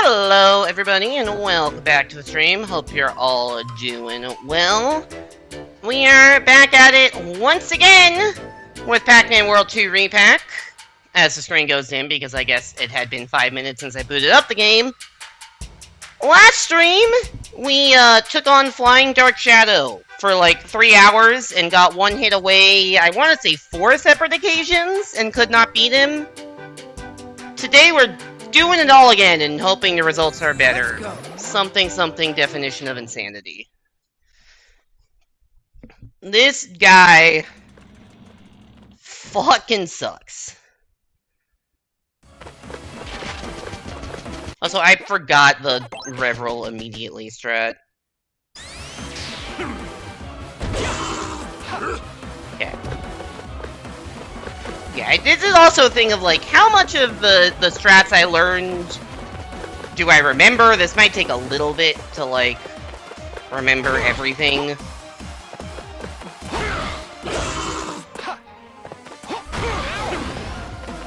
Hello everybody and welcome back to the stream. Hope you're all doing well. We are back at it once again with Pac-Man World 2 Re-Pac. As the screen goes in, because I guess it had been 5 minutes since I booted up the game. Last stream, we took on Flying Dark Shadow for like 3 hours and got one hit away, I want to say 4 separate occasions, and could not beat him. Today we're doing it all again and hoping the results are better. Something definition of insanity. This guy fucking sucks. Also, I forgot the Reveral immediately strat. Okay. Yeah, this is also a thing of, like, how much of the strats I learned do I remember? This might take a little bit to, like, remember everything.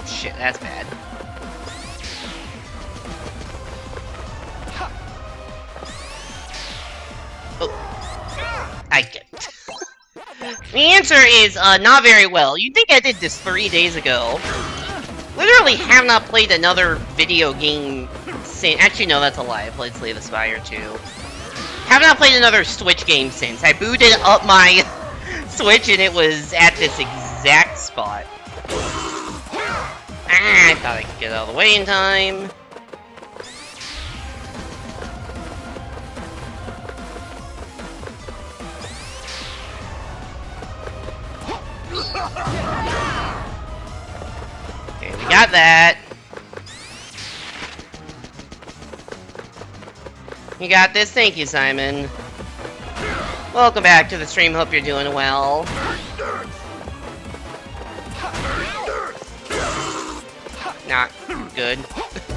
Shit, that's bad. Oh. I get it. The answer is, not very well. You'd think I did this 3 days ago. Literally have not played another video game since... Actually, no, that's a lie. I played Slay the Spire, too. Have not played another Switch game since. I booted up my Switch and it was at this exact spot. I thought I could get out of the way in time. Okay, we got that. You got this. Thank you, Simon. Welcome back to the stream. Hope you're doing well. Not good.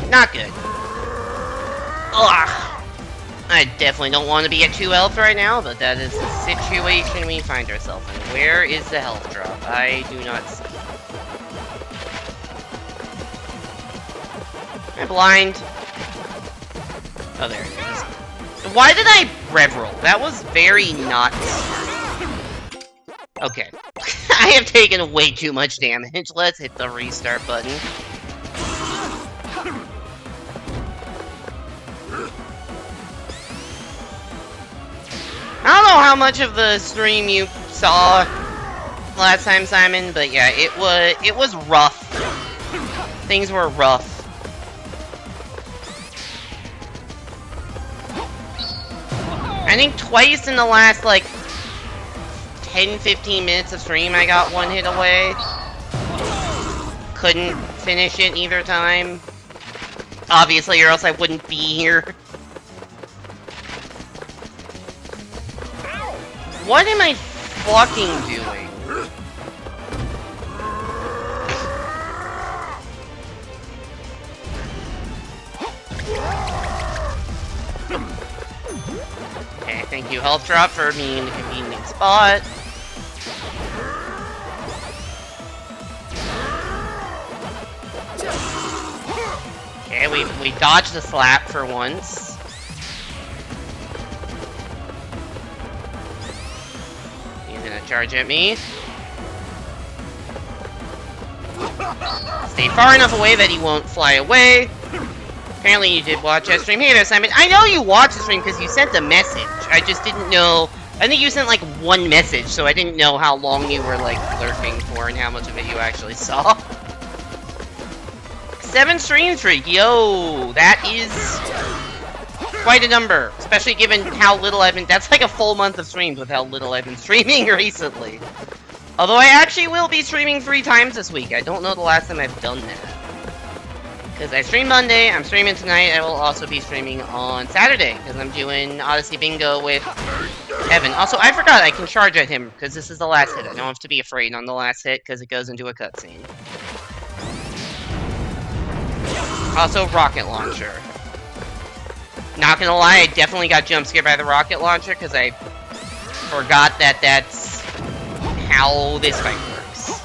Not good. Ugh. I definitely don't want to be at 2 health right now, but that is the situation we find ourselves in. Where is the health drop? I do not see. Am I blind? Oh, there it is. Why did I Reveral? That was very not smart. Okay. I have taken way too much damage. Let's hit the restart button. I don't know how much of the stream you saw last time, Simon, but yeah, it was rough. Things were rough. I think twice in the last, like, 10-15 minutes of stream I got one hit away. Couldn't finish it either time. Obviously, or else I wouldn't be here. What am I fucking doing? Okay, thank you, health drop, for being in a convenient spot. Okay, we dodged the slap for once. Charge at me. Stay far enough away that he won't fly away. Apparently you did watch that stream. Hey there, Simon. I know you watched the stream because you sent a message. I just didn't know. I think you sent like one message, so I didn't know how long you were like lurking for and how much of it you actually saw. 7 stream streak. Yo, that is quite a number, especially given how little I've been. That's like a full month of streams with how little I've been streaming recently. Although I actually will be streaming 3 times this week. I don't know the last time I've done that. Because I streamed Monday, I'm streaming tonight, I will also be streaming on Saturday, because I'm doing Odyssey Bingo with Evan. Also, I forgot I can charge at him, because this is the last hit. I don't have to be afraid on the last hit, because it goes into a cutscene. Also, rocket launcher. Not gonna lie, I definitely got jump scared by the rocket launcher, because I forgot that that's how this fight works.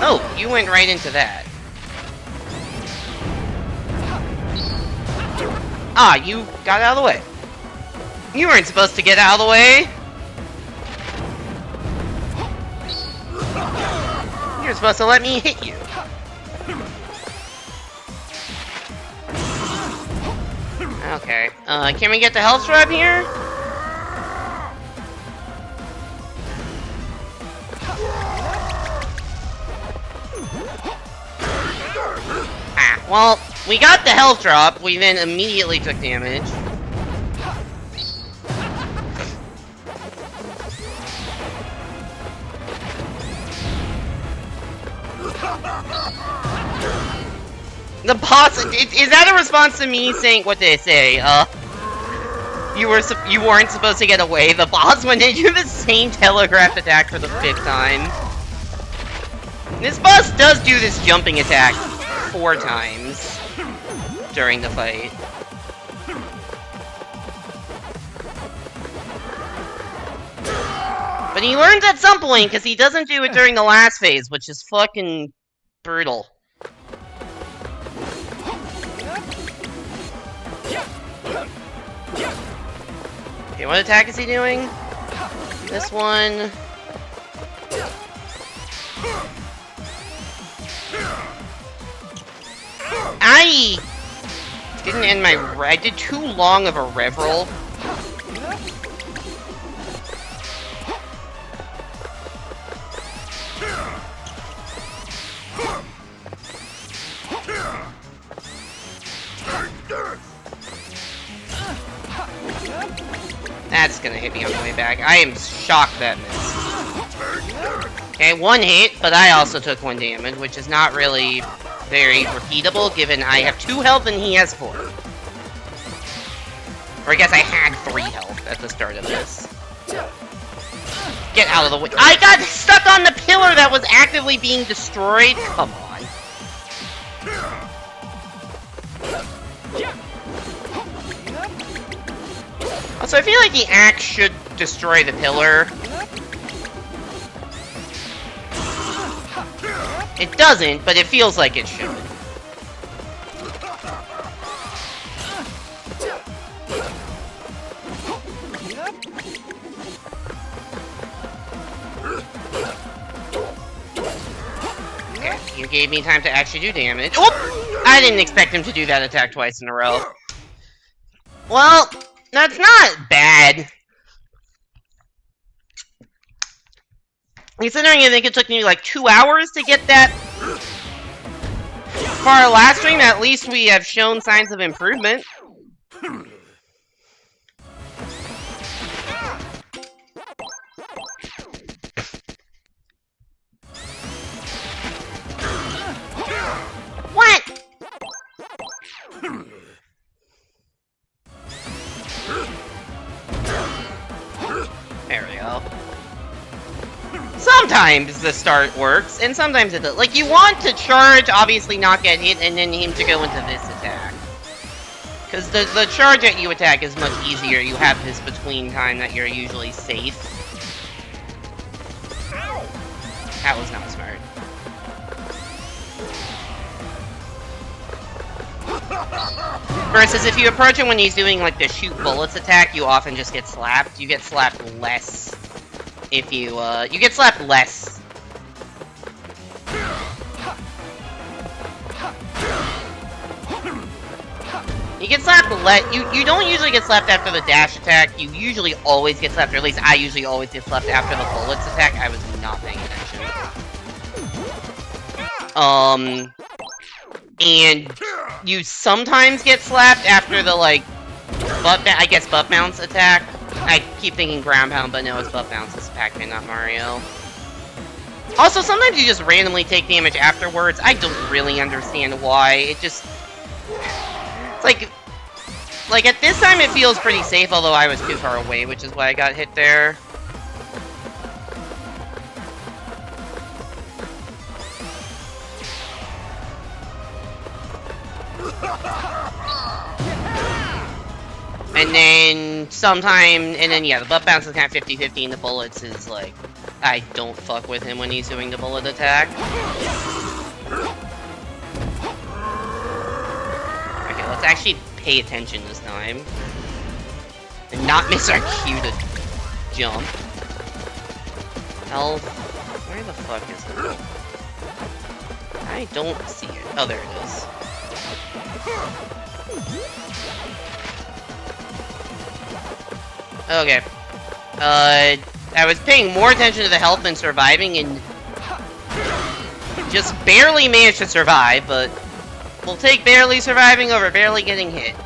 Oh, you went right into that. Ah, you got out of the way. You weren't supposed to get out of the way. You're supposed to let me hit you. Okay. Can we get the health strap here? Ah, well, we got the health drop. We then immediately took damage. The boss, is that a response to me saying, what did they say? You weren't supposed to get away. The boss went into the same telegraphed attack for the 5th time. This boss does do this jumping attack 4 times during the fight. But he learns at some point, because he doesn't do it during the last phase, which is fucking brutal. Okay, what attack is he doing? This one. I didn't end my... I did too long of a rev roll. That's gonna hit me on the way back. I am shocked that missed. Okay, 1 hit, but I also took 1 damage, which is not really very repeatable, given I have 2 health and he has 4. Or I guess I had 3 health at the start of this. Get out of the way. I got stuck on the pillar that was actively being destroyed? Come on. Also, I feel like the axe should destroy the pillar. It doesn't, but it feels like it should. Okay, you gave me time to actually do damage. Oh! I didn't expect him to do that attack twice in a row. Well, that's not bad. Considering I think it took me like 2 hours to get that for our last stream, at least we have shown signs of improvement. What? There we go. Sometimes the start works, and sometimes it doesn't. Like, you want to charge, obviously not get hit, and then him to go into this attack. Because the charge that you attack is much easier. You have this between time that you're usually safe. That was not smart. Versus if you approach him when he's doing like the shoot bullets attack, you often just get slapped. You get slapped less if you get slapped less. You get slapped you don't usually get slapped after the dash attack. You usually always get slapped, or at least I usually always get slapped after the bullets attack. I was not paying attention. And you sometimes get slapped after the, like, butt bounce attack. I keep thinking ground pound, but no, it's butt bounce. It's Pac-Man, not Mario. Also, sometimes you just randomly take damage afterwards. I don't really understand why. It just... It's like, at this time it feels pretty safe, although I was too far away, which is why I got hit there. And then yeah, the butt bounce is kind of 50-50, and the bullets is like, I don't fuck with him when he's doing the bullet attack. Okay, let's actually pay attention this time. And not miss our cue to jump. Health. Where the fuck is it? I don't see it. Oh, there it is. Okay. I was paying more attention to the health than surviving and just barely managed to survive, but we'll take barely surviving over barely getting hit.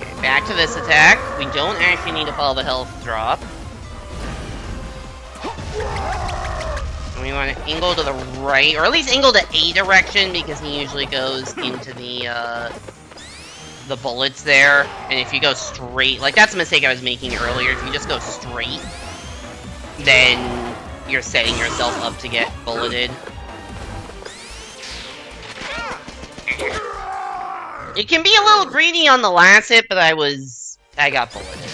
Okay, back to this attack. We don't actually need to follow the health drop. We want to angle to the right, or at least angle to A direction, because he usually goes into the bullets there. And if you go straight, like that's a mistake I was making earlier, if you just go straight, then you're setting yourself up to get bulleted. It can be a little greedy on the last hit, but I got bulleted.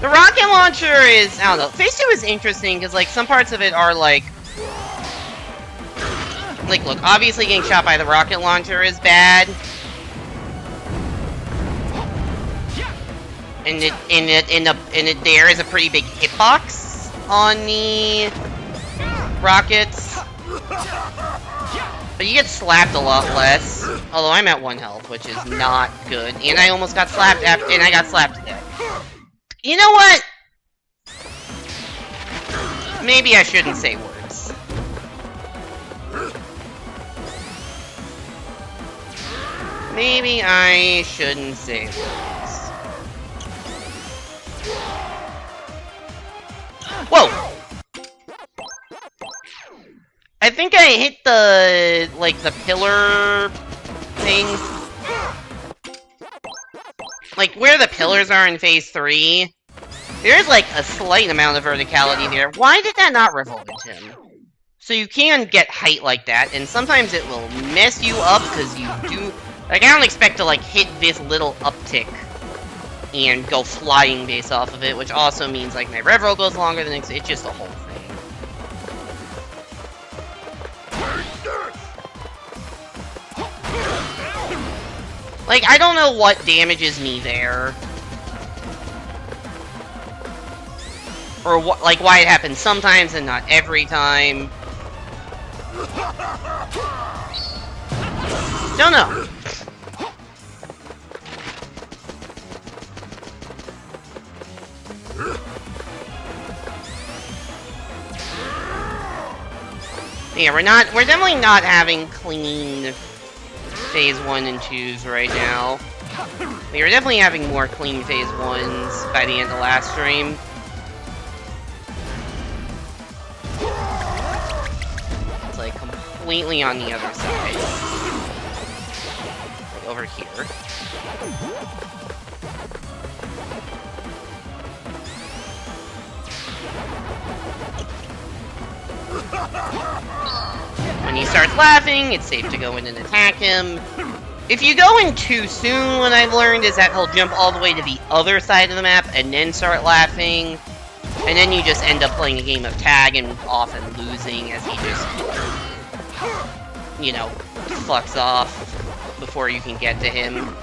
The rocket launcher is, I don't know, Phase 2 is interesting, because, like, some parts of it are, like, look, obviously getting shot by the rocket launcher is bad. And there is a pretty big hitbox on the rockets. But you get slapped a lot less. Although I'm at 1 health, which is not good. And I almost got slapped after, and I got slapped to death. You know what? Maybe I shouldn't say words. Maybe I shouldn't say words. Whoa! I think I hit the, like, the pillar thing. Like, where the pillars are in Phase 3, there's, like, a slight amount of verticality there. Why did that not revolve him? So you can get height like that, and sometimes it will mess you up, because you do... Like, I don't expect to, like, hit this little uptick and go flying based off of it, which also means, like, my rev roll goes longer than it's just a whole thing. Like, I don't know what damages me there. Or, what, like, why it happens sometimes and not every time. Don't know. Yeah, we're definitely not having clean Phase 1 and 2's right now. We were definitely having more clean Phase 1's by the end of last stream. It's like completely on the other side. Like over here. When he starts laughing, it's safe to go in and attack him. If you go in too soon, what I've learned is that he'll jump all the way to the other side of the map and then start laughing. And then you just end up playing a game of tag and often losing as he just, you know, fucks off before you can get to him.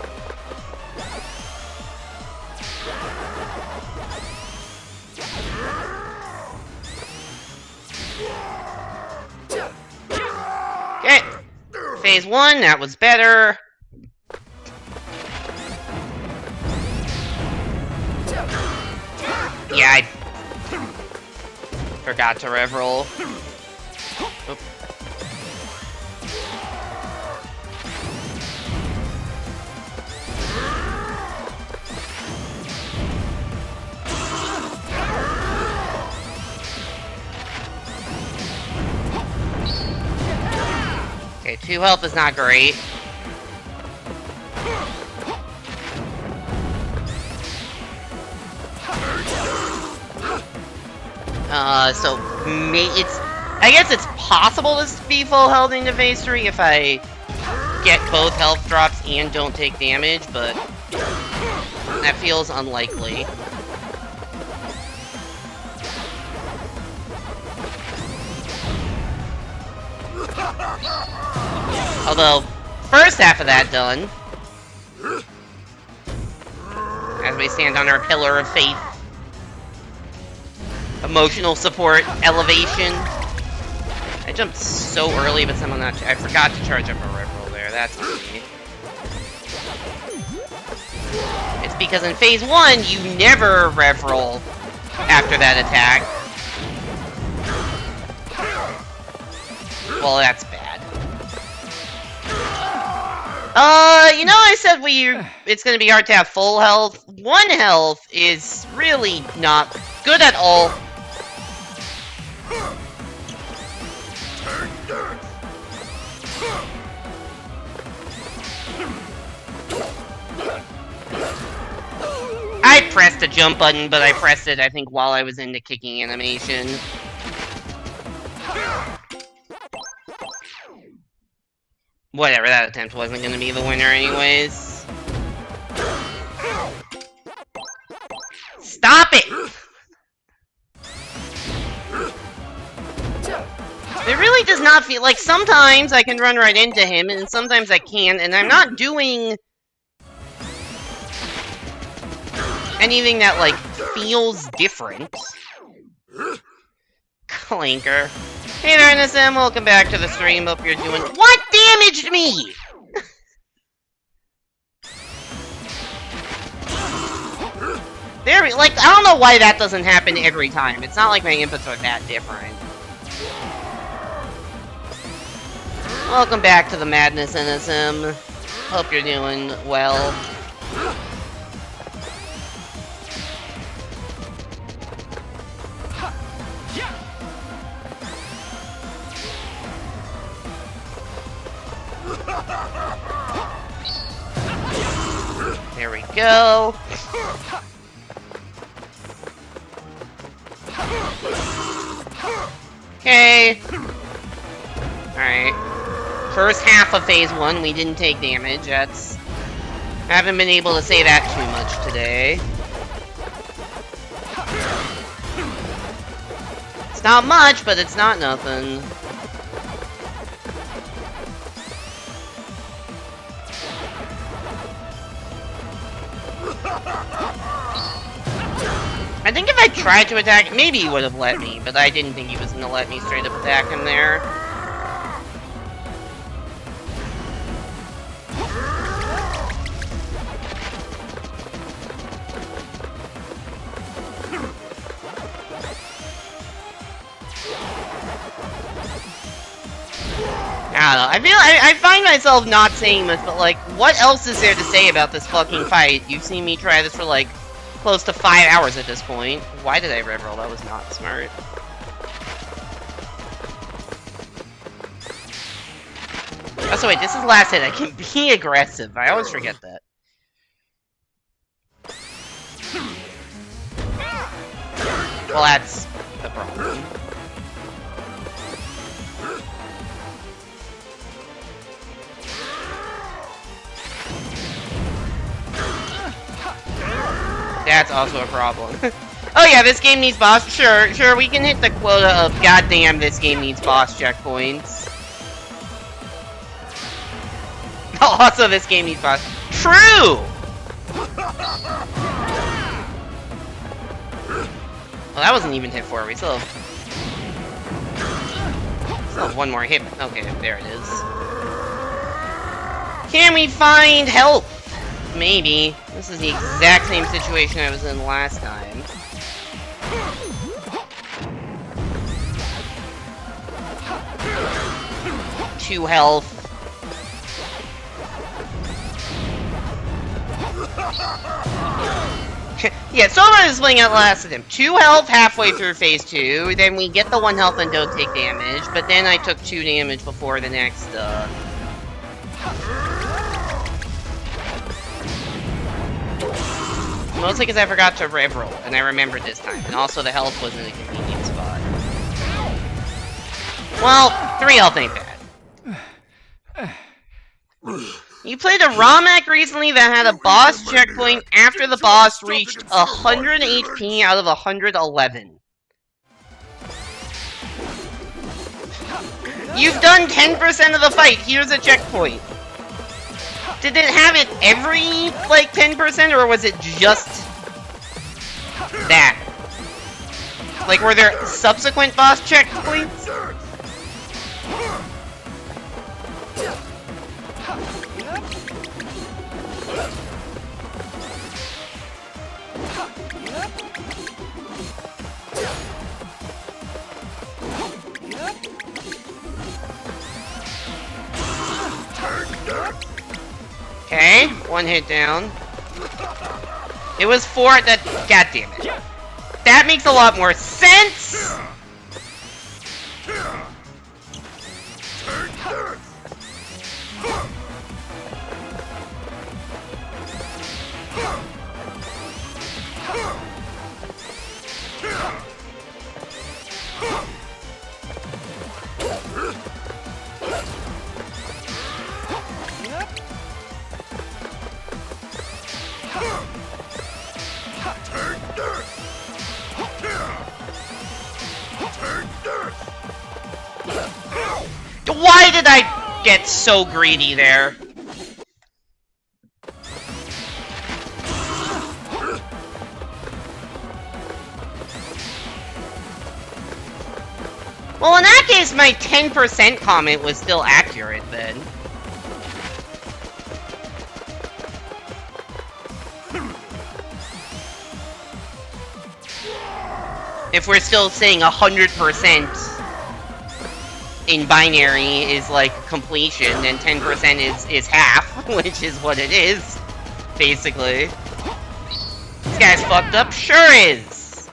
Okay, Phase 1, that was better. Yeah, I forgot to rev roll. Oop. Okay, 2 health is not great. So it's I guess it's possible to be full health into phase 3 if I get both health drops and don't take damage, but that feels unlikely. Although, first half of that done. As we stand on our pillar of faith. Emotional support, elevation. I jumped so early, but somehow not. I forgot to charge up a reroll there. That's on me. It's because in phase 1, you never reroll after that attack. Well, that's bad. You know, I said it's gonna be hard to have full health. 1 health is really not good at all. I pressed the jump button, but I pressed it, I think, while I was in the kicking animation. Whatever, that attempt wasn't gonna be the winner anyways. Stop it! It really does not feel like sometimes I can run right into him, and sometimes I can't, and I'm not doing anything that, like, feels different. Clanker. Hey there, NSM, welcome back to the stream. Hope you're doing— What damaged me?! There, like, I don't know why that doesn't happen every time. It's not like my inputs are that different. Welcome back to the madness, NSM. Hope you're doing well. There we go. Okay. Alright. First half of phase 1, we didn't take damage. That's— I haven't been able to say that too much today. It's not much, but it's not nothing. I think if I tried to attack, maybe he would have let me, but I didn't think he was gonna let me straight up attack him there. I don't know. I find myself not saying this, but like, what else is there to say about this fucking fight? You've seen me try this for like close to 5 hours at this point. Why did I reroll? That was not smart. Oh, so wait, this is last hit. I can be aggressive. I always forget that. Well, that's the problem. That's also a problem. Oh yeah, this game needs boss. Sure, we can hit the quota of goddamn this game needs boss checkpoints. Also, this game needs boss. True! Well, that wasn't even hit 4. We still have one more hit. Okay, there it is. Can we find help? Maybe. This is the exact same situation I was in last time. Two health. Yeah, so I'm just playing out last of them. 2 health halfway through phase 2, then we get the 1 health and don't take damage, but then I took 2 damage before the next, Mostly because I forgot to reroll, and I remembered this time. And also the health was in a convenient spot. Well, 3 health ain't bad. You played a ROM-hack recently that had a boss checkpoint after the boss reached 100 HP out of 111. You've done 10% of the fight. Here's a checkpoint. Did it have it every, like, 10%, or was it just that? Like, were there subsequent boss checkpoints? Okay, 1 hit down. It was 4 that... God damn it. That makes a lot more sense! Why did I get so greedy there? Well, in that case, my 10% comment was still accurate, then. If we're still saying 100% in binary is like completion, and 10% is half, which is what it is, basically. This guy's fucked up? Sure is!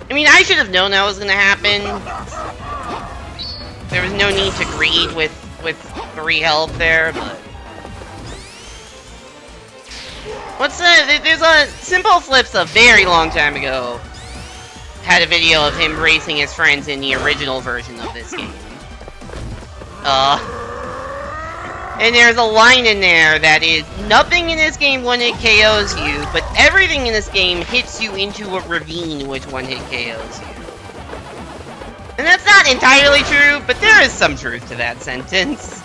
I mean, I should have known that was gonna happen. There was no need to greed with 3 health there, but... What's the... There's a... Simple Flips a very long time ago had a video of him racing his friends in the original version of this game. And there's a line in there that is, nothing in this game one-hit KOs you, but everything in this game hits you into a ravine which one-hit KOs you. And that's not entirely true, but there is some truth to that sentence.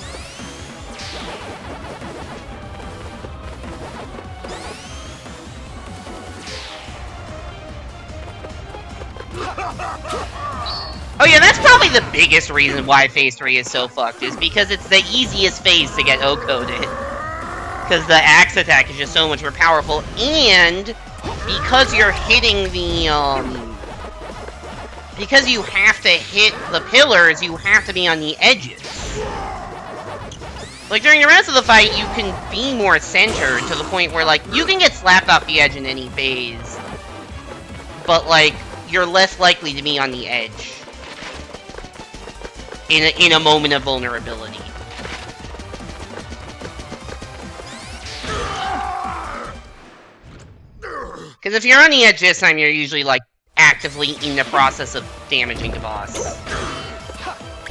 Oh yeah, that's probably the biggest reason why Phase 3 is so fucked, is because it's the easiest phase to get O-coded. Because the axe attack is just so much more powerful, and because you're hitting the, because you have to hit the pillars, you have to be on the edges. Like, during the rest of the fight, you can be more centered to the point where, like, you can get slapped off the edge in any phase, but, like, you're less likely to be on the edge in a moment of vulnerability. Because if you're on the edge this time, you're usually, like, actively in the process of damaging the boss. Shit.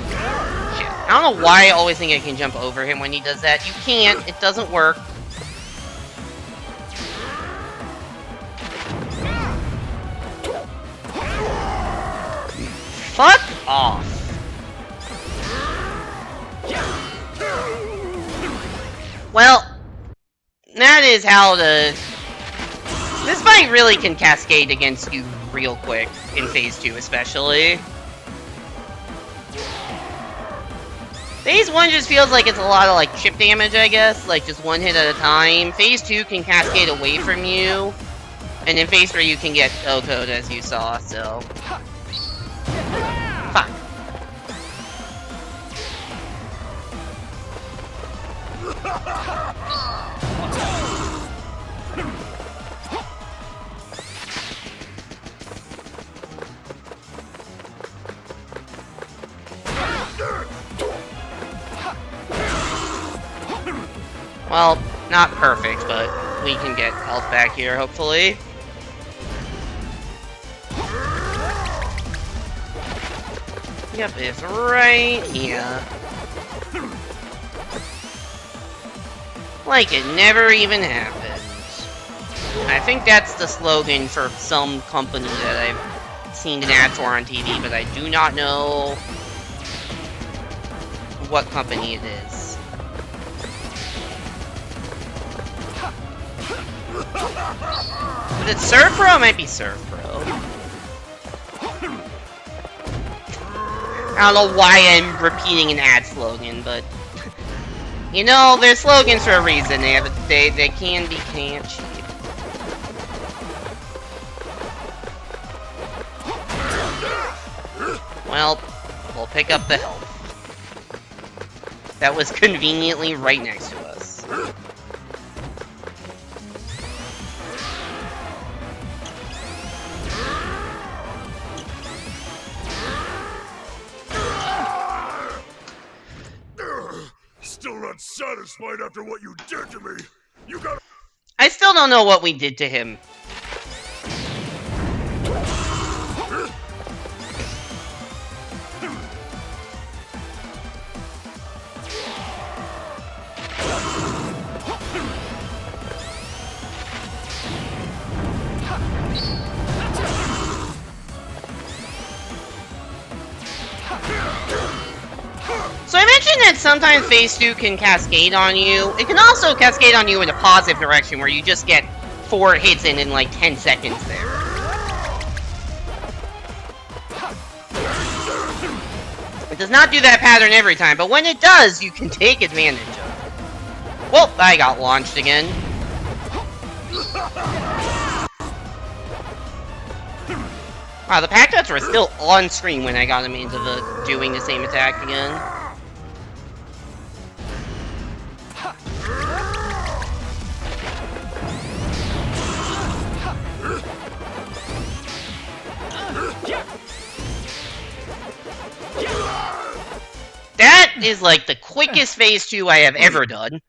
I don't know why I always think I can jump over him when he does that. You can't. It doesn't work. Fuck off. Well, that is how the... This fight really can cascade against you real quick, in Phase 2 especially. Phase 1 just feels like it's a lot of, like, chip damage, I guess. Like, just one hit at a time. Phase 2 can cascade away from you. And in Phase 3 you can get O-code, as you saw, so... Fuck. Well, not perfect, but we can get health back here, hopefully. Yep, it's right here. Like it never even happened. I think that's the slogan for some company that I've seen an ad for on TV, but I do not know what company it is. Is it Serve Pro? It might be Serve Pro. I don't know why I'm repeating an ad slogan, but you know, their slogans for a reason. They can be catchy. Well, we'll pick up the health. That was conveniently right next to us. Still not satisfied after what you did to me. You got. I still don't know what we did to him. So I mentioned that sometimes Phase 2 can cascade on you. It can also cascade on you in a positive direction where you just get 4 hits in like 10 seconds there. It does not do that pattern every time, but when it does, you can take advantage of it. Well, I got launched again. Wow, the pack dots were still on screen when I got him into the doing the same attack again. That is like the quickest Phase 2 I have ever done.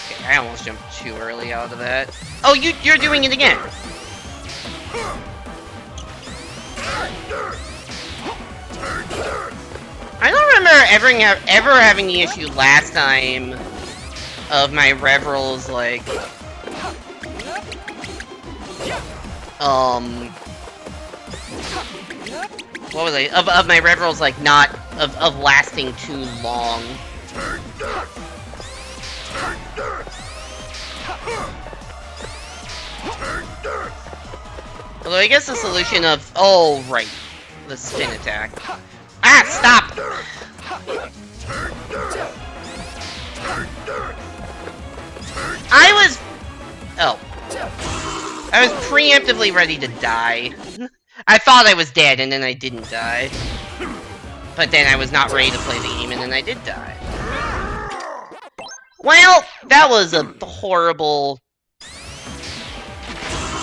Okay, I almost jumped too early out of that. Oh, you're doing it again. I don't remember ever having the issue last time of my Reverals, like, what was I? Of my Reverals, like, not, of lasting too long. Although I guess the solution of, oh, right, the spin attack. Ah, stop! I was preemptively ready to die. I thought I was dead, and then I didn't die. But then I was not ready to play the game, and then I did die. Well, that was a horrible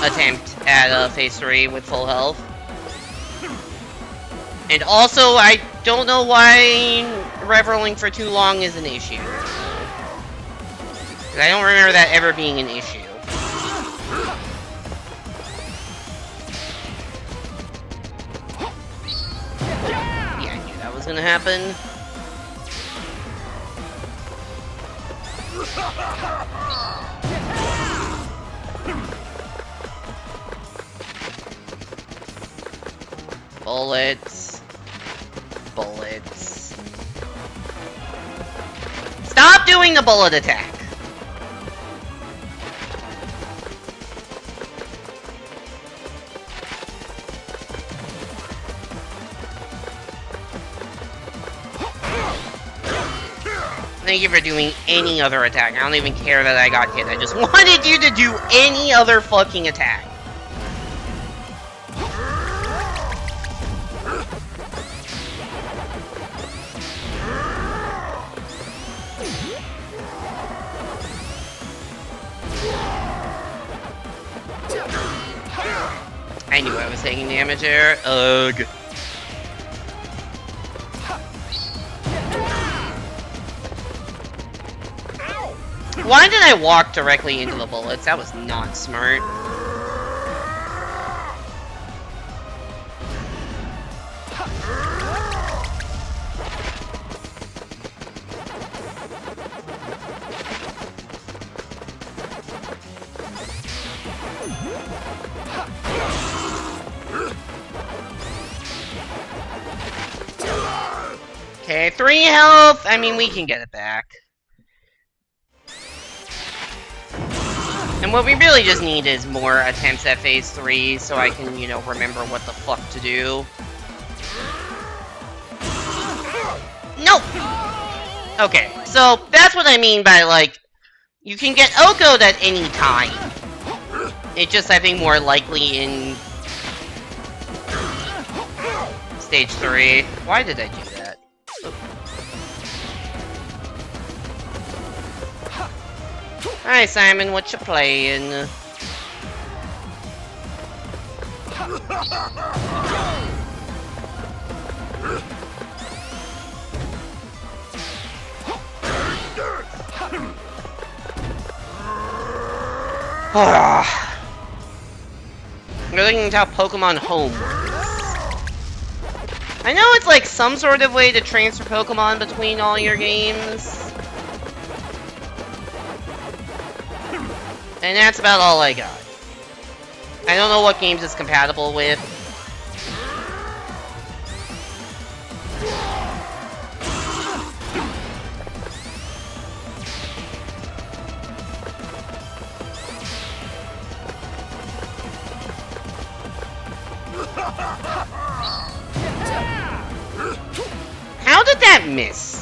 attempt at Phase 3 with full health. And also, I don't know why Reveling for too long is an issue. I don't remember that ever being an issue. Yeah, I knew that was gonna happen. Bullets. Bullets. Stop doing the bullet attack! Thank you for doing any other attack. I don't even care that I got hit. I just wanted you to do any other fucking attack. I knew I was taking damage there. Ugh. Why did I walk directly into the bullets? That was not smart. Okay, 3 health. I mean, we can get it back. And what we really just need is more attempts at phase 3 so I can, you know, remember what the fuck to do. No! Okay, so that's what I mean by, like, you can get Oko'd at any time. It's just, I think, more likely in stage 3. Why did I do that? Hi Simon, what you playing? You're looking into how Pokemon Home works. I know it's like some sort of way to transfer Pokemon between all your games. And that's about all I got. I don't know what games it's compatible with. How did that miss?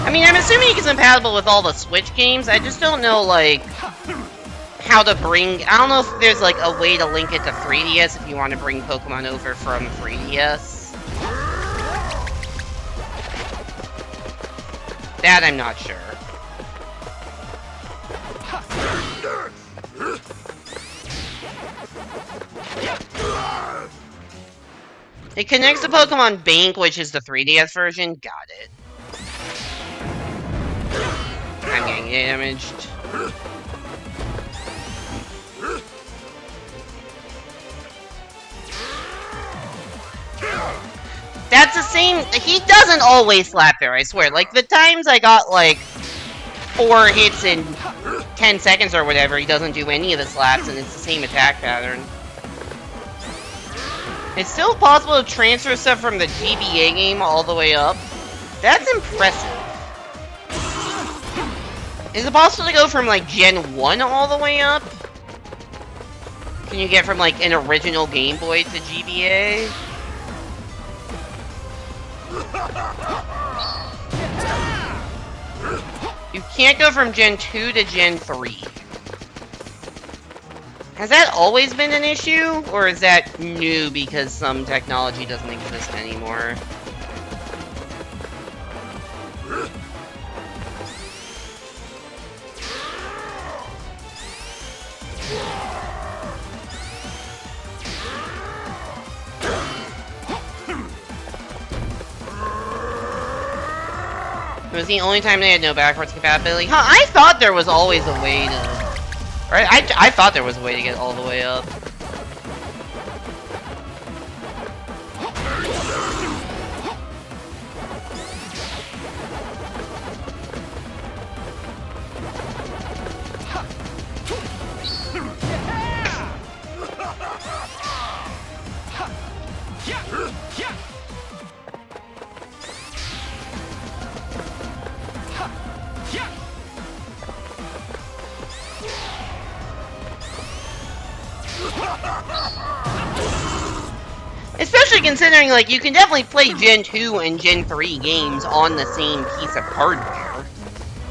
I mean, I'm assuming it's compatible with all the Switch games. I just don't know, like, how to bring... I don't know if there's, like, a way to link it to 3DS if you want to bring Pokemon over from 3DS. That I'm not sure. It connects to Pokemon Bank, which is the 3DS version. Got it. I'm getting damaged. That's the same. He doesn't always slap there, I swear. Like, the times I got, like, 4 hits in 10 seconds or whatever, he doesn't do any of the slaps, and it's the same attack pattern. It's still possible to transfer stuff from the GBA game all the way up. That's impressive. Is it possible to go from, like, Gen 1 all the way up? Can you get from, like, an original Game Boy to GBA? You can't go from Gen 2 to Gen 3. Has that always been an issue? Or is that new because some technology doesn't exist anymore? It was the only time they had no backwards compatibility. Huh, I thought there was always a way to... Right? I thought there was a way to get all the way up. Especially considering, like, you can definitely play Gen 2 and Gen 3 games on the same piece of hardware.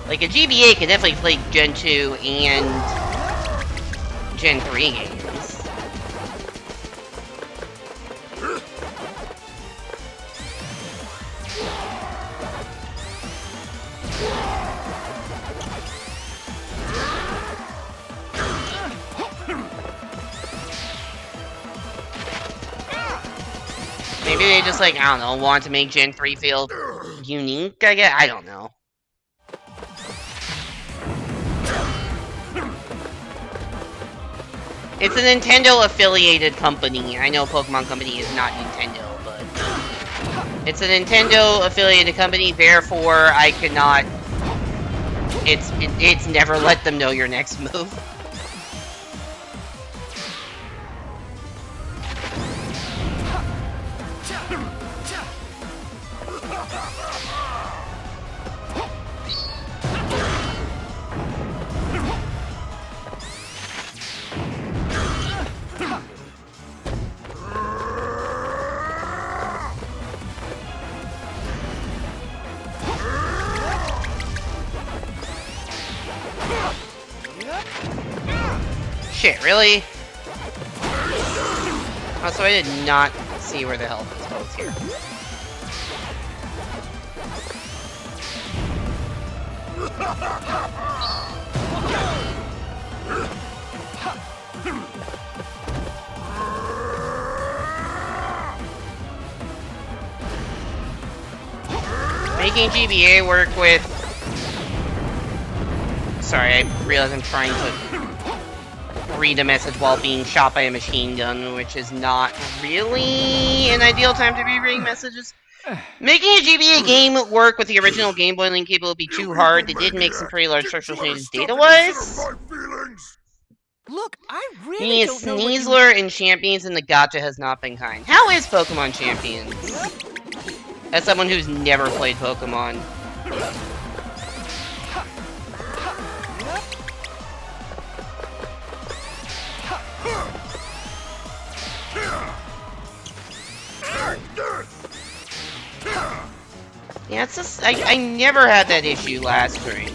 Like, a GBA can definitely play Gen 2 and Gen 3 games. Maybe they just, like, I don't know, want to make Gen 3 feel unique, I guess? I don't know. It's a Nintendo-affiliated company. I know Pokemon Company is not Nintendo, but... It's a Nintendo-affiliated company, therefore I could not... It's never let them know your next move. Shit, really? Also, I did not see where the hell this was here. Making GBA work with... Sorry, I realize I'm trying to read a message while being shot by a machine gun, which is not really an ideal time to be reading messages. Making a GBA game work with the original Game Boy Link cable would be too hard. They did make some pretty large structural changes data-wise. Look, I really Meaning don't know Sneasler and Champions in the gacha has not been kind. How is Pokemon Champions? As someone who's never played Pokemon. Yeah, it's just, I never had that issue last stream.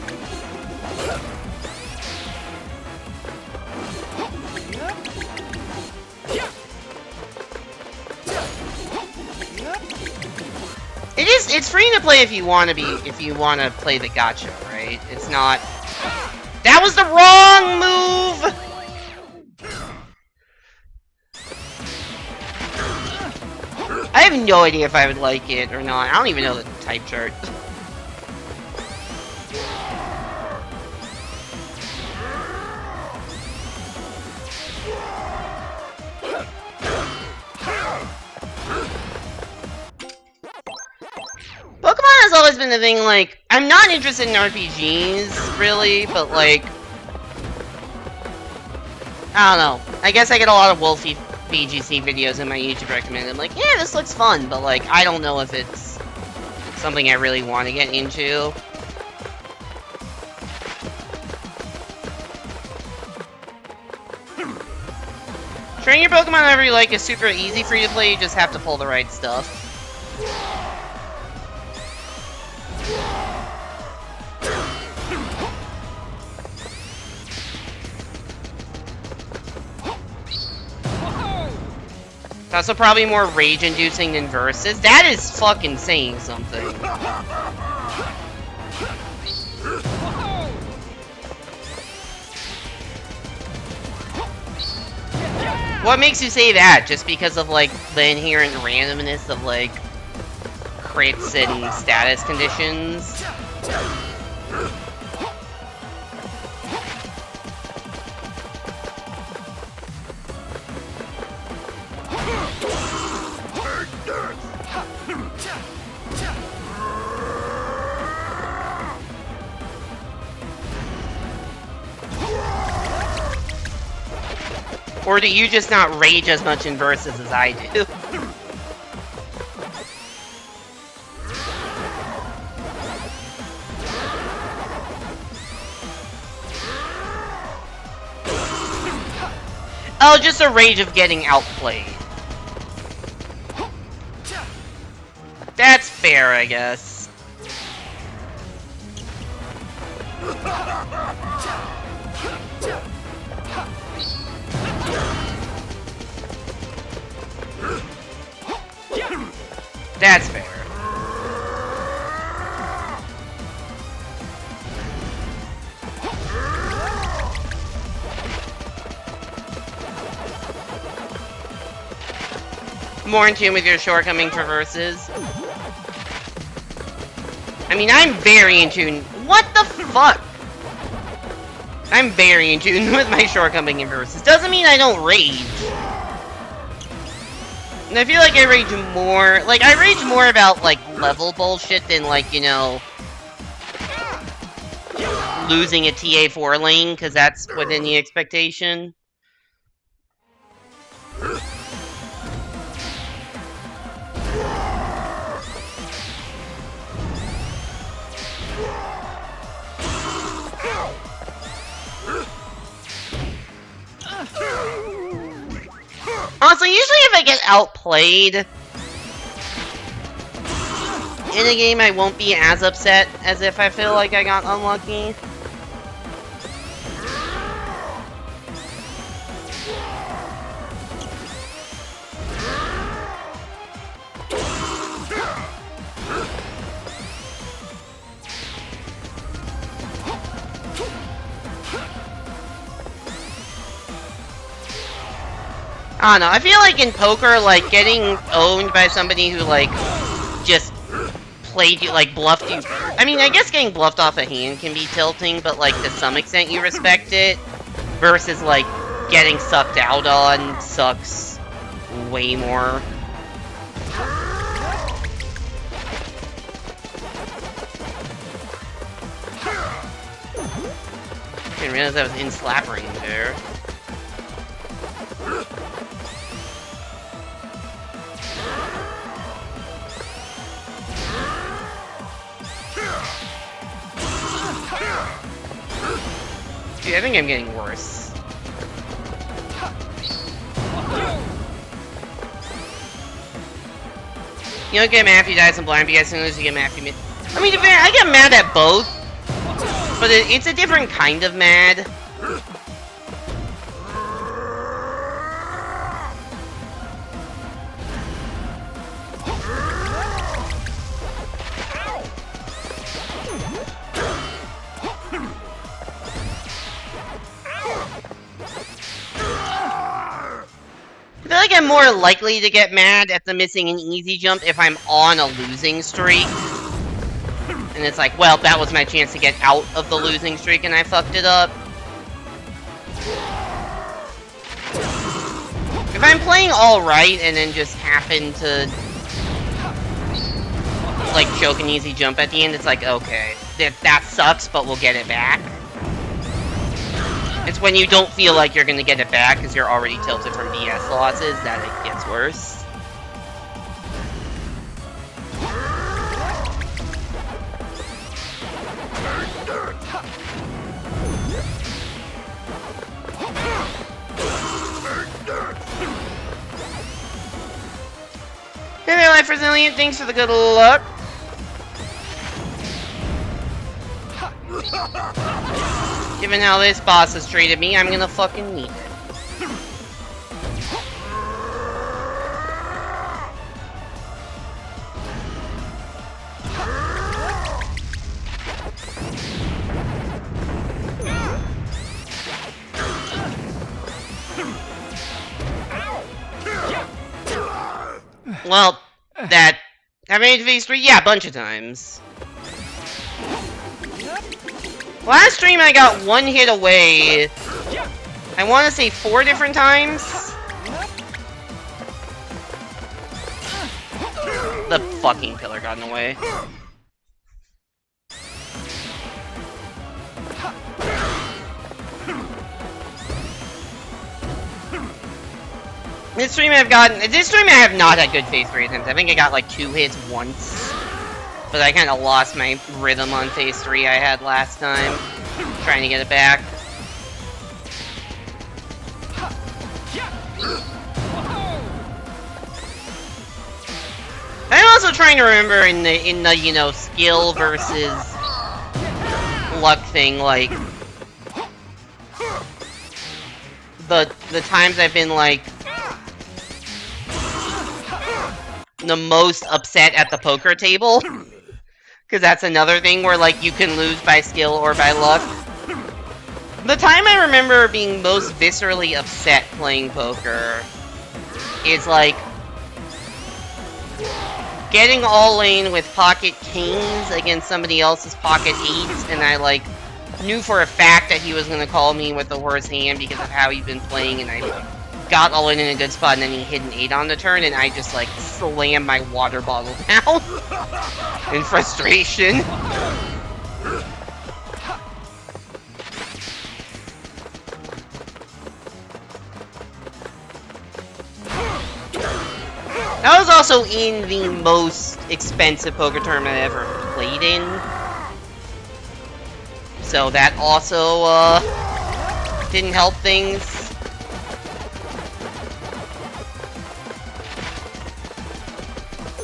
It's free to play if you want to play the gacha, right? It's not... That was the wrong move! I have no idea if I would like it or not. I don't even know the type chart. Pokemon has always been the thing, like, I'm not interested in RPGs, really, but, like, I don't know. I guess I get a lot of Wolfie BGC videos in my YouTube recommended. I'm like, yeah, this looks fun, but, like, I don't know if it's something I really want to get into. Train your Pokemon however you like is super easy for you to play, you just have to pull the right stuff. It's also probably more rage-inducing than Versus. That is fucking saying something. What makes you say that? Just because of, like, the inherent randomness of, like, crits and status conditions? Or do you just not rage as much in Versus as I do? Oh, just a rage of getting outplayed. That's fair, I guess. That's fair. more in tune with your shortcoming traverses. I mean, I'm very in tune. What the fuck? I'm very in tune with my shortcoming traverses. Doesn't mean I don't rage. And I feel like I rage more. Like, I rage more about, like, level bullshit than, like, you know, losing a TA4 lane, because that's within the expectation. Honestly, usually if I get outplayed in a game, I won't be as upset as if I feel like I got unlucky. I don't know, I feel like in poker, like, getting owned by somebody who, like, just played you, like, bluffed you. I mean, I guess getting bluffed off a hand can be tilting, but, like, to some extent you respect it, versus, like, getting sucked out on sucks way more. I didn't realize I was in slap range there. Dude, I think I'm getting worse. You don't get mad if you die some blind, but as soon as you get mad if you I mean, I get mad at both, but it's a different kind of mad. I feel like I'm more likely to get mad at the missing an easy jump if I'm on a losing streak. And it's like, well, that was my chance to get out of the losing streak and I fucked it up. If I'm playing alright and then just happen to, like, choke an easy jump at the end, it's like, okay, that sucks, but we'll get it back. It's when you don't feel like you're gonna get it back because you're already tilted from BS losses that it gets worse. Hey there, Life Resilient, thanks for the good luck. Given how this boss has treated me, I'm gonna fucking need it. Well, that... Have I made it to phase 3? Yeah, a bunch of times. Last stream I got one hit away, I want to say 4 different times. The fucking pillar got in the way. This stream I have not had good phase 3 attempts. I think I got like 2 hits once. But I kind of lost my rhythm on phase 3 I had last time. Trying to get it back. I'm also trying to remember in the you know, skill versus luck thing, like the times I've been like the most upset at the poker table. Because that's another thing where, like, you can lose by skill or by luck. The time I remember being most viscerally upset playing poker is, like, getting all in with pocket kings against somebody else's pocket 8s, and I, like, knew for a fact that he was gonna call me with the worst hand because of how he'd been playing, and I, like, got all in a good spot, and then he hit an 8 on the turn, and I just, like, slammed my water bottle down in frustration. I was also in the most expensive poker tournament I ever played in. So that also, didn't help things.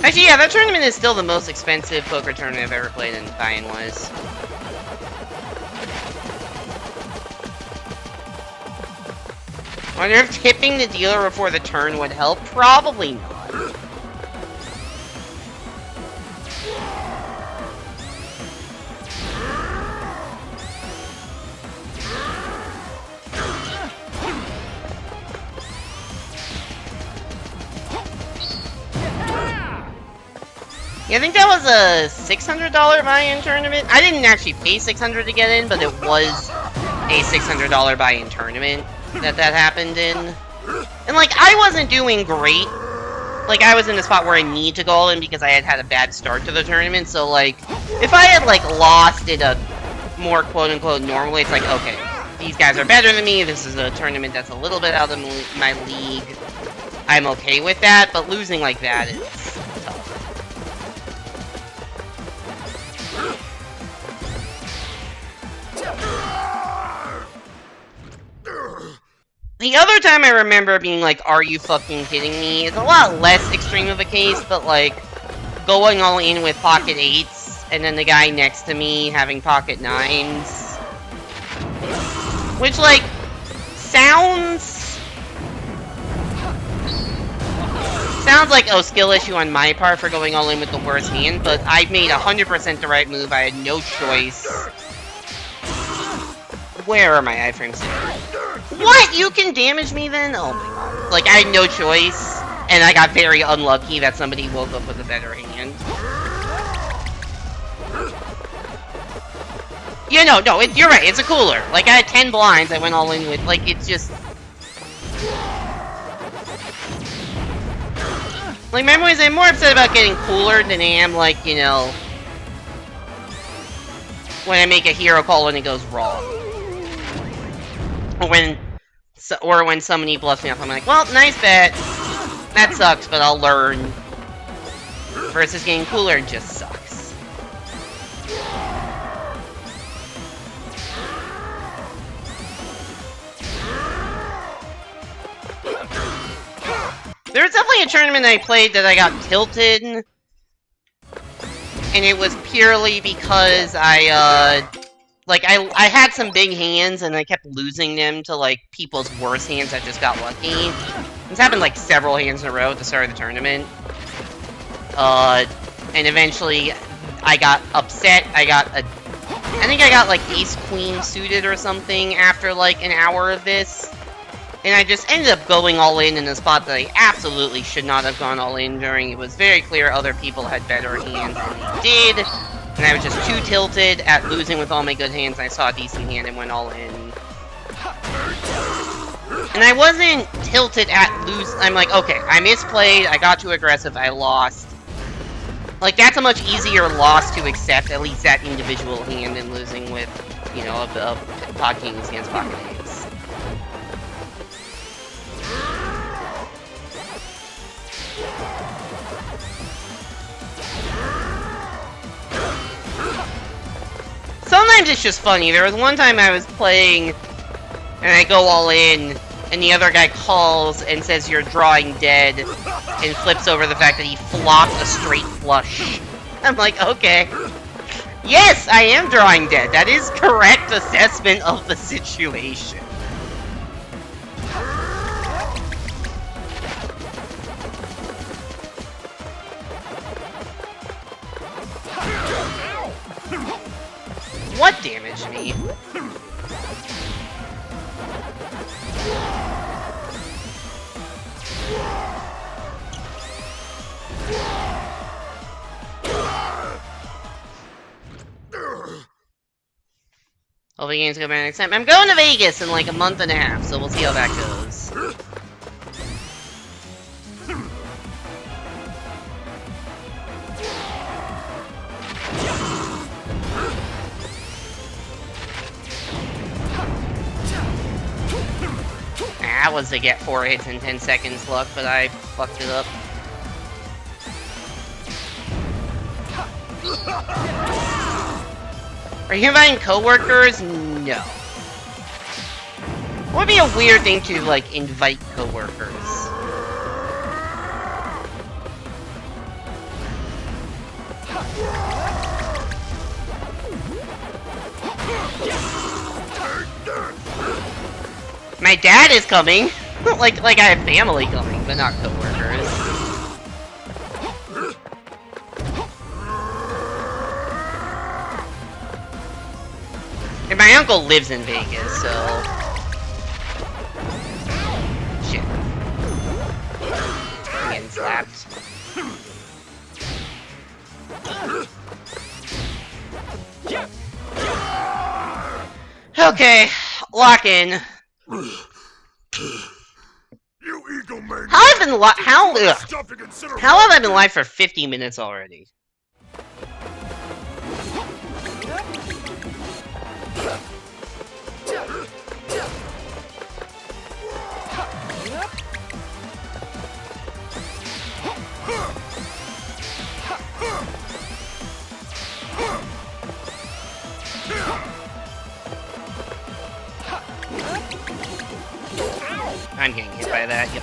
Actually, yeah, that tournament is still the most expensive poker tournament I've ever played in, buy-in-wise. I wonder if tipping the dealer before the turn would help? Probably not. Yeah, I think that was a $600 buy-in tournament. I didn't actually pay $600 to get in, but it was a $600 buy-in tournament that happened in. And, like, I wasn't doing great. Like, I was in a spot where I need to go all in because I had a bad start to the tournament. So, like, if I had, like, lost it a more quote-unquote normal way, it's like, okay, these guys are better than me. This is a tournament that's a little bit out of my league. I'm okay with that, but losing like that is tough. The other time I remember being like, are you fucking kidding me? It's a lot less extreme of a case, but like, going all in with pocket 8s, and then the guy next to me having pocket 9s. Which, like, sounds like, oh, skill issue on my part for going all in with the worst hand, but I made 100% the right move. I had no choice. Where are my iframes? What? You can damage me then? Oh my god. Like, I had no choice, and I got very unlucky that somebody woke up with a better hand. Yeah, no, you're right, it's a cooler. Like, I had 10 blinds, I went all in with, like, it's just... Like, memories, I'm more upset about getting cooler than I am, like, you know... when I make a hero call and it goes wrong. Or when somebody bluffs me up, I'm like, well, nice bet. That sucks, but I'll learn. Versus getting cooler just sucks. There was definitely a tournament I played that I got tilted. And it was purely because I had some big hands, and I kept losing them to, like, people's worst hands that just got lucky. This happened, like, several hands in a row at the start of the tournament. And eventually, I got upset. I think I got, like, ace-queen suited or something after, like, an hour of this. And I just ended up going all in a spot that I absolutely should not have gone all in during. It was very clear other people had better hands than they did. And I was just too tilted at losing with all my good hands. I saw a decent hand and went all in. And I wasn't tilted at lose. I'm like, okay, I misplayed, I got too aggressive, I lost. Like, that's a much easier loss to accept, at least that individual hand, than losing with, you know, a pocket kings against pocket eights. Sometimes it's just funny. There was one time I was playing, and I go all in, and the other guy calls and says you're drawing dead, and flips over the fact that he flopped a straight flush. I'm like, okay. Yes, I am drawing dead. That is correct assessment of the situation. What damaged me? Hopefully games go better next time. I'm going to Vegas in like a month and a half, so we'll see how that goes. That was to get 4 hits in 10 seconds luck, but I fucked it up. Are you inviting coworkers? No. It would be a weird thing to, like, invite coworkers. My dad is coming! like I have family coming, but not coworkers. And my uncle lives in Vegas, so... Shit. I'm getting slapped. Okay, lock in. You egomaniac! How have I been how have I been live for 50 minutes already? I'm getting hit by that, yep.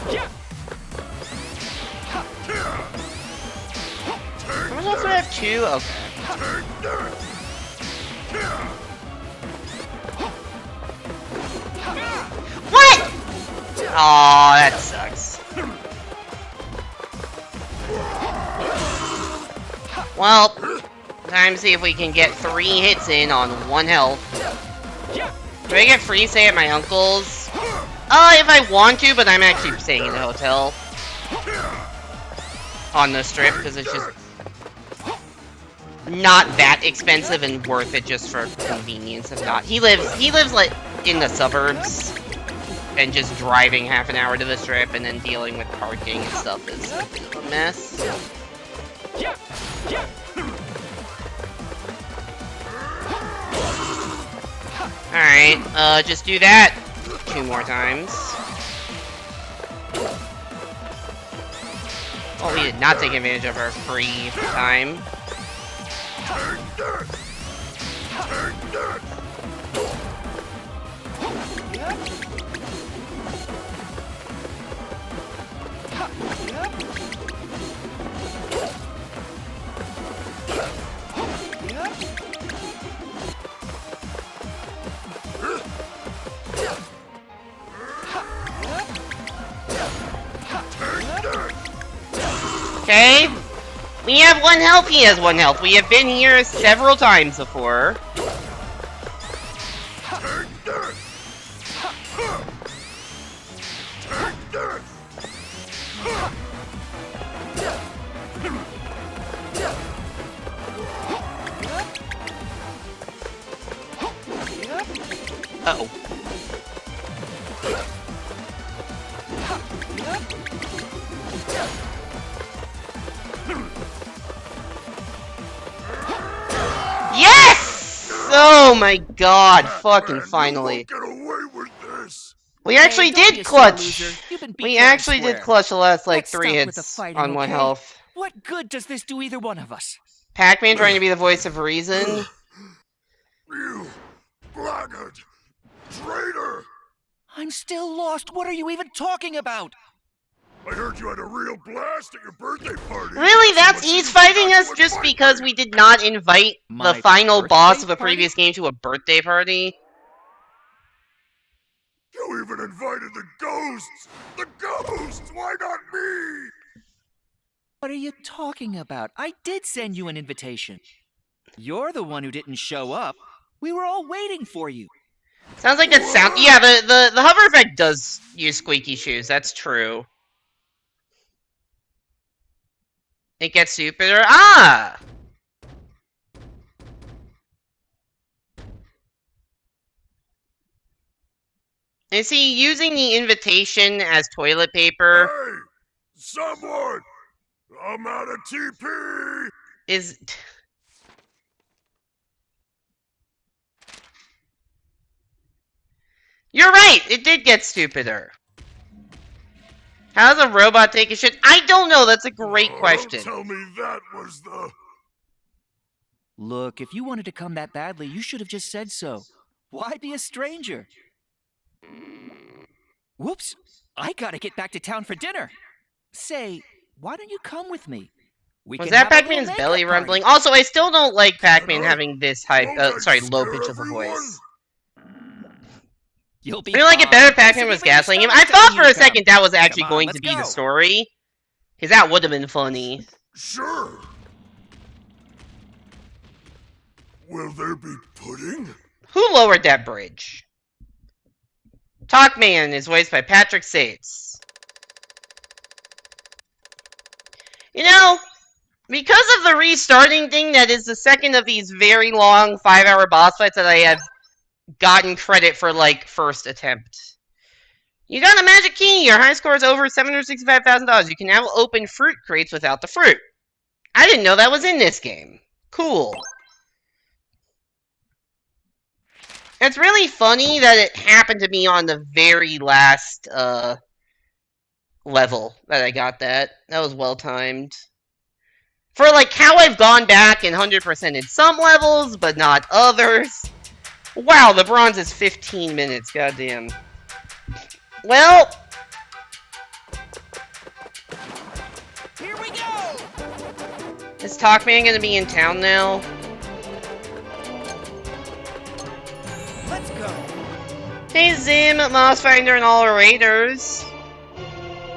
How much else do I have? 2? Okay. What?! Aw, that sucks. Well, time to see if we can get 3 hits in on 1 health. Do I get free stay at my uncle's? If I want to, but I'm actually staying in a hotel. On the strip, because it's just not that expensive and worth it just for convenience of not. He lives like in the suburbs, and just driving half an hour to the strip and then dealing with parking and stuff is a bit of a mess. Alright, just do that 2 more times. Oh, we did not take advantage of our free time. Okay. We have 1 health, he has 1 health. We have been here several times before. Uh-oh. Yes! Oh my god, fucking finally. Get away with this. We actually did clutch. We actually did clutch the last, like, 3 hits on 1 health. What good does this do either one of us? Pac-Man trying to be the voice of reason. You blackguard! Traitor! I'm still lost. What are you even talking about? I heard you had a real blast at your birthday party. Really? He's fighting us just because we did not invite the final boss of a previous game to a birthday party? You even invited the ghosts! The ghosts! Why not me? What are you talking about? I did send you an invitation. You're the one who didn't show up. We were all waiting for you. Sounds like that sound. Yeah, the hover effect does use squeaky shoes. That's true. It gets stupider. Ah! Is he using the invitation as toilet paper? Hey! Someone! I'm out of TP! Is... You're right! It did get stupider. How does a robot take a shit? I don't know. That's a great question. Don't tell me that was the... Look, if you wanted to come that badly, you should have just said so. Why be a stranger? Whoops! I gotta get back to town for dinner. Say, why don't you come with me? We Was can that have a little Pac-Man's makeup belly party. rumbling? Also, I still don't like Pac-Man having this high, Won't I low scare pitch of a everyone? voice. You'll be I feel like it fine. better if Pac-Man Listen, was even your gaslighting him. I stomach's thought telling for you a to come. second that was actually Come on, going let's to be the go. story. Because that would have been funny. Sure. Will there be pudding? Who lowered that bridge? Talkman is voiced by Patrick Sates. You know, because of the restarting thing, that is the second of these very long 5-hour boss fights that I have gotten credit for, like, first attempt. You got a magic key! Your high score is over $765,000. You can now open fruit crates without the fruit. I didn't know that was in this game. Cool. It's really funny that it happened to be on the very last, level that I got that. That was well timed. For, like, how I've gone back and 100%ed some levels, but not others. Wow, the bronze is 15 minutes, goddamn. Well... Here we go! Is Talkman gonna be in town now? Let's go. Hey Zim, Mossfinder, and all our raiders.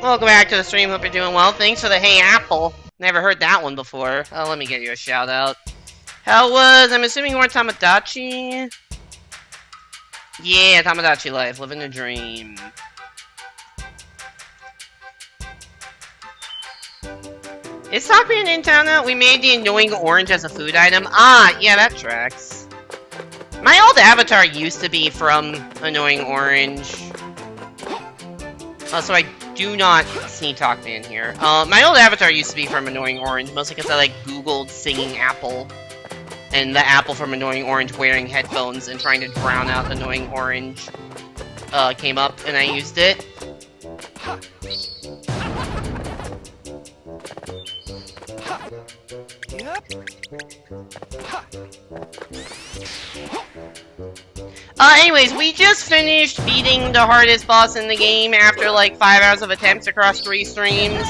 Welcome back to the stream, hope you're doing well. Thanks for the Hey Apple. Never heard that one before. Oh, let me get you a shout out. How was, I'm assuming you weren't Tamagotchi? Yeah, Tamagotchi life, living a dream. Is Talkman in town now? We made the annoying orange as a food item. Ah, yeah, that tracks. My old avatar used to be from Annoying Orange. So I do not see Talkman here. My old avatar used to be from Annoying Orange, mostly because I, like, googled singing apple. And the apple from Annoying Orange wearing headphones and trying to drown out Annoying Orange came up, and I used it. Yep. Anyways, we just finished beating the hardest boss in the game after, like, 5 hours of attempts across 3 streams.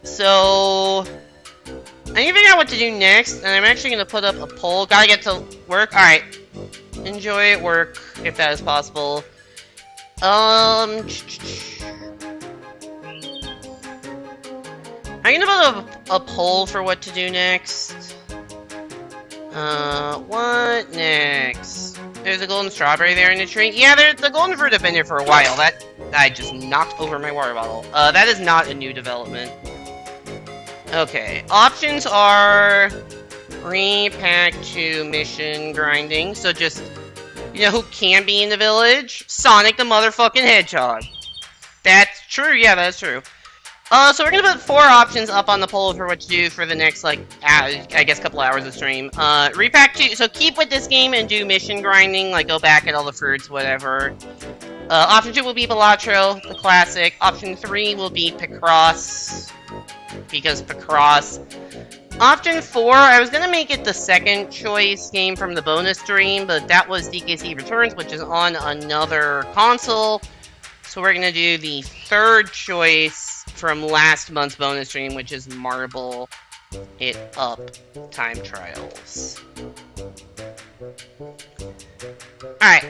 So... I need to figure out what to do next, and I'm actually gonna put up a poll. Gotta get to work. Alright. Enjoy at work, if that is possible. I'm gonna put a poll for what to do next. What next? There's a golden strawberry there in the tree. Yeah, the golden fruit have been here for a while. That I just knocked over my water bottle. That is not a new development. Okay, options are Re-Pac to mission grinding. So just, you know who can be in the village? Sonic the motherfucking Hedgehog. That's true, yeah, that's true. So we're gonna put 4 options up on the poll for what to do for the next, like, I guess couple hours of stream. Re-Pac 2, so keep with this game and do mission grinding, like go back at all the fruits, whatever. Option 2 will be Balatro, the classic. Option 3 will be Picross, because Picross. Option 4, I was gonna make it the second choice game from the bonus stream, but that was DKC Returns, which is on another console. So we're gonna do the third choice from last month's bonus stream, which is Marble It Up Time Trials. Alright,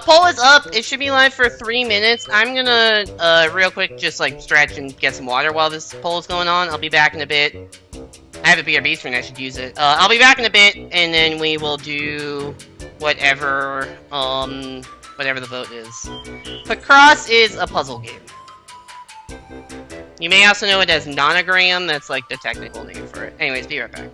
poll is up. It should be live for 3 minutes. I'm gonna, real quick, just, like, stretch and get some water while this poll is going on. I'll be back in a bit. I have a BRB screen, I should use it. I'll be back in a bit, and then we will do whatever, whatever the vote is. Picross is a puzzle game. You may also know it as Nonogram, that's like the technical name for it. Anyways, be right back.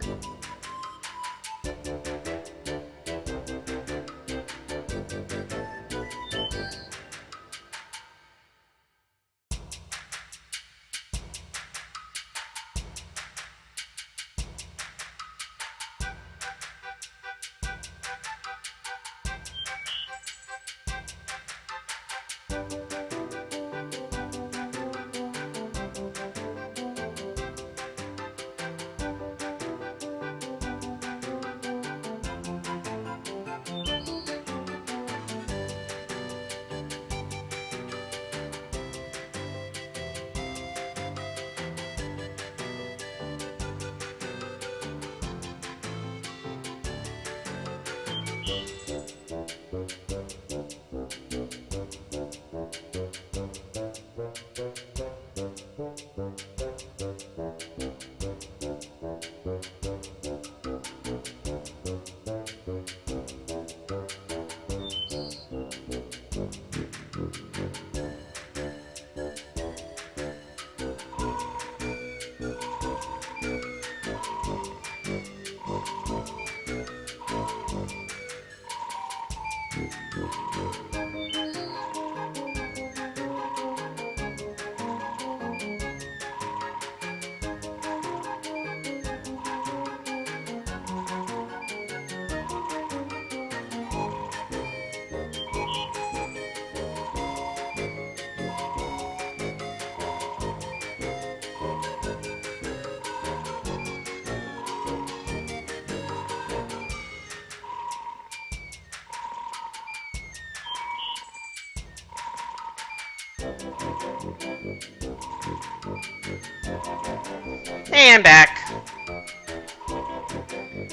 Hey, I'm back.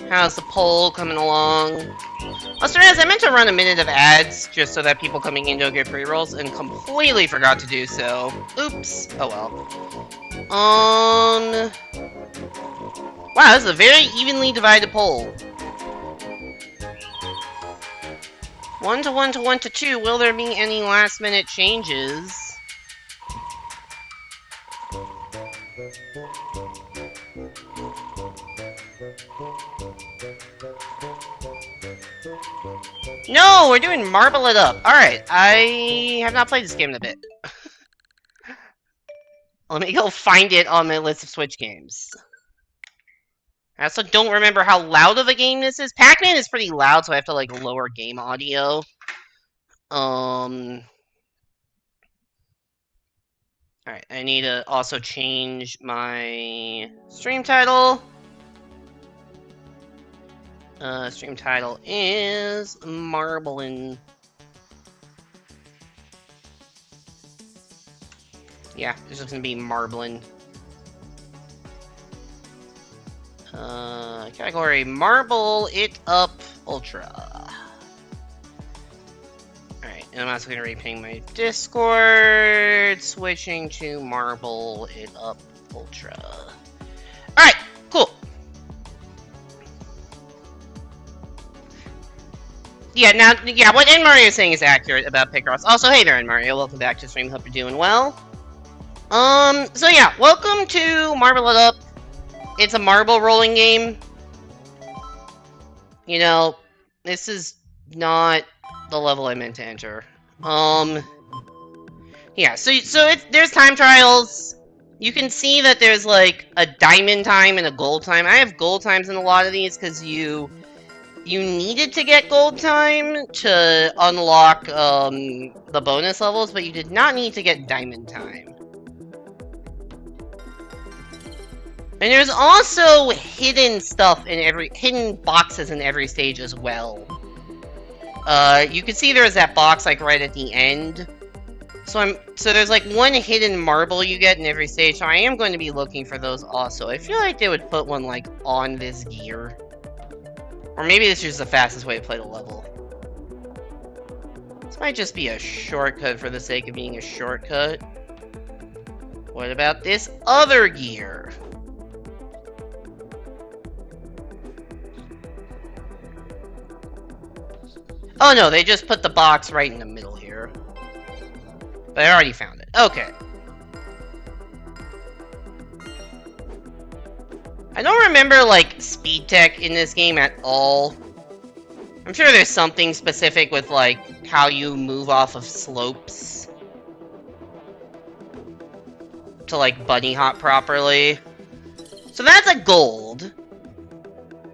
How's the poll coming along? Also, I meant to run a minute of ads just so that people coming in don't get pre-rolls and completely forgot to do so. Oops. Oh well. Wow, this is a very evenly divided poll. 1 to 1 to 1 to 2. Will there be any last minute changes? No, we're doing Marble It Up. Alright, I have not played this game in a bit. Let me go find it on my list of Switch games. I also don't remember how loud of a game this is. Pac-Man is pretty loud, so I have to, like, lower game audio. Alright, I need to also change my stream title. Stream title is Marblin'. Yeah, this is gonna be Marblin'. Category Marble It Up Ultra. Alright, and I'm also gonna reping my Discord, switching to Marble It Up Ultra. Alright, cool. Yeah, now, yeah, what N Mario is saying is accurate about Picross. Also, hey there, N Mario, welcome back to the stream, hope you're doing well. So yeah, welcome to Marble It Up. It's a marble rolling game. You know, this is not the level I meant to enter. Yeah, so there's time trials. You can see that there's like a diamond time and a gold time. I have gold times in a lot of these because you needed to get gold time to unlock the bonus levels, but you did not need to get diamond time. And there's also hidden stuff in hidden boxes in every stage as well. You can see there's that box like right at the end. So there's like one hidden marble you get in every stage, so I am going to be looking for those also. I feel like they would put one like on this gear. Or maybe this is just the fastest way to play the level. This might just be a shortcut for the sake of being a shortcut. What about this other gear? Oh no, they just put the box right in the middle here. But I already found it. Okay. I don't remember, like, speed tech in this game at all. I'm sure there's something specific with, like, how you move off of slopes to, like, bunny hop properly. So that's a gold.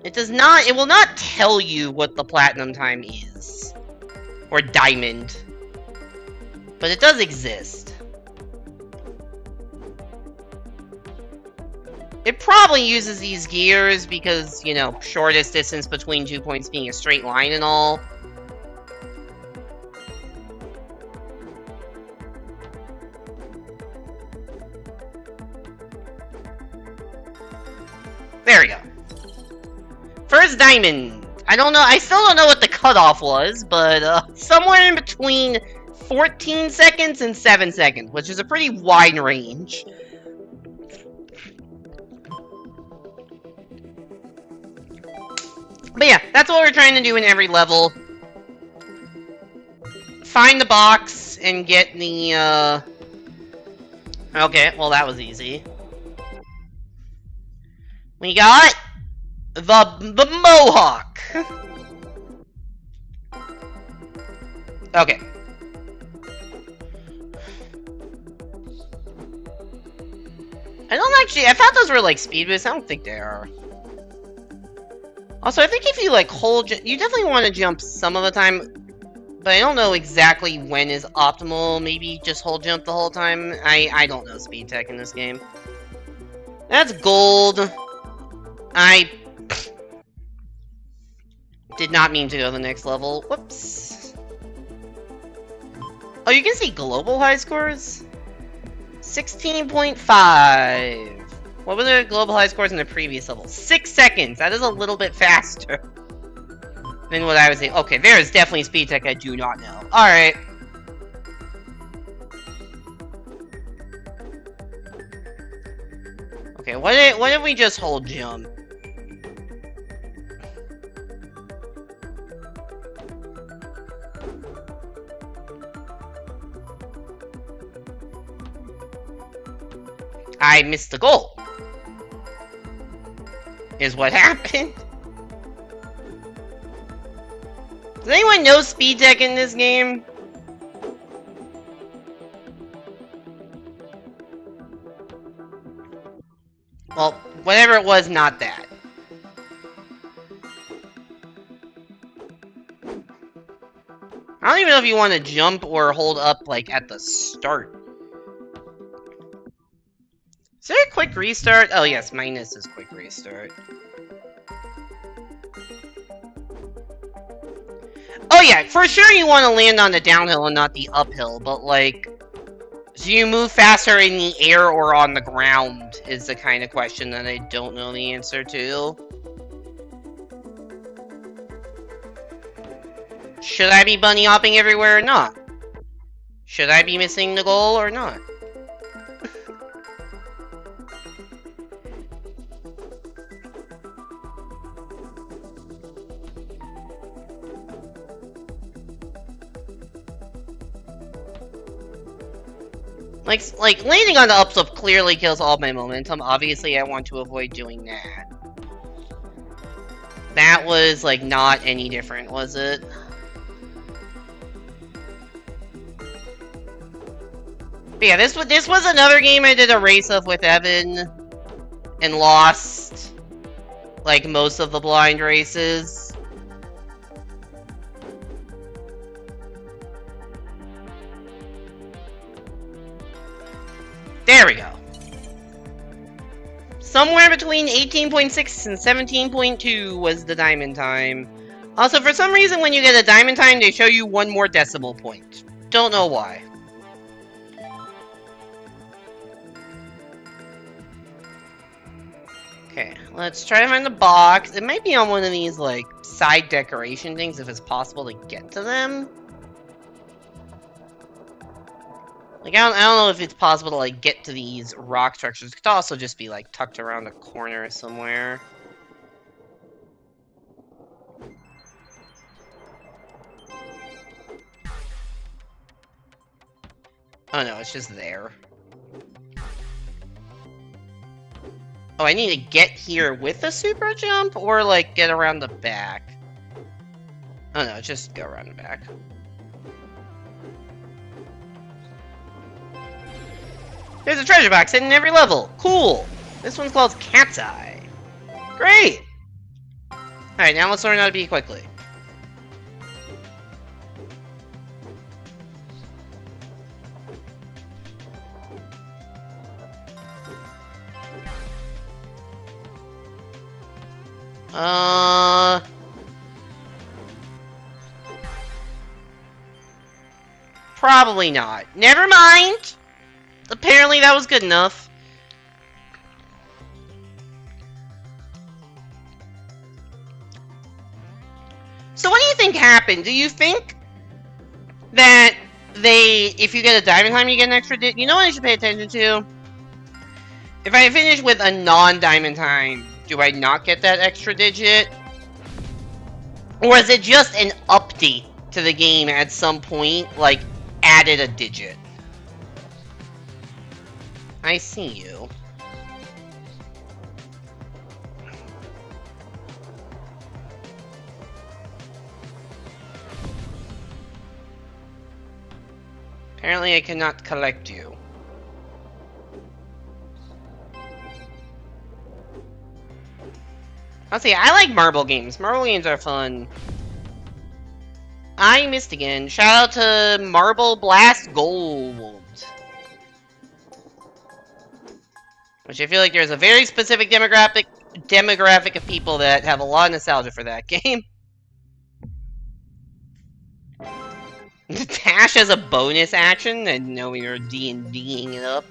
It will not tell you what the platinum time is. Or diamond. But it does exist. It probably uses these gears because, you know, shortest distance between 2 points being a straight line and all. There we go. First diamond. I don't know, I still don't know what the cutoff was, but somewhere in between 14 seconds and 7 seconds, which is a pretty wide range. But yeah, that's what we're trying to do in every level. Find the box and get the, Okay, well that was easy. We got the Mohawk. Okay. I thought those were like speed boosts. I don't think they are. Also, I think if you like you definitely want to jump some of the time, but I don't know exactly when is optimal. Maybe just hold jump the whole time. I don't know speed tech in this game. That's gold. I did not mean to go to the next level. Whoops. Oh, you can see global high scores? 16.5. What were the global high scores in the previous level? 6 seconds. That is a little bit faster than what I was saying. Okay, there is definitely speed tech I do not know. Alright. Okay, what if we just hold jump? I missed the goal. Is what happened. Does anyone know speed tech in this game? Well, whatever it was, not that. I don't even know if you want to jump or hold up, like, at the start. Is there a quick restart? Oh, yes, minus is quick restart. Oh, yeah, for sure you want to land on the downhill and not the uphill, but, like... Do you move faster in the air or on the ground is the kind of question that I don't know the answer to. Should I be bunny hopping everywhere or not? Should I be missing the goal or not? Like, landing on the upslope clearly kills all my momentum. Obviously, I want to avoid doing that. That was, like, not any different, was it? But yeah, this was another game I did a race of with Evan and lost, like, most of the blind races. There we go. Somewhere between 18.6 and 17.2 was the diamond time. Also, for some reason, when you get a diamond time, they show you one more decimal point. Don't know why. Okay, let's try to find the box. It might be on one of these, like, side decoration things, if it's possible to get to them. Like, I don't know if it's possible to, like, get to these rock structures. It could also just be, like, tucked around a corner somewhere. Oh no, it's just there. Oh, I need to get here with a super jump, or, like, get around the back? Oh no, just go around the back. There's a treasure box hidden in every level. Cool. This one's called Cat's Eye. Great. Alright, now let's learn how to be quickly. Probably not. Never mind. Apparently that was good enough. So what do you think happened? Do you think that if you get a diamond time, you get an extra digit? You know what I should pay attention to? If I finish with a non-diamond time, do I not get that extra digit? Or is it just an update to the game at some point, like, added a digit? I see you. Apparently I cannot collect you. I'll say, I like marble games. Marble games are fun. I missed again. Shout out to Marble Blast Gold. Which I feel like there's a very specific demographic of people that have a lot of nostalgia for that game. Dash as a bonus action, and know you're D&D'ing it up.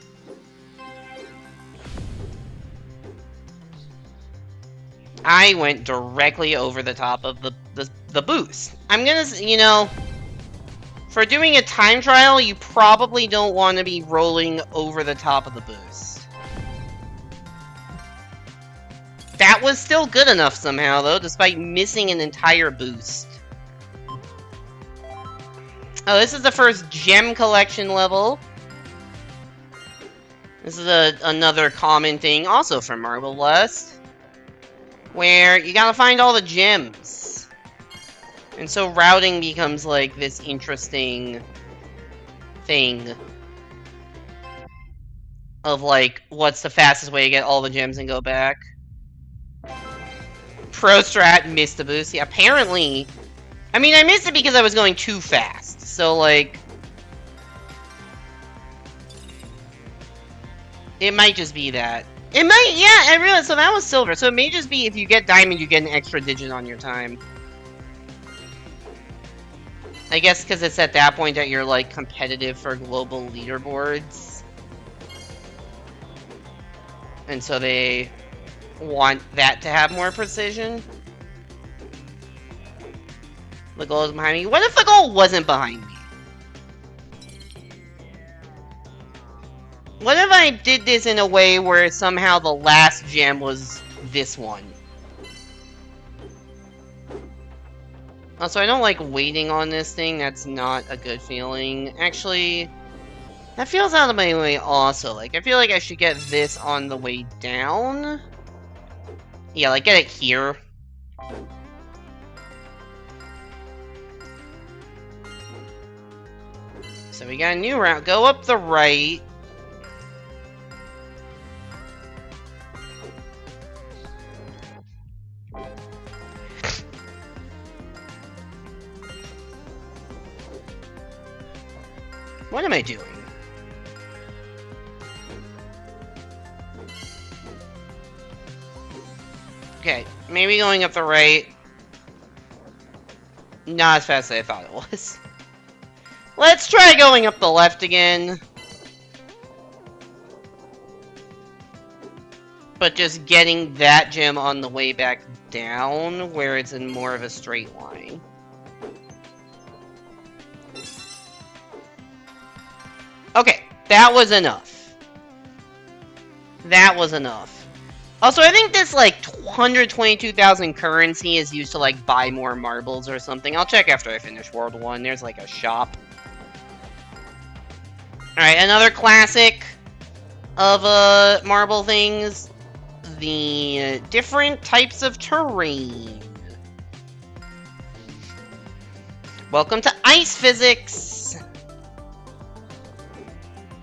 I went directly over the top of the boost. I'm gonna, you know, for doing a time trial, you probably don't want to be rolling over the top of the boost. That was still good enough somehow, though, despite missing an entire boost. Oh, this is the first gem collection level. This is another common thing, also from Marble Blast, where you gotta find all the gems. And so routing becomes, like, this interesting thing of, like, what's the fastest way to get all the gems and go back. Pro Strat missed the boost. Yeah, apparently... I mean, I missed it because I was going too fast. So, like... It might just be that. It might... Yeah, I realized. So that was silver. So it may just be if you get diamond, you get an extra digit on your time. I guess because it's at that point that you're, like, competitive for global leaderboards. And so they... want that to have more precision. The goal is behind me. What if the goal wasn't behind me? What if I did this in a way where somehow the last gem was this one? Also, I don't like waiting on this thing. That's not a good feeling. Actually, that feels out of my way also. Like, I feel like I should get this on the way down. Yeah, like, get it here. So we got a new route. Go up the right. What am I doing? Okay, maybe going up the right. Not as fast as I thought it was. Let's try going up the left again. But just getting that gem on the way back down, where it's in more of a straight line. Okay, that was enough. That was enough. Also, I think this, like, 122,000 currency is used to, like, buy more marbles or something. I'll check after I finish World 1. There's, like, a shop. Alright, another classic of, marble things. The different types of terrain. Welcome to Ice Physics!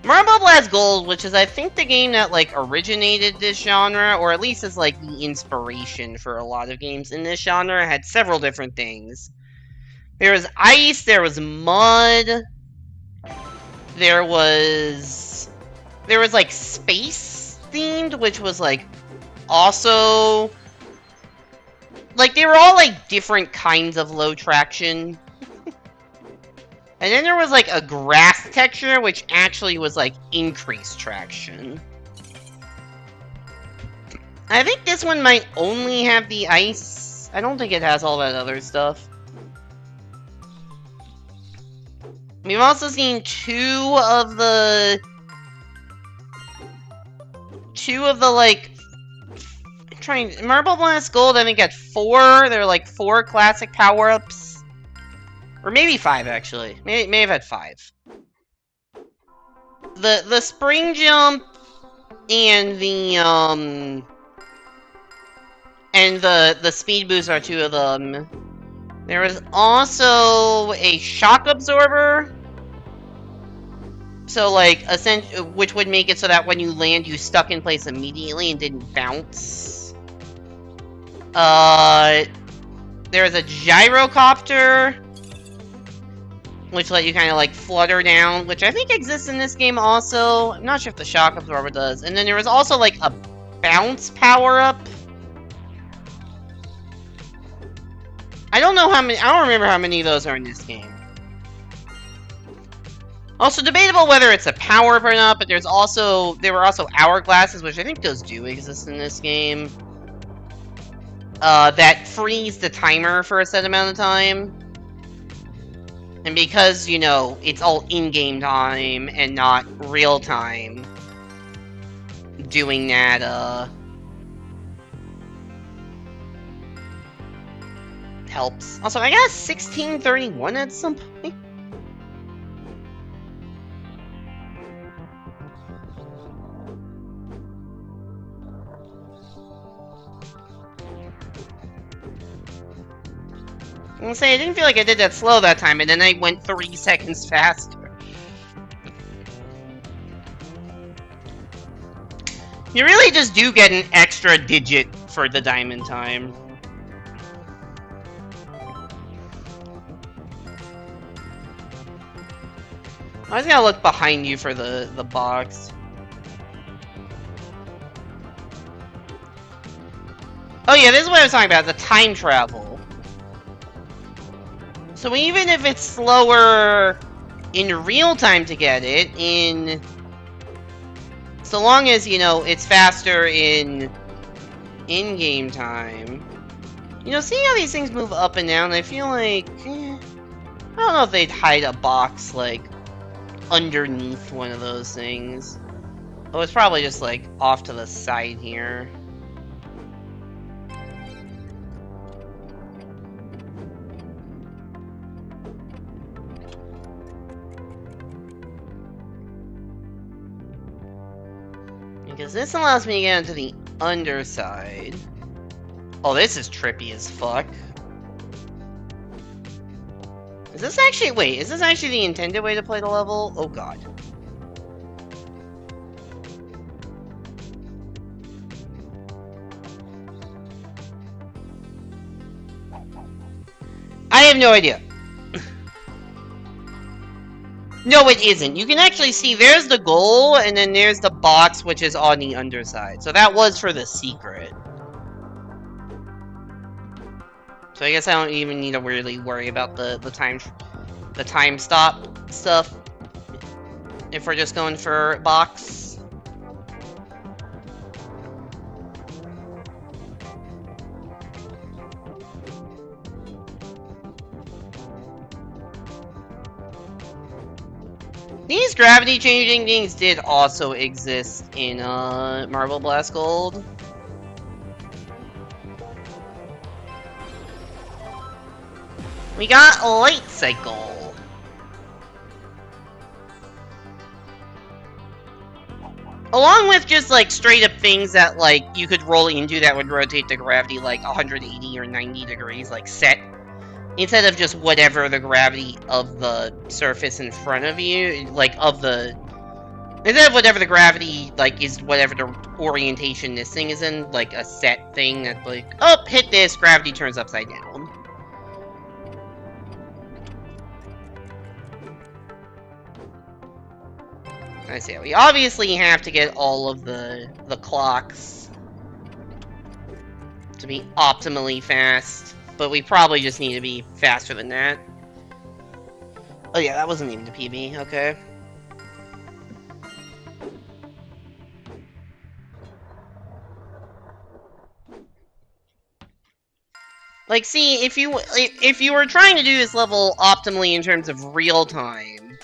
Marble Blast Gold, which is, I think, the game that, like, originated this genre, or at least is, like, the inspiration for a lot of games in this genre, had several different things. There was ice, there was mud, there was, like, space-themed, which was, like, also, like, they were all, like, different kinds of low traction. And then there was, like, a grass texture, which actually was, like, increased traction. I think this one might only have the ice. I don't think it has all that other stuff. We've also seen two of the, like, Marble Blast Gold, I think, had 4. There are, like, 4 classic power-ups. Or maybe 5, actually. May have had 5. The spring jump and the speed boost are 2 of them. There was also a shock absorber. So, like, which would make it so that when you land, you stuck in place immediately and didn't bounce. There was a gyrocopter, which let you kind of, like, flutter down, which I think exists in this game also. I'm not sure if the shock absorber does. And then there was also, like, a bounce power-up. I don't know how many, I don't remember how many of those are in this game. Also, debatable whether it's a power-up or not, but there were also hourglasses, which I think those do exist in this game. that freeze the timer for a set amount of time. And because, you know, it's all in-game time and not real time, doing that, helps. Also, I got 1631 at some point. I'm gonna say, I didn't feel like I did that slow that time, and then I went 3 seconds faster. You really just do get an extra digit for the diamond time. I just gotta look behind you for the box. Oh yeah, this is what I was talking about, the time travel. So even if it's slower in real time to get it, so long as, you know, it's faster in in-game time. You know, seeing how these things move up and down, I feel like, I don't know if they'd hide a box, like, underneath one of those things. Oh, it's probably just, like, off to the side here. Because this allows me to get onto the underside. Oh, this is trippy as fuck. Is this actually... Wait, is this actually the intended way to play the level? Oh god. I have no idea. No, it isn't. You can actually see there's the goal, and then there's the box, which is on the underside. So that was for the secret. So I guess I don't even need to really worry about the time stop stuff if we're just going for box. These gravity changing things did also exist in Marble Blast Gold. We got Light Cycle. Along with just like straight up things that like you could roll into that would rotate the gravity like 180 or 90 degrees, like set. Instead of just whatever the gravity of the surface in front of you, like of the... Instead of whatever the gravity, like, is whatever the orientation this thing is in, like a set thing that's like, oh, hit this, gravity turns upside down. I see. We obviously have to get all of the clocks to be optimally fast. But we probably just need to be faster than that. Oh yeah, that wasn't even the PB, okay. Like, see, if you were trying to do this level optimally in terms of real time,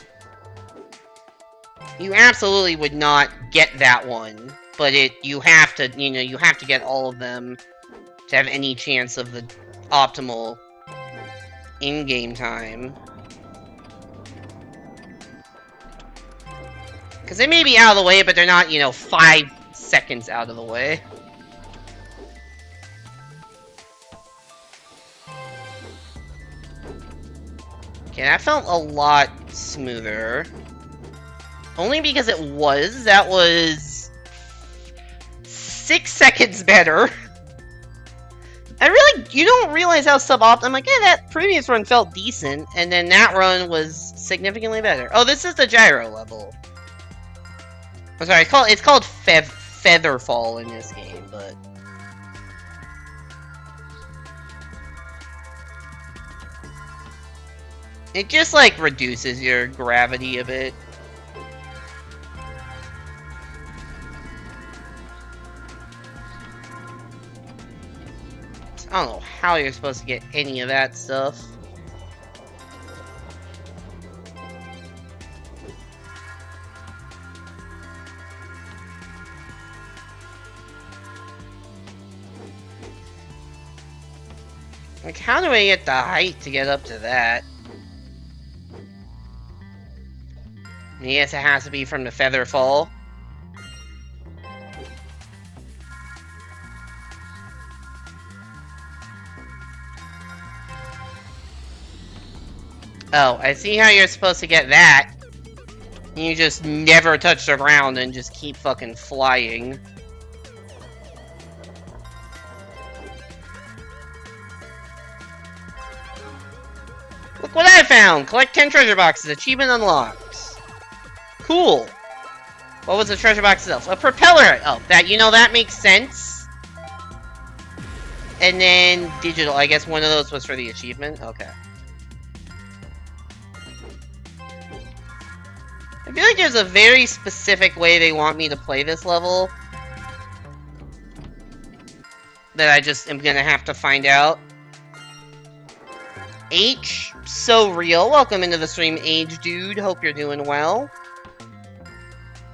you absolutely would not get that one. But you have to, you know, you have to get all of them to have any chance of the optimal in-game time. Because they may be out of the way, but they're not, you know, 5 seconds out of the way. Okay, that felt a lot smoother. Only because that was 6 seconds better. You don't realize how suboptimal. I'm like, yeah, that previous run felt decent, and then that run was significantly better. Oh, this is the gyro level. I'm sorry, it's called Featherfall in this game, but... It just, like, reduces your gravity a bit. I don't know how you're supposed to get any of that stuff. Like, how do I get the height to get up to that? I guess it has to be from the feather fall. Oh, I see how you're supposed to get that. You just never touch the ground and just keep fucking flying. Look what I found! Collect 10 treasure boxes. Achievement unlocked. Cool. What was the treasure box itself? A propeller! Oh, that makes sense. And then digital. I guess one of those was for the achievement? Okay. I feel like there's a very specific way they want me to play this level that I just am gonna have to find out. H, so real. Welcome into the stream, Age Dude. Hope you're doing well.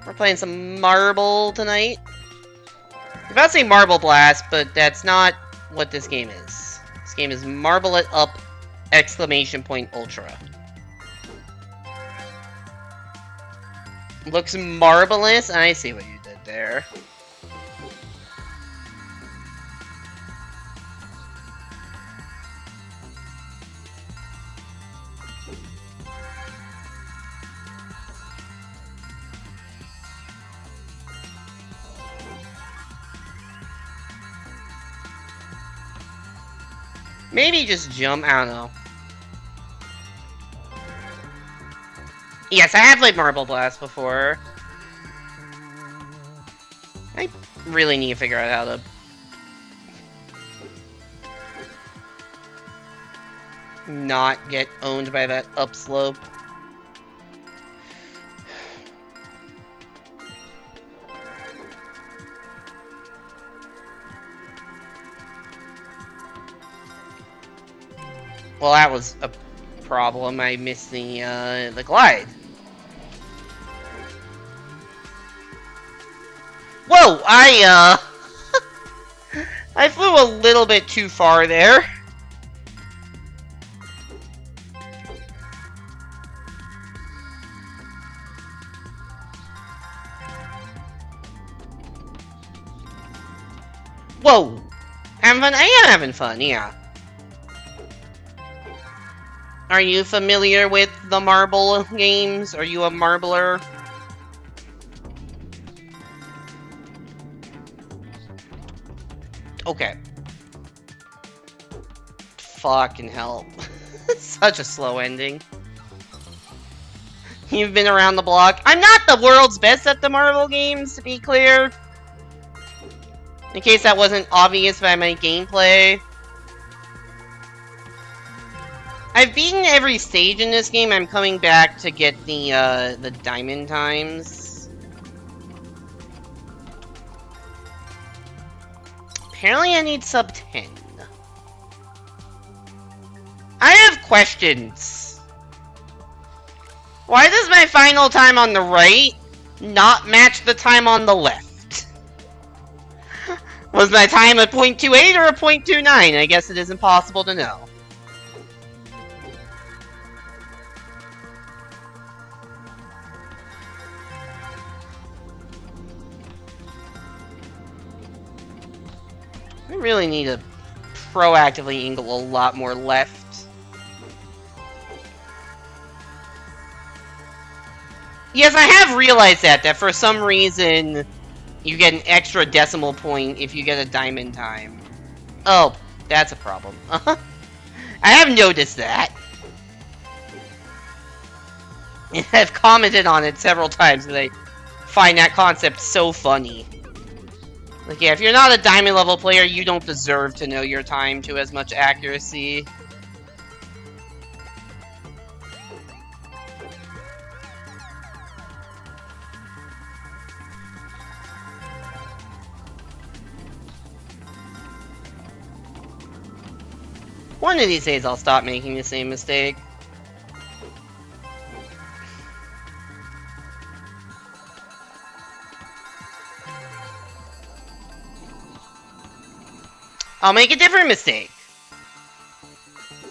We're playing some Marble tonight. I'm about to say Marble Blast, but that's not what this game is. This game is Marble It Up! Ultra. Looks marvelous. I see what you did there. Maybe just jump, I don't know. Yes, I have played Marble Blast before. I really need to figure out how to... not get owned by that upslope. Well, that was a problem. I missed the glide. Whoa! I flew a little bit too far there. Whoa! Having fun? I am having fun, yeah. Are you familiar with the marble games? Are you a marbler? Okay. Fucking hell. Such a slow ending. You've been around the block. I'm not the world's best at the marble games, to be clear. In case that wasn't obvious by my gameplay. I've beaten every stage in this game. I'm coming back to get the diamond times. Apparently I need sub 10. I have questions. Why does my final time on the right not match the time on the left? Was my time a 0.28 or a 0.29? I guess it is impossible to know. I really need to proactively angle a lot more left. Yes, I have realized that for some reason you get an extra decimal point if you get a diamond time. Oh, that's a problem. I have noticed that. And I've commented on it several times because I find that concept so funny. Like, yeah, if you're not a diamond level player, you don't deserve to know your time to as much accuracy. One of these days I'll stop making the same mistake. I'll make a different mistake.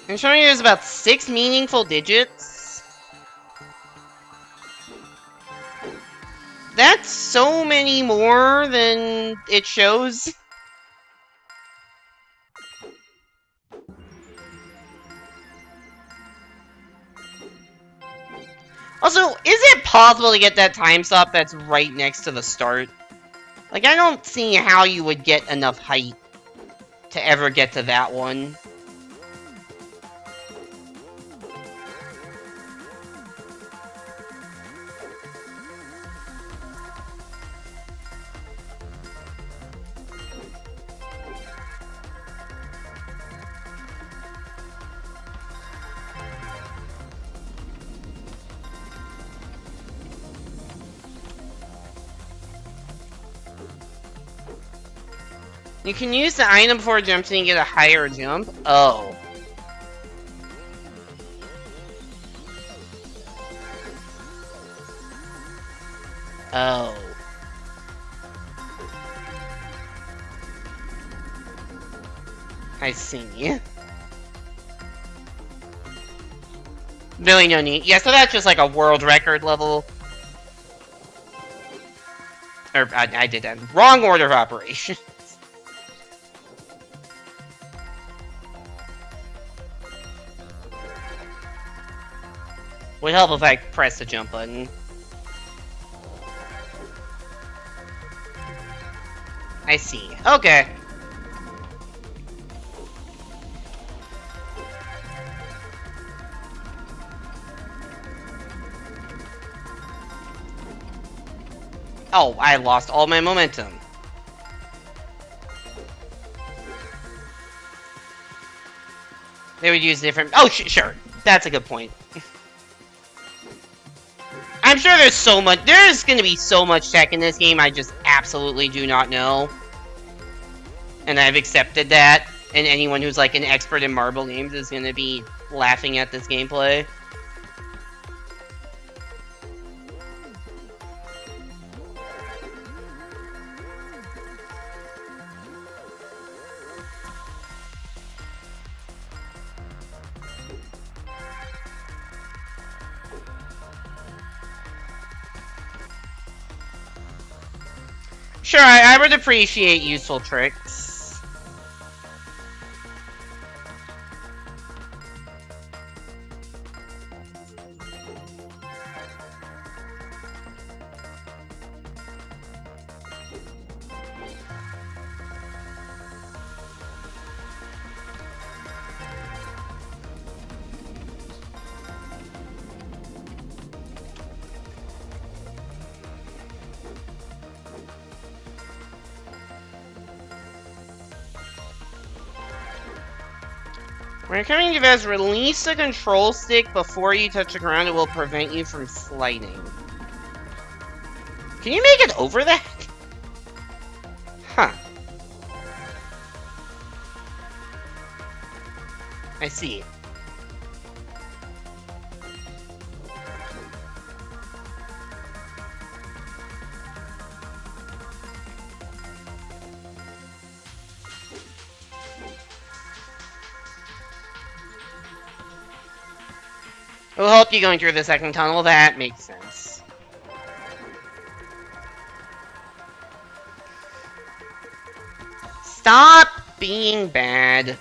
I'm showing you there's about 6 meaningful digits. That's so many more than it shows. Also, is it possible to get that time stop that's right next to the start? Like, I don't see how you would get enough height to ever get to that one. You can use the item before jumping and get a higher jump? Oh. Oh. I see. Really no need. Yeah, so that's just like a world record level. Or, I did that. Wrong order of operations. Would help if I press the jump button. I see. Okay. Oh, I lost all my momentum. They would use different... Oh, sure. That's a good point. I'm sure there's so much... There's gonna be so much tech in this game I just absolutely do not know. And I've accepted that. And anyone who's like an expert in marble games is gonna be laughing at this gameplay. Sure, I would appreciate useful tricks. When coming to this, release the control stick before you touch the ground. It will prevent you from sliding. Can you make it over that? Huh. I see. It will help you going through the second tunnel. That makes sense. Stop being bad.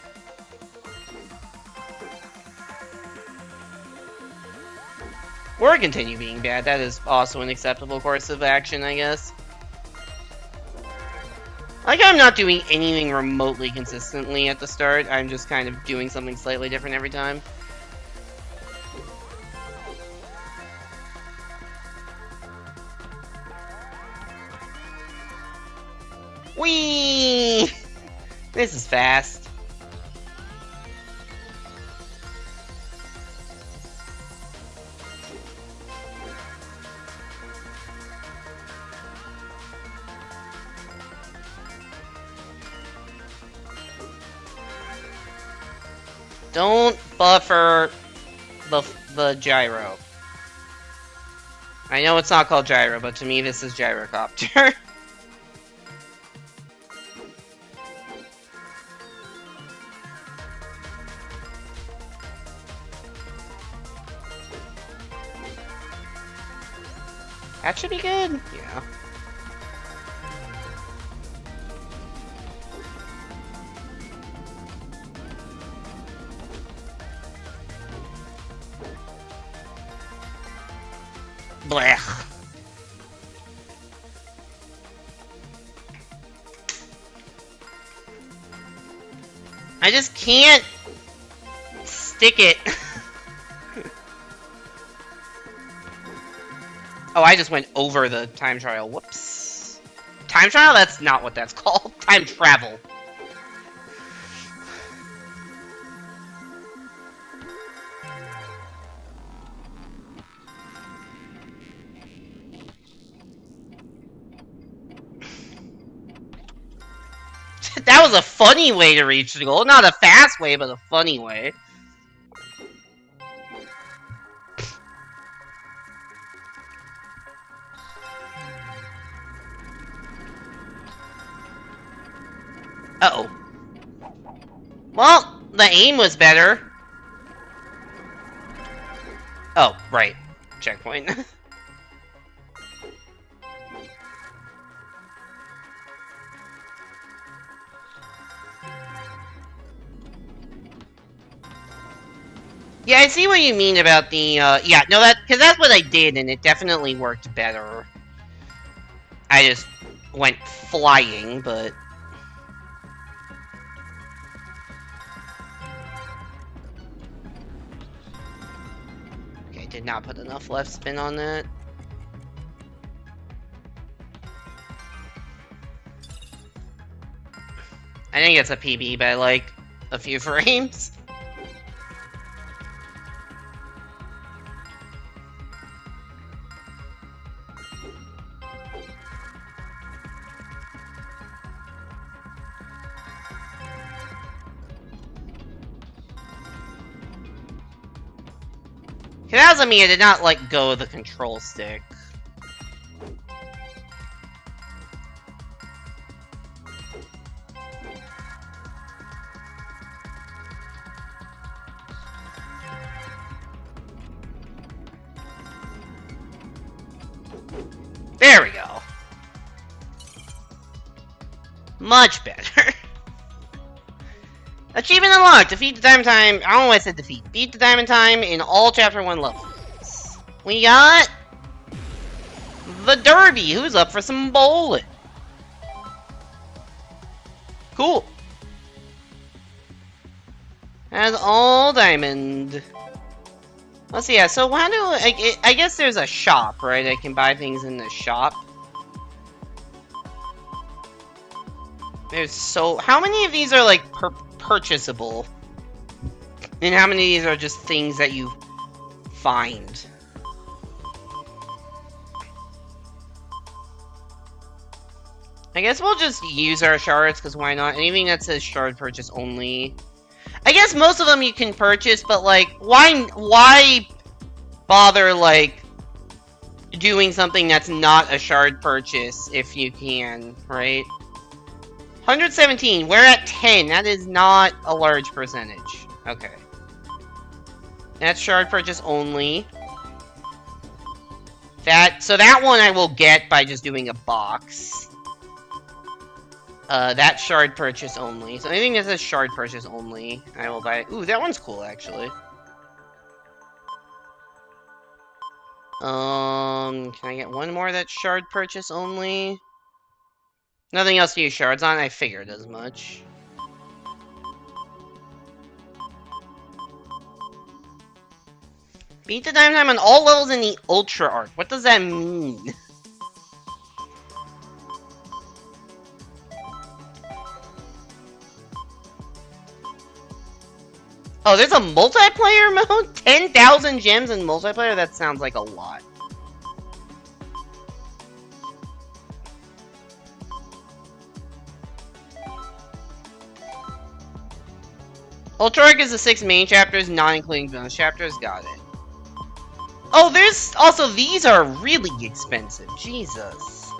Or continue being bad. That is also an acceptable course of action, I guess. Like, I'm not doing anything remotely consistently at the start. I'm just kind of doing something slightly different every time. Whee! This is fast. Don't buffer the gyro. I know it's not called gyro, but to me this is gyrocopter. That should be good. Yeah. Blech. I just can't stick it. Oh, I just went over the time trial. Whoops. Time trial? That's not what that's called. Time travel. That was a funny way to reach the goal. Not a fast way, but a funny way. Uh-oh. Well, the aim was better. Oh, right. Checkpoint. Yeah, I see what you mean about the, yeah, no, because that's what I did, and it definitely worked better. I just went flying, but... Okay, did not put enough left spin on that. I think it's a PB by, like, a few frames. That was me, I did not let go of the control stick. There we go. Much better. Achievement unlocked! Defeat the diamond time. I don't know why I said defeat. Beat the diamond time in all chapter 1 levels. We got the Derby, who's up for some bowling. Cool. As all diamond. Let's see, yeah, so how do I guess there's a shop, right? I can buy things in the shop. There's so... How many of these are, like, purchasable? And how many of these are just things that you find? I guess we'll just use our shards, because why not? Anything that says shard purchase only. I guess most of them you can purchase, but, like, why bother, like, doing something that's not a shard purchase if you can, right? 117, we're at 10. That is not a large percentage. Okay. That's shard purchase only. So that one I will get by just doing a box. That shard purchase only. So anything that says shard purchase only, I will buy. Ooh, that one's cool, actually. Can I get one more that's shard purchase only? Nothing else to use shards on? I figured as much. Beat the diamond time on all levels in the Ultra Art. What does that mean? Oh, there's a multiplayer mode? 10,000 gems in multiplayer? That sounds like a lot. Ultra Arc is the 6 main chapters, not including bonus chapters. Got it. Oh, there's also, these are really expensive. Jesus.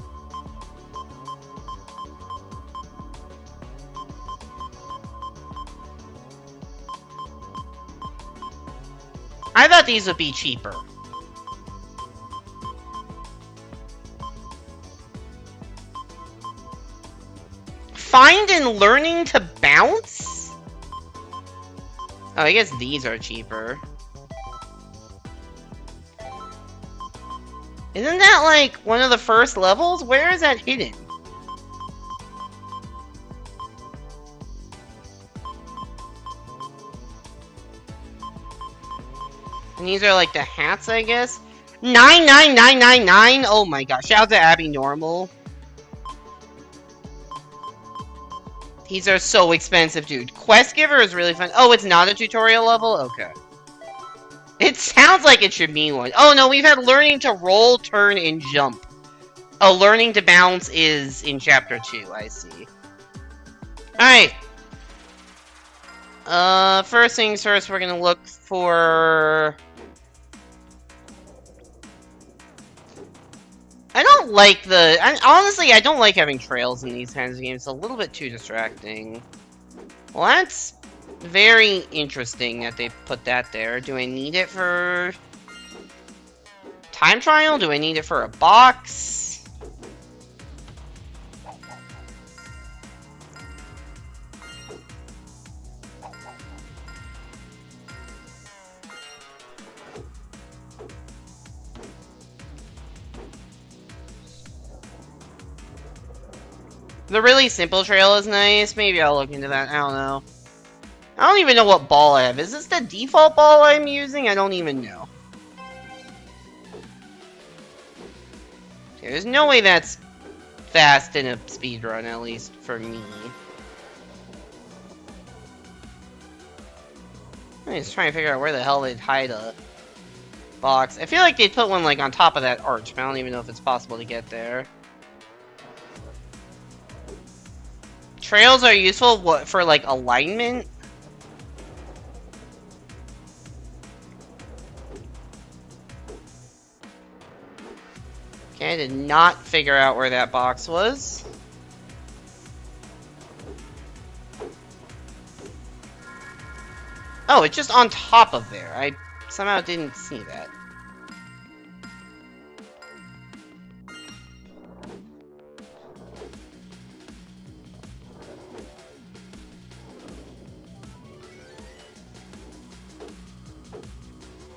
I thought these would be cheaper. Find and learning to bounce? Oh, I guess these are cheaper. Isn't that like one of the first levels? Where is that hidden? And these are like the hats, I guess? 99999! Oh my gosh, shout out to Abby Normal. These are so expensive, dude. Quest Giver is really fun. Oh, it's not a tutorial level? Okay. It sounds like it should be one. Oh no, we've had learning to roll, turn, and jump. Oh, learning to bounce is in chapter 2, I see. Alright. First things first, we're gonna look for... I don't like the... honestly, I don't like having trails in these kinds of games. It's a little bit too distracting. Well, that's very interesting that they put that there. Do I need it for... time trial? Do I need it for a box? The really simple trail is nice. Maybe I'll look into that. I don't know. I don't even know what ball I have. Is this the default ball I'm using? I don't even know. Okay, there's no way that's fast in a speedrun, at least for me. I'm just trying to figure out where the hell they'd hide a box. I feel like they'd put one like on top of that arch, but I don't even know if it's possible to get there. Trails are useful for like alignment. Okay, I did not figure out where that box was. Oh, it's just on top of there. I somehow didn't see that.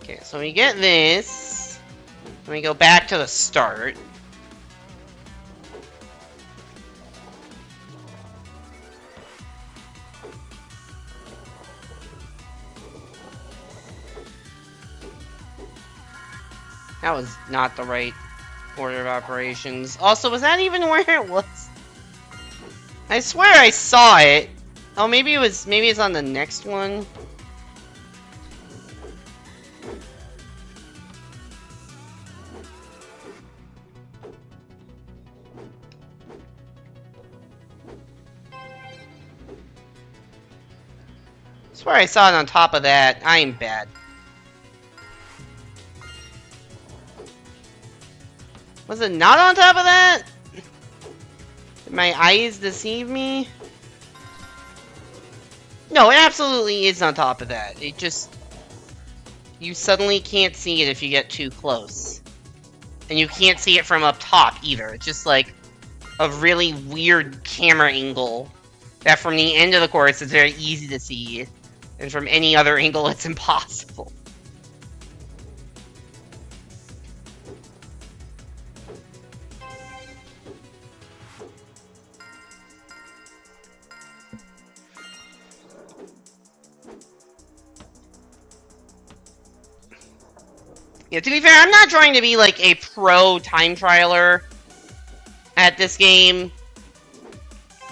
Okay, so we get this. Let me go back to the start. That was not the right order of operations. Also, was that even where it was? I swear I saw it. Oh, maybe it's on the next one. I swear I saw it on top of that. I'm bad. Was it not on top of that? Did my eyes deceive me? No, it absolutely is on top of that. It just... you suddenly can't see it if you get too close. And you can't see it from up top either. It's just like a really weird camera angle that from the end of the course is very easy to see. And from any other angle it's impossible. Yeah, to be fair, I'm not trying to be like a pro time trialer at this game.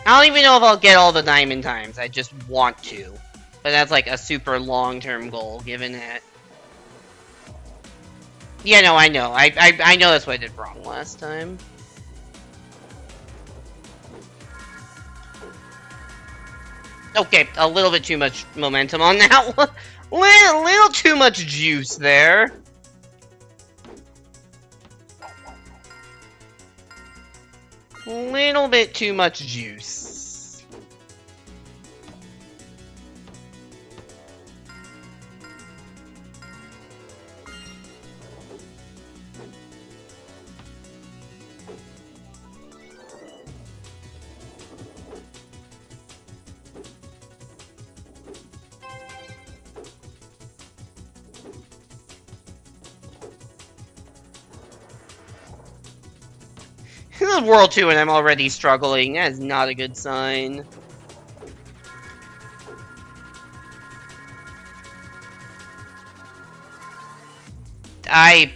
I don't even know if I'll get all the diamond times. I just want to. But that's like a super long-term goal, given that... yeah, no, I know. I know that's what I did wrong last time. Okay, a little bit too much momentum on that one. Little too much juice there. Little bit too much juice. This is World 2 and I'm already struggling. That is not a good sign. I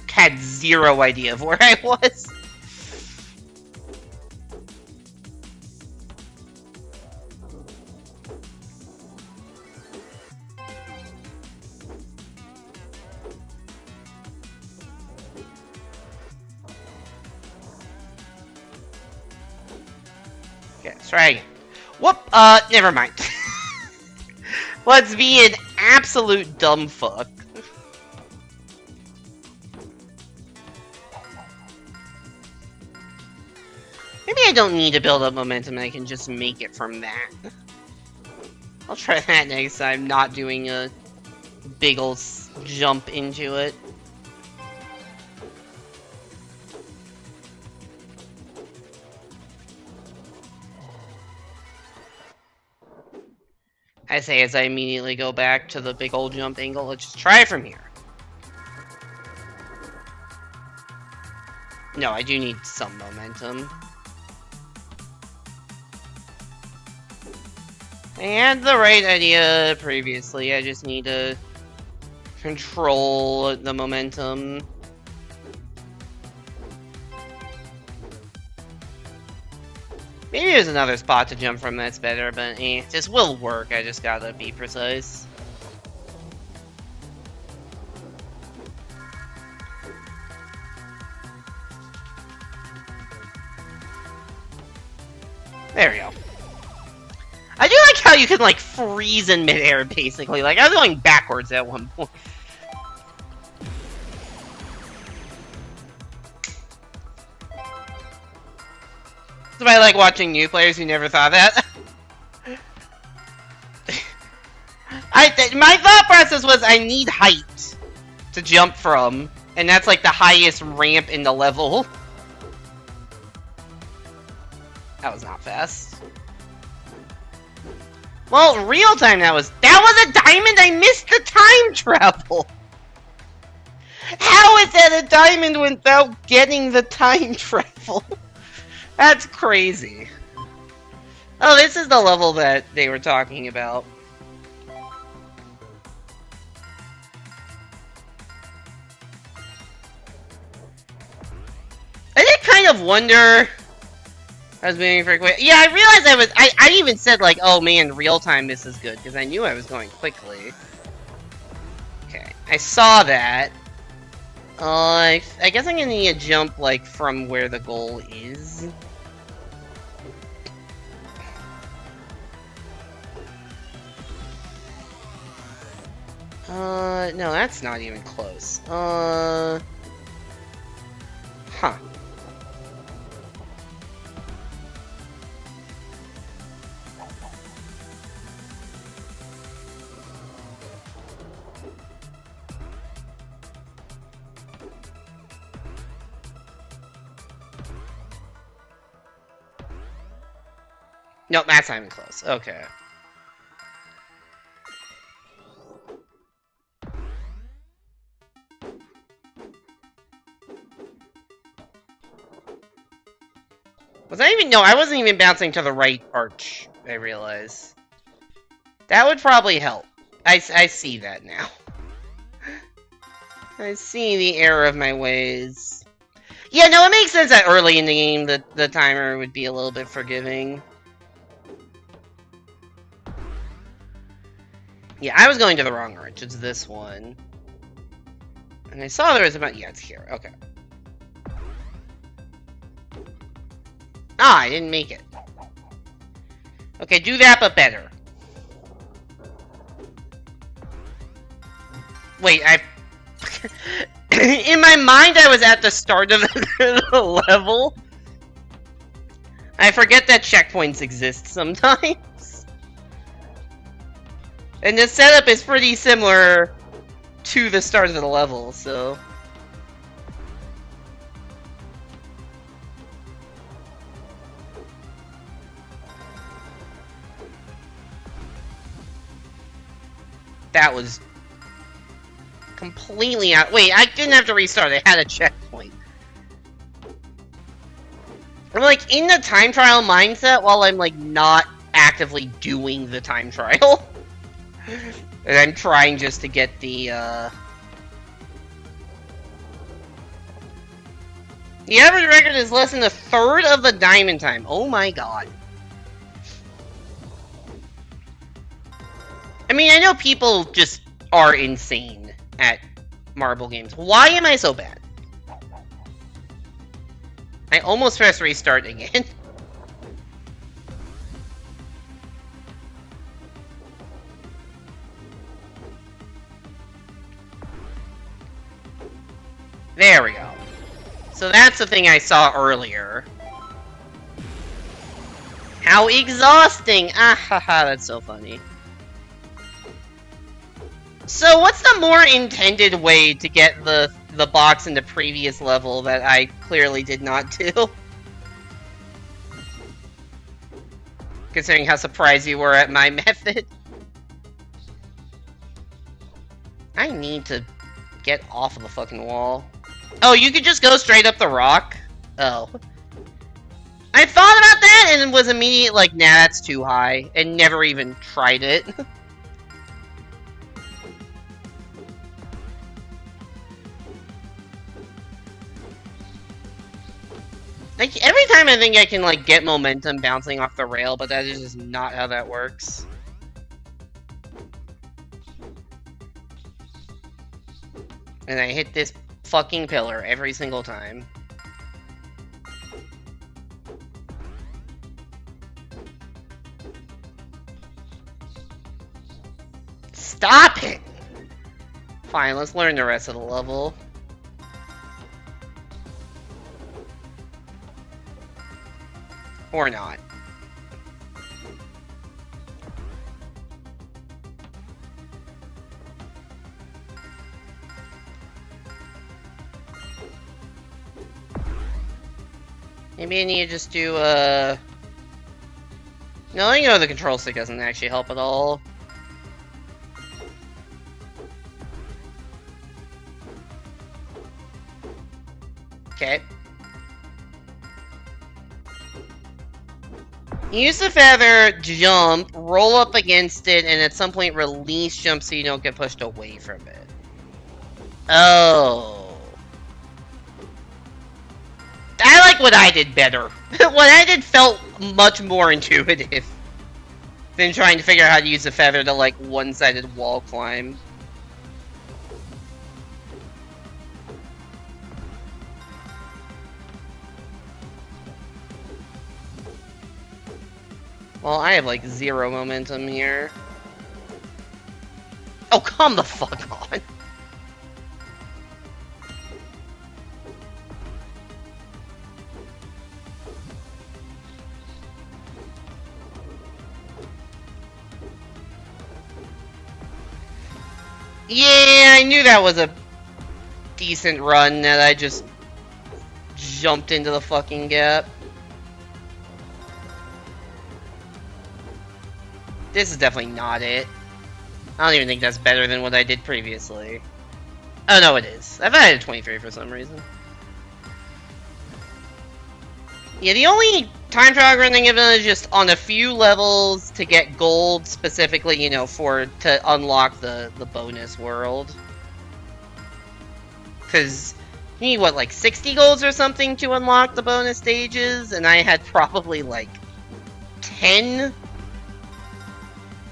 had zero idea of where I was. Okay, let's try again. Whoop! Never mind. Let's be an absolute dumb fuck. Maybe I don't need to build up momentum, I can just make it from that. I'll try that next time, not doing a big ol' jump into it. I say as I immediately go back to the big old jump angle. Let's just try it from here. No, I do need some momentum. I had the right idea previously, I just need to control the momentum. Maybe there's another spot to jump from that's better, but this will work, I just gotta be precise. There we go. I do like how you can, like, freeze in midair, basically. Like, I was going backwards at one point. So I like watching new players who never thought that. My thought process was I need height to jump from, and that's like the highest ramp in the level. That was not fast. Well, real time that was a diamond. I missed the time travel. How is that a diamond without getting the time travel? That's crazy. Oh, this is the level that they were talking about. I did kind of wonder. I was moving very quick. Yeah, I realized I even said, like, oh man, real time this is good, because I knew I was going quickly. Okay, I saw that. I guess I'm gonna need a jump, like, from where the goal is. No, that's not even close. Huh. Nope, that's not even close. Okay. Was I even... No, I wasn't even bouncing to the right arch, I realize. That would probably help. I see that now. I see the error of my ways. Yeah, no, it makes sense that early in the game the timer would be a little bit forgiving. Yeah, I was going to the wrong arch. It's this one. And I saw there was about... Yeah, it's here. Okay. Ah, I didn't make it. Okay, do that, but better. Wait, in my mind, I was at the start of the level. I forget that checkpoints exist sometimes. And the setup is pretty similar to the start of the level, so... That was... completely out... Wait, I didn't have to restart, I had a checkpoint. I'm like in the time trial mindset while I'm like not actively doing the time trial. And I'm trying just to get the average record is less than a third of the diamond time. Oh my god. I mean, I know people just are insane at marble games. Why am I so bad? I almost pressed restart again. There we go. So that's the thing I saw earlier. How exhausting! Ah haha, that's so funny. So what's the more intended way to get the box in the previous level that I clearly did not do? Considering how surprised you were at my method. I need to get off of the fucking wall. Oh, you could just go straight up the rock? Oh. I thought about that and was immediately like, nah, that's too high, and never even tried it. Like, every time I think I can, like, get momentum bouncing off the rail, but that is just not how that works. And I hit this fucking pillar every single time. Stop it! Fine, let's learn the rest of the level. Or not. Maybe I need to just do, No, you know the control stick doesn't actually help at all. Okay. Use the feather, jump, roll up against it, and at some point release jump so you don't get pushed away from it. Oh. I like what I did better. What I did felt much more intuitive than trying to figure out how to use the feather to, like, one-sided wall climb. Well, I have, like, zero momentum here. Oh, come the fuck on! Yeah, I knew that was a decent run that I just jumped into the fucking gap. This is definitely not it. I don't even think that's better than what I did previously. Oh no, it is. I thought I had 23 for some reason. Yeah, the only time trial grinding I've done is just on a few levels to get gold, specifically, you know, to unlock the bonus world. Because you need, what, like 60 golds or something to unlock the bonus stages, and I had probably, like, 10.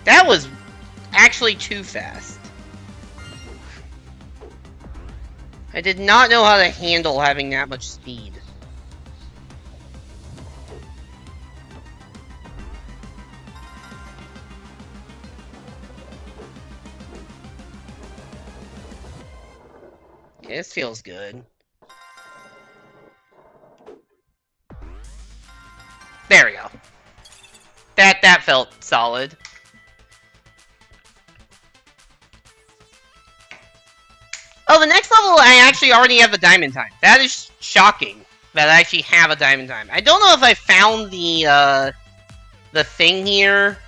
That was actually too fast. I did not know how to handle having that much speed. This feels good. There we go. That felt solid. Oh, the next level, I actually already have the diamond time. That is shocking that I actually have a diamond time. I don't know if I found the thing here.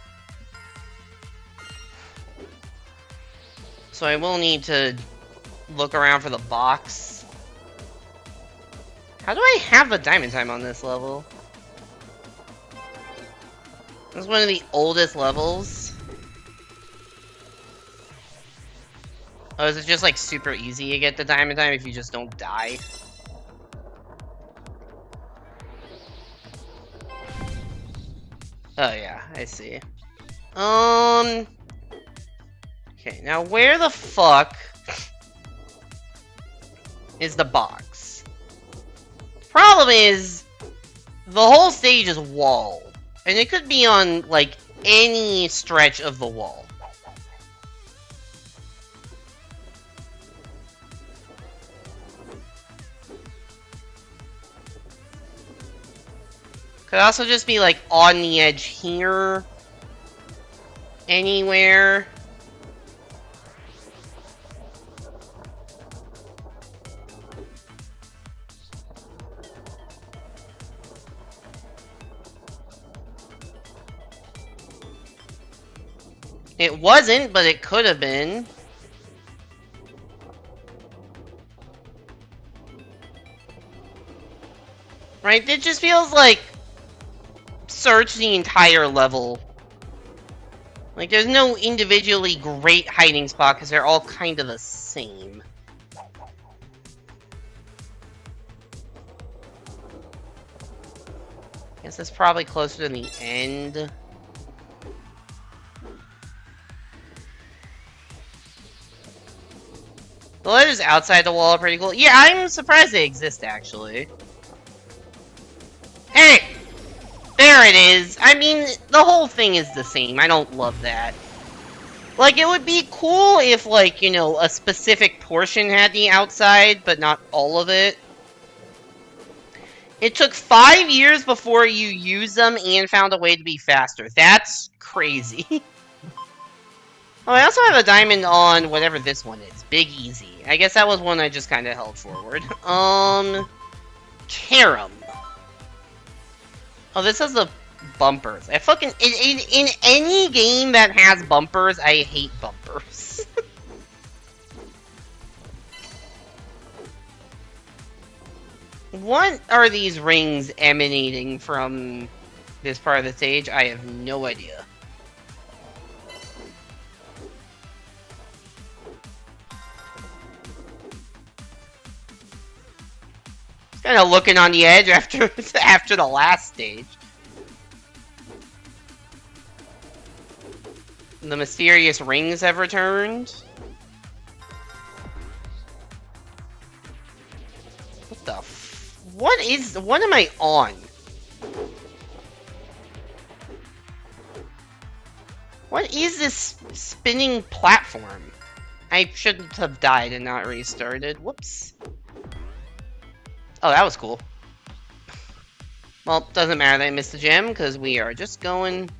So I will need to look around for the box. How do I have the diamond time on this level? This is one of the oldest levels. Oh, is it just like super easy to get the diamond time if you just don't die? Oh yeah, I see. Okay, now where the fuck is the box? Problem is, the whole stage is wall. And it could be on, like, any stretch of the wall. Could also just be, like, on the edge here. Anywhere. It wasn't, but it could have been. Right? It just feels like search the entire level. Like, there's no individually great hiding spot because they're all kind of the same. Guess it's probably closer to the end. The letters outside the wall are pretty cool. Yeah, I'm surprised they exist, actually. Hey! There it is! I mean, the whole thing is the same. I don't love that. Like, it would be cool if, like, you know, a specific portion had the outside, but not all of it. It took 5 years before you used them and found a way to be faster. That's crazy. Oh, I also have a diamond on whatever this one is. Big Easy. I guess that was one I just kind of held forward. Carom. Oh, this has the bumpers. I fucking... In any game that has bumpers, I hate bumpers. What are these rings emanating from this part of the stage? I have no idea. Kind of looking on the edge after the last stage. The mysterious rings have returned. What the what am I on? What is this spinning platform? I shouldn't have died and not restarted. Whoops. Oh, that was cool. Well, doesn't matter that I missed the gem, because we are just going...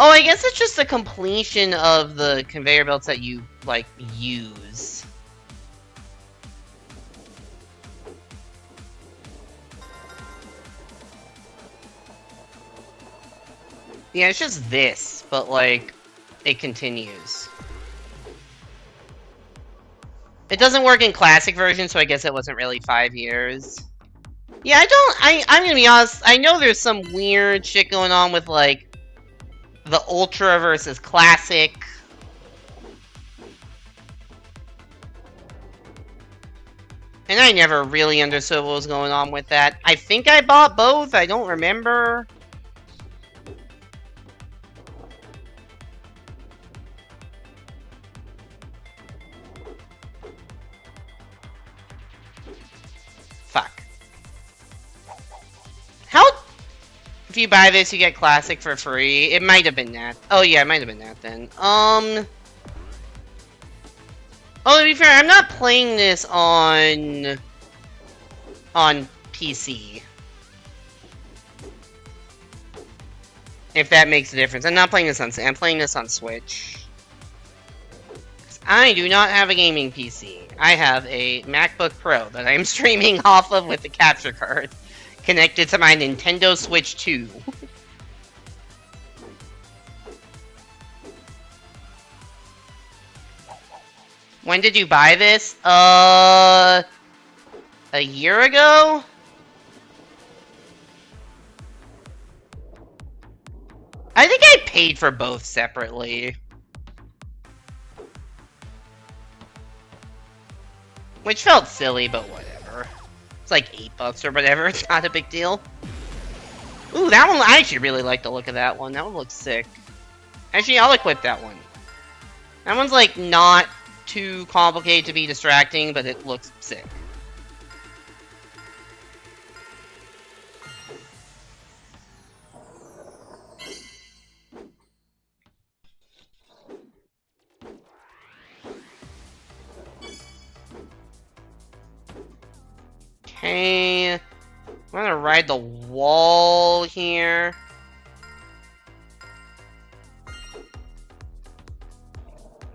Oh, I guess it's just the completion of the conveyor belts that you, like, use. Yeah, it's just this, but, like, it continues. It doesn't work in classic version, so I guess it wasn't really 5 years. Yeah, I'm gonna be honest, I know there's some weird shit going on with, like, the Ultra versus Classic. And I never really understood what was going on with that. I think I bought both, I don't remember. Fuck. How... If you buy this, you get Classic for free. It might have been that. Oh yeah, it might have been that then. Oh, to be fair, I'm not playing this on PC. If that makes a difference. I'm not playing this on... I'm playing this on Switch. I do not have a gaming PC. I have a MacBook Pro that I'm streaming off of with the capture card connected to my Nintendo Switch 2. When did you buy this? A year ago? I think I paid for both separately. Which felt silly, but whatever. It's like $8 or whatever, it's not a big deal. Ooh, that one, I actually really like the look of that one. That one looks sick. Actually, I'll equip that one. That one's like not too complicated to be distracting, but it looks sick. Okay, I'm gonna ride the wall here.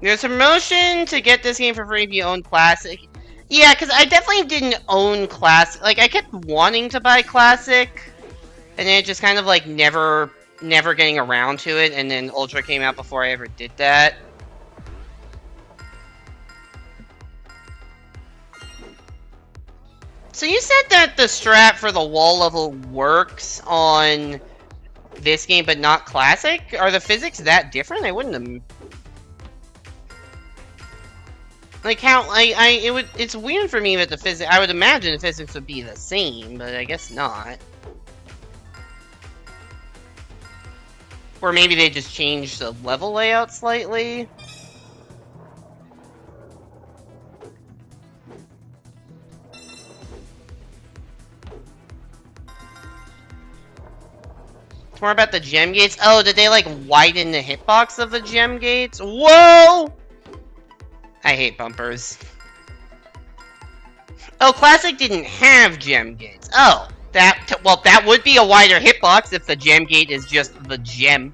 There's a promotion to get this game for free if you own Classic. Yeah, because I definitely didn't own Classic. Like, I kept wanting to buy Classic, and then it just kind of like never getting around to it, and then Ultra came out before I ever did that. So you said that the strat for the wall level works on this game, but not Classic? Are the physics that different? I wouldn't have... Like how, it's weird for me that the physics, I would imagine the physics would be the same, but I guess not. Or maybe they just changed the level layout slightly. It's more about the gem gates. Oh, did they like widen the hitbox of the gem gates? Whoa! I hate bumpers. Oh, Classic didn't have gem gates. Oh, well, that would be a wider hitbox if the gem gate is just the gem.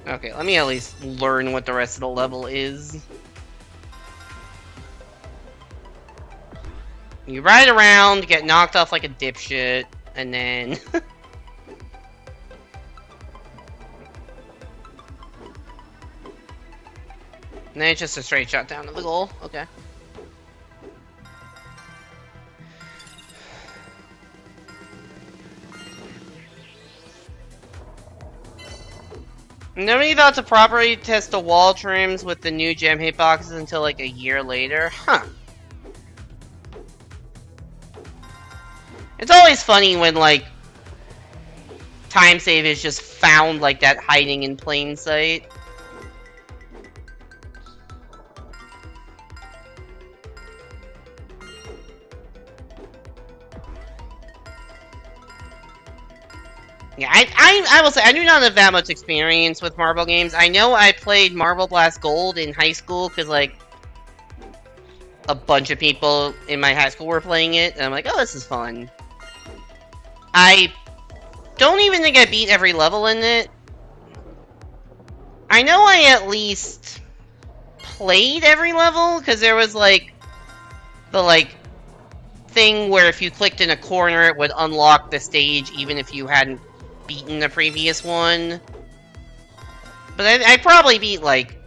Okay, let me at least learn what the rest of the level is. You ride around, get knocked off like a dipshit, and then... and then it's just a straight shot down to the goal. Okay. Nobody thought to properly test the wall trims with the new gem hitboxes until like a year later? Huh. It's always funny when like time save is just found like that hiding in plain sight. Yeah, I will say, I do not have that much experience with Marble games. I know I played Marble Blast Gold in high school, because, like, a bunch of people in my high school were playing it, and I'm like, oh, this is fun. I don't even think I beat every level in it. I know I at least played every level, because there was, like, the, like, thing where if you clicked in a corner, it would unlock the stage, even if you hadn't beaten the previous one. But I probably beat like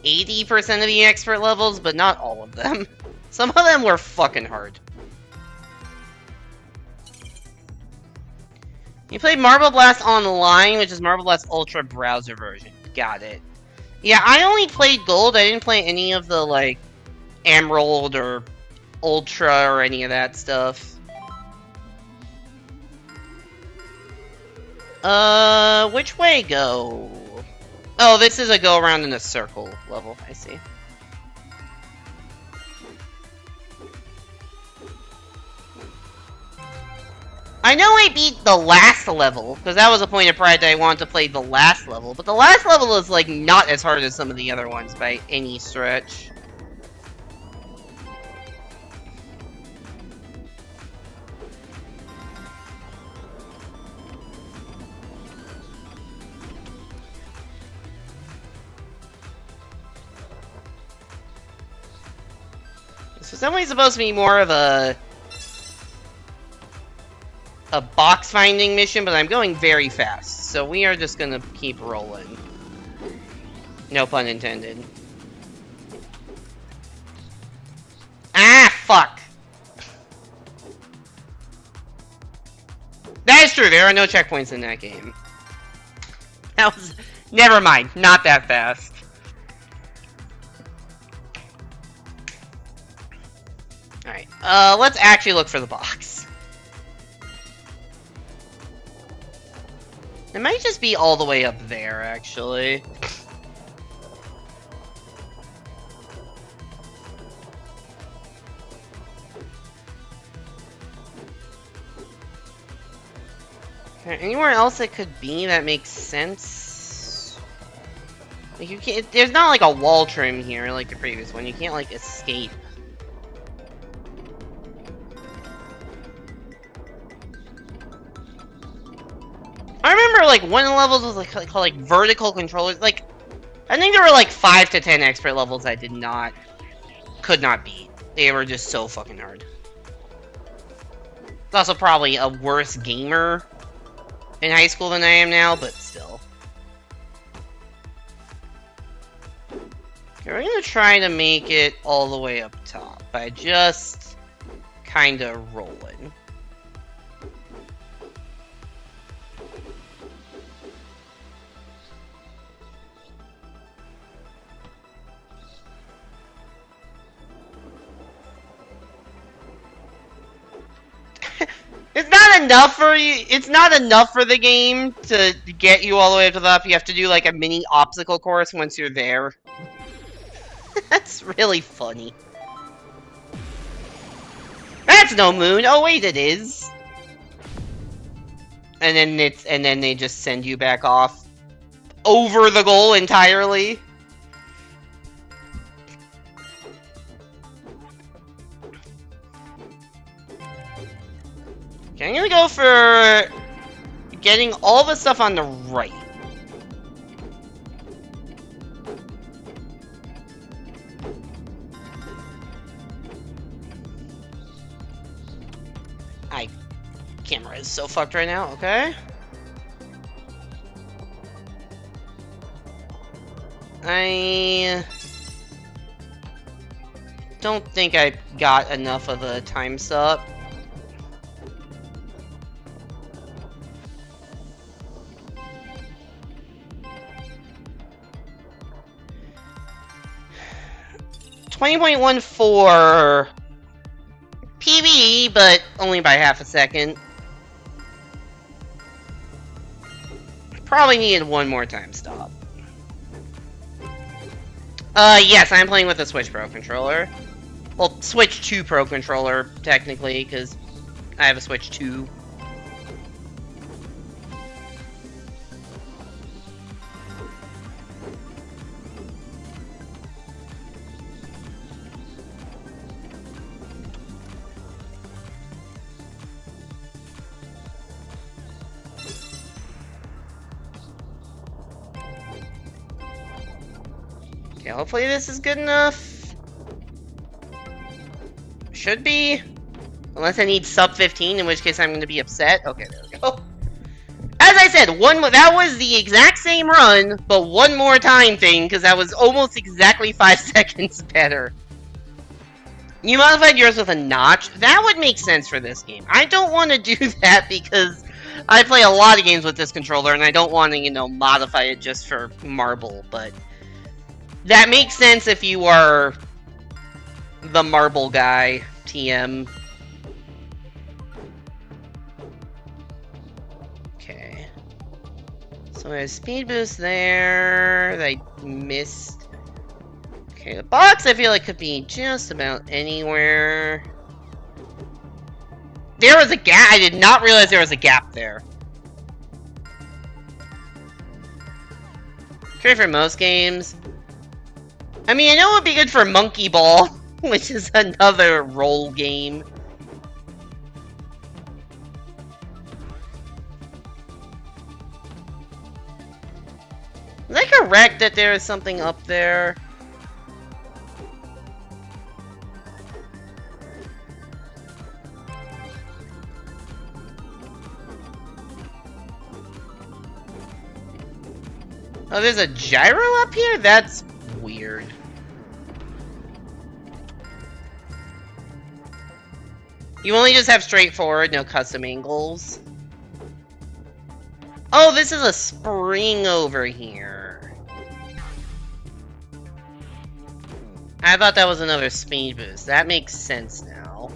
80% of the expert levels, but not all of them. Some of them were fucking hard. You played Marble Blast Online, which is Marble Blast Ultra browser version. Got it. Yeah, I only played Gold. I didn't play any of the like Emerald or Ultra or any of that stuff. Which way go? Oh, this is a go around in a circle level, I see. I know I beat the last level, because that was a point of pride that I wanted to play the last level, but the last level is, like, not as hard as some of the other ones by any stretch. This was definitely supposed to be more of a box finding mission, but I'm going very fast, so we are just gonna keep rolling. No pun intended. Ah, fuck! That is true, there are no checkpoints in that game. That was... Never mind, not that fast. Alright, let's actually look for the box. It might just be all the way up there, actually. Anywhere else it could be that makes sense? Like, you can't... There's not, like, a wall trim here, like the previous one. You can't, like, escape. I remember, like, one of the levels was, like, called, like, vertical controllers. Like, I think there were, like, 5 to 10 expert levels I could not beat. They were just so fucking hard. It's also probably a worse gamer in high school than I am now, but still. Okay, we're gonna try to make it all the way up top by just kinda rolling. It's not enough for you. It's not enough for the game to get you all the way up to the top. You have to do like a mini obstacle course once you're there. That's really funny. That's no moon. Oh wait, it is. And then they just send you back off over the goal entirely. Okay, I'm gonna go for getting all the stuff on the right. Camera is so fucked right now, okay? I don't think I got enough of the time sup. .14 PB, but only by half a second. Probably needed one more time stop. Yes, I'm playing with a Switch Pro controller. Well, Switch 2 Pro controller, technically, because I have a Switch 2. Okay, hopefully this is good enough. Should be. Unless I need sub 15, in which case I'm going to be upset. Okay, there we go. As I said, that was the exact same run, but one more time thing, because that was almost exactly 5 seconds better. You modified yours with a notch? That would make sense for this game. I don't want to do that because I play a lot of games with this controller, and I don't want to, you know, modify it just for marble, but that makes sense if you are the marble guy, TM. Okay. So there's speed boost there that I missed. Okay, the box I feel like could be just about anywhere. There was a gap. I did not realize there was a gap there. Great for most games. I mean, I know it would be good for Monkey Ball, which is another roll game. Is that correct that there is something up there? Oh, there's a gyro up here? That's weird. You only just have straightforward, no custom angles. Oh, this is a spring over here. I thought that was another speed boost. That makes sense now.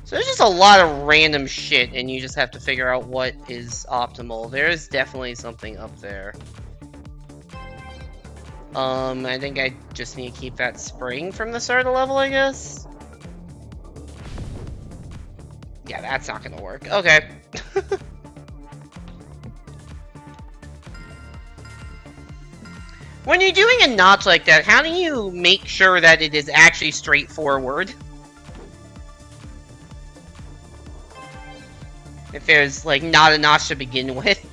So there's just a lot of random shit, and you just have to figure out what is optimal. There is definitely something up there. I think I just need to keep that spring from the start of the level, I guess? Yeah, that's not gonna work. Okay. When you're doing a notch like that, how do you make sure that it is actually straightforward? If there's, like, not a notch to begin with.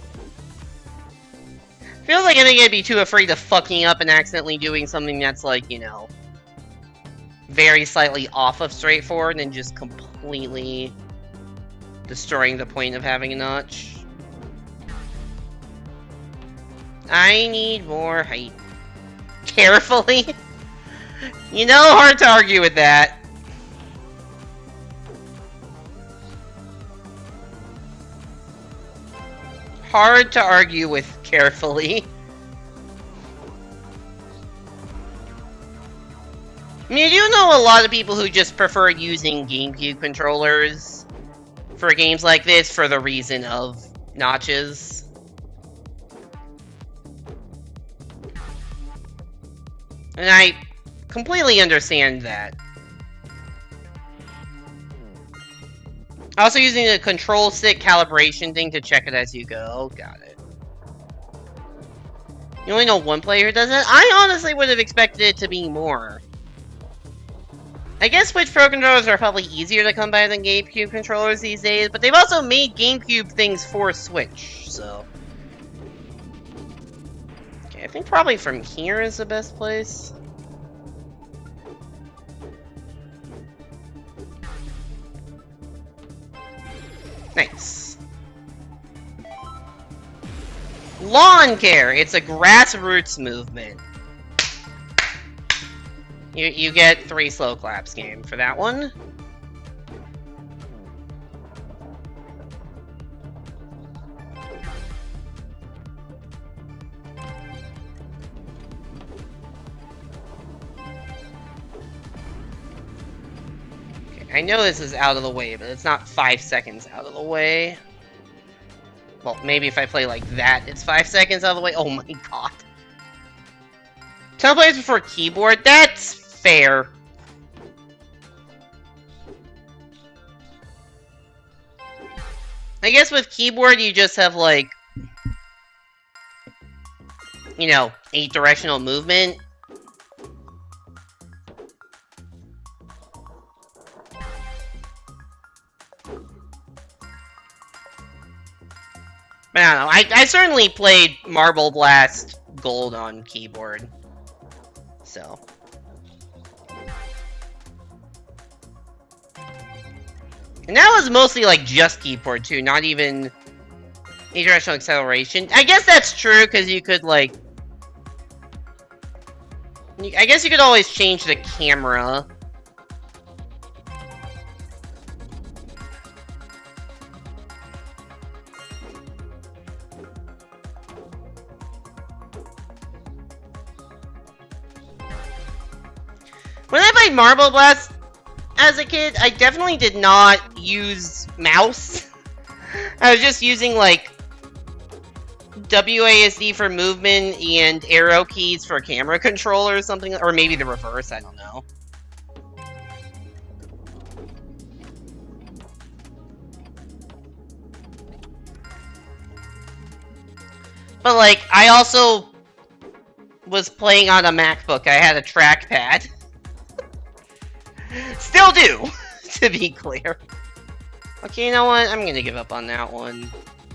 Feels like I think I'd be too afraid of fucking up and accidentally doing something that's, like, you know, very slightly off of straightforward and just completely destroying the point of having a notch. I need more height. Carefully? You know, hard to argue with that. Hard to argue with carefully. I mean, I do know a lot of people who just prefer using GameCube controllers for games like this for the reason of notches. And I completely understand that. Also using a control stick calibration thing to check it as you go. Got it. You only know one player who does it? I honestly would have expected it to be more. I guess Switch Pro controllers are probably easier to come by than GameCube controllers these days, but they've also made GameCube things for Switch, so... Okay, I think probably from here is the best place. Nice. Lawn care! It's a grassroots movement. You get 3 slow claps game for that one. Okay, I know this is out of the way, but it's not 5 seconds out of the way. Well, maybe if I play like that, it's 5 seconds out of the way. Oh my god. 10 players before keyboard? That's fair. I guess with keyboard you just have like, you know, 8 directional movement. But I don't know, I certainly played Marble Blast Gold on keyboard. So. And that was mostly like just keyboard too, not even directional acceleration. I guess that's true, because you could like... I guess you could always change the camera. When I played Marble Blast as a kid, I definitely did not use mouse. I was just using, like, WASD for movement and arrow keys for camera controller or something, or maybe the reverse, I don't know. But like, I also was playing on a MacBook. I had a trackpad. Still do, to be clear. Okay, you know what? I'm gonna give up on that one.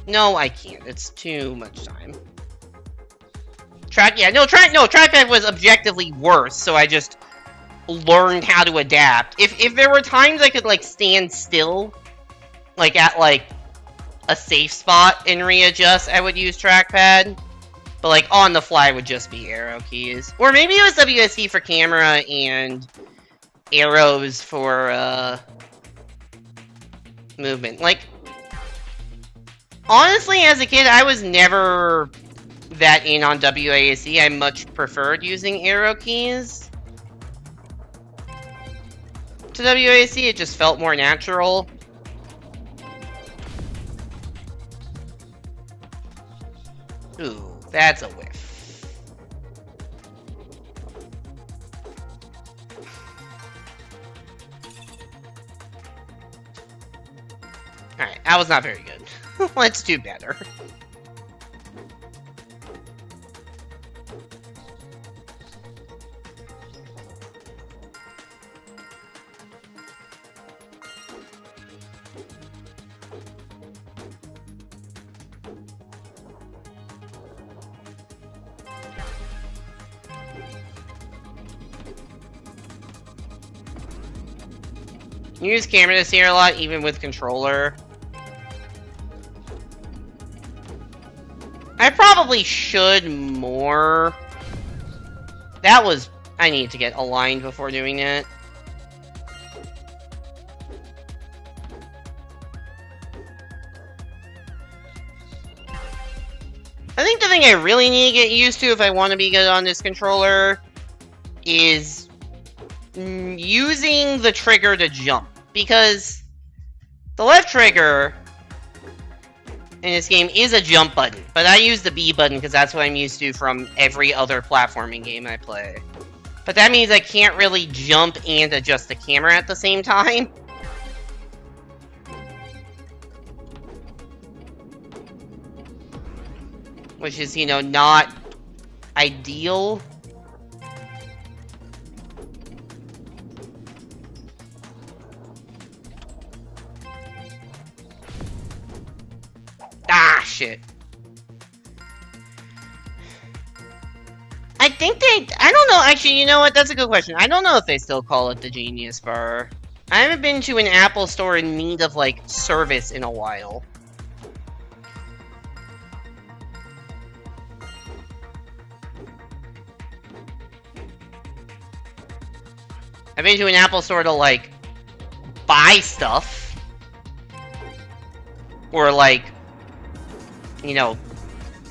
No, I can't. It's too much time. Trackpad was objectively worse, so I just learned how to adapt. If there were times I could, like, stand still, like, at, like, a safe spot and readjust, I would use trackpad. But, like, on the fly would just be arrow keys. Or maybe it was WSD for camera and arrows for, movement. Like, honestly, as a kid, I was never that in on WASD. I much preferred using arrow keys to WASD. It just felt more natural. Ooh, that's a whiff. Alright, that was not very good. Let's do better. You use camera to steer a lot, even with controller. I probably should more. That was... I need to get aligned before doing that. I think the thing I really need to get used to if I want to be good on this controller is using the trigger to jump. Because the left trigger in this game is a jump button, but I use the B button because that's what I'm used to from every other platforming game I play. But that means I can't really jump and adjust the camera at the same time. Which is, you know, not ideal. Ah, shit. I think they... I don't know, actually, you know what? That's a good question. I don't know if they still call it the Genius Bar. I haven't been to an Apple store in need of, like, service in a while. I've been to an Apple store to, like, buy stuff. Or, like, you know,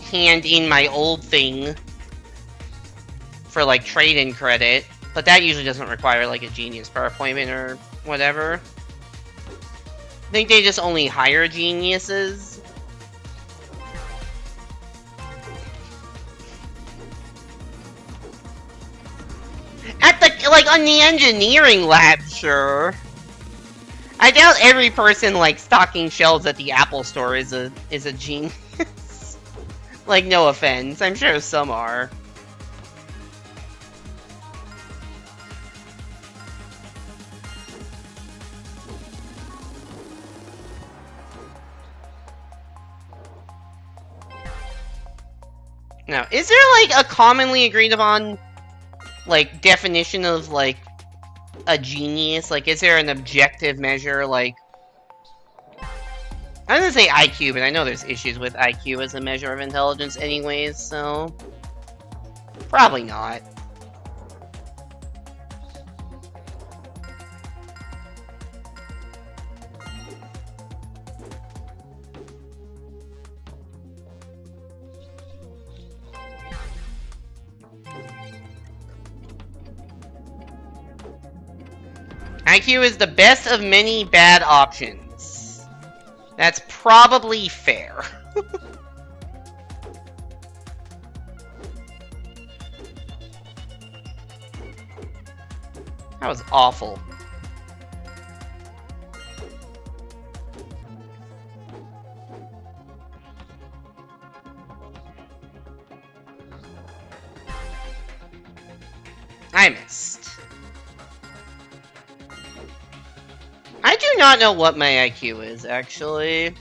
hand in my old thing for, like, trade-in credit. But that usually doesn't require, like, a Genius Bar appointment or whatever. I think they just only hire geniuses. At the, like, on the engineering lab, sure. I doubt every person, like, stocking shelves at the Apple store is a genius. Like, no offense. I'm sure some are. Now, is there, like, a commonly agreed upon, like, definition of, like, a genius? Like, is there an objective measure, like... I'm gonna say IQ, but I know there's issues with IQ as a measure of intelligence anyways, so... Probably not. IQ is the best of many bad options. That's probably fair. That was awful. I missed. I do not know what my IQ is, actually.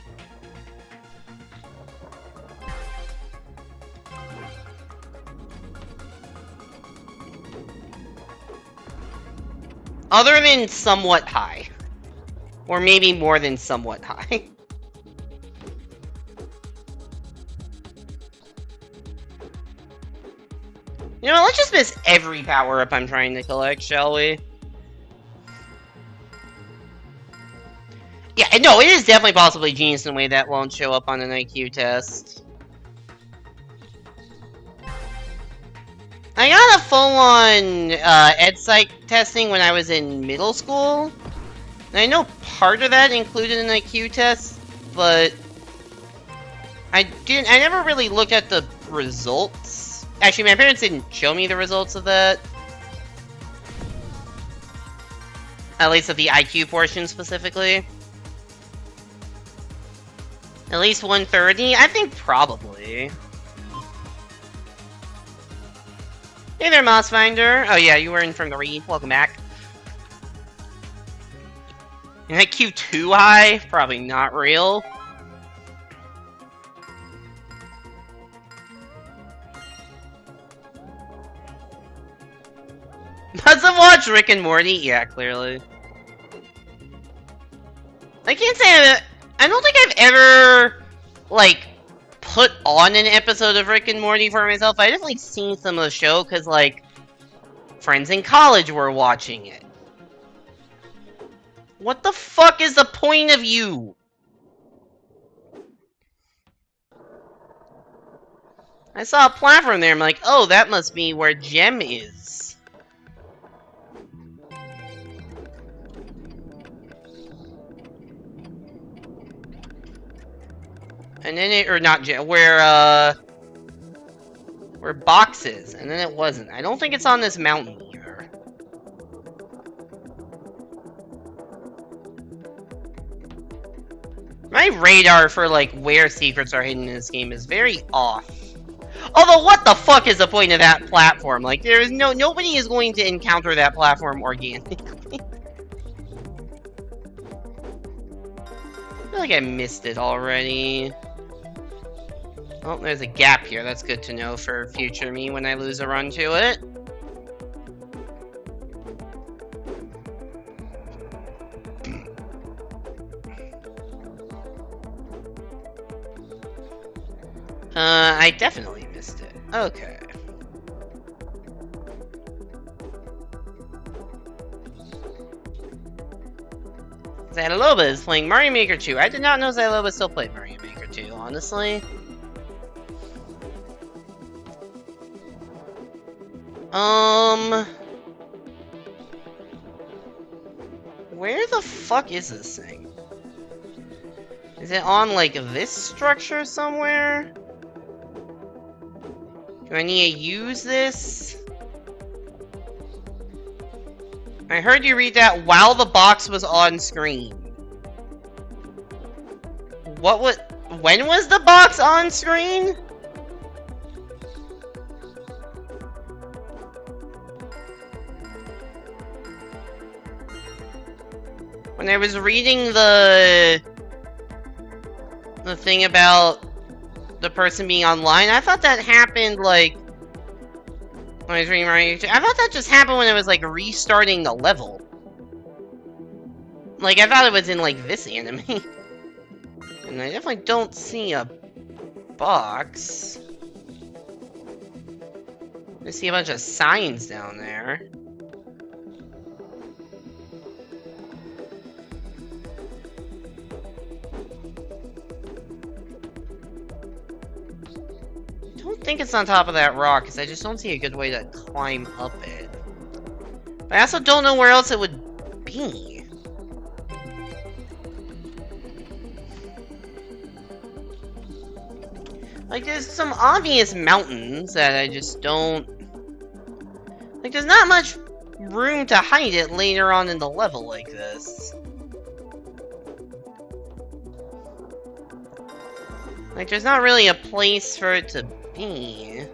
Other than somewhat high. Or maybe more than somewhat high. You know, let's just miss every power-up I'm trying to collect, shall we? Yeah, no, it is definitely possibly genius in a way that won't show up on an IQ test. I got a full-on EdPsych testing when I was in middle school. And I know part of that included an IQ test, but I never really looked at the results. Actually, my parents didn't show me the results of that. At least of the IQ portion specifically. At least 130? I think probably. Hey there, Mossfinder. Oh yeah, you were in from the read. Welcome back. Is IQ too high? Probably not real. Must have watched Rick and Morty? Yeah, clearly. I can't say I don't think I've ever, like, put on an episode of Rick and Morty for myself. I definitely seen some of the show, because, like, friends in college were watching it. What the fuck is the point of you? I saw a platform there, I'm like, oh, that must be where Gem is. And then it, or not Gem, where Box is, and then it wasn't. I don't think it's on this mountain either. My radar for, like, where secrets are hidden in this game is very off. Although, what the fuck is the point of that platform? Like, there is nobody is going to encounter that platform organically. I feel like I missed it already. Oh, there's a gap here. That's good to know for future me when I lose a run to it. I definitely missed it. Okay. Zayaloba is playing Mario Maker 2. I did not know Zayaloba still played Mario Maker 2, honestly. Where the fuck is this thing? Is it on, like, this structure somewhere? Do I need to use this? I heard you read that while the box was on screen. When was the box on screen? When I was reading the thing about the person being online, I thought that happened, like, when I was reading Mario 2. I thought that just happened when it was, like, restarting the level. Like, I thought it was in, like, this anime. And I definitely don't see a box. I see a bunch of signs down there. I don't think it's on top of that rock, because I just don't see a good way to climb up it. But I also don't know where else it would be. Like, there's some obvious mountains that I just don't... Like, there's not much room to hide it later on in the level like this. Like, there's not really a place for it to be.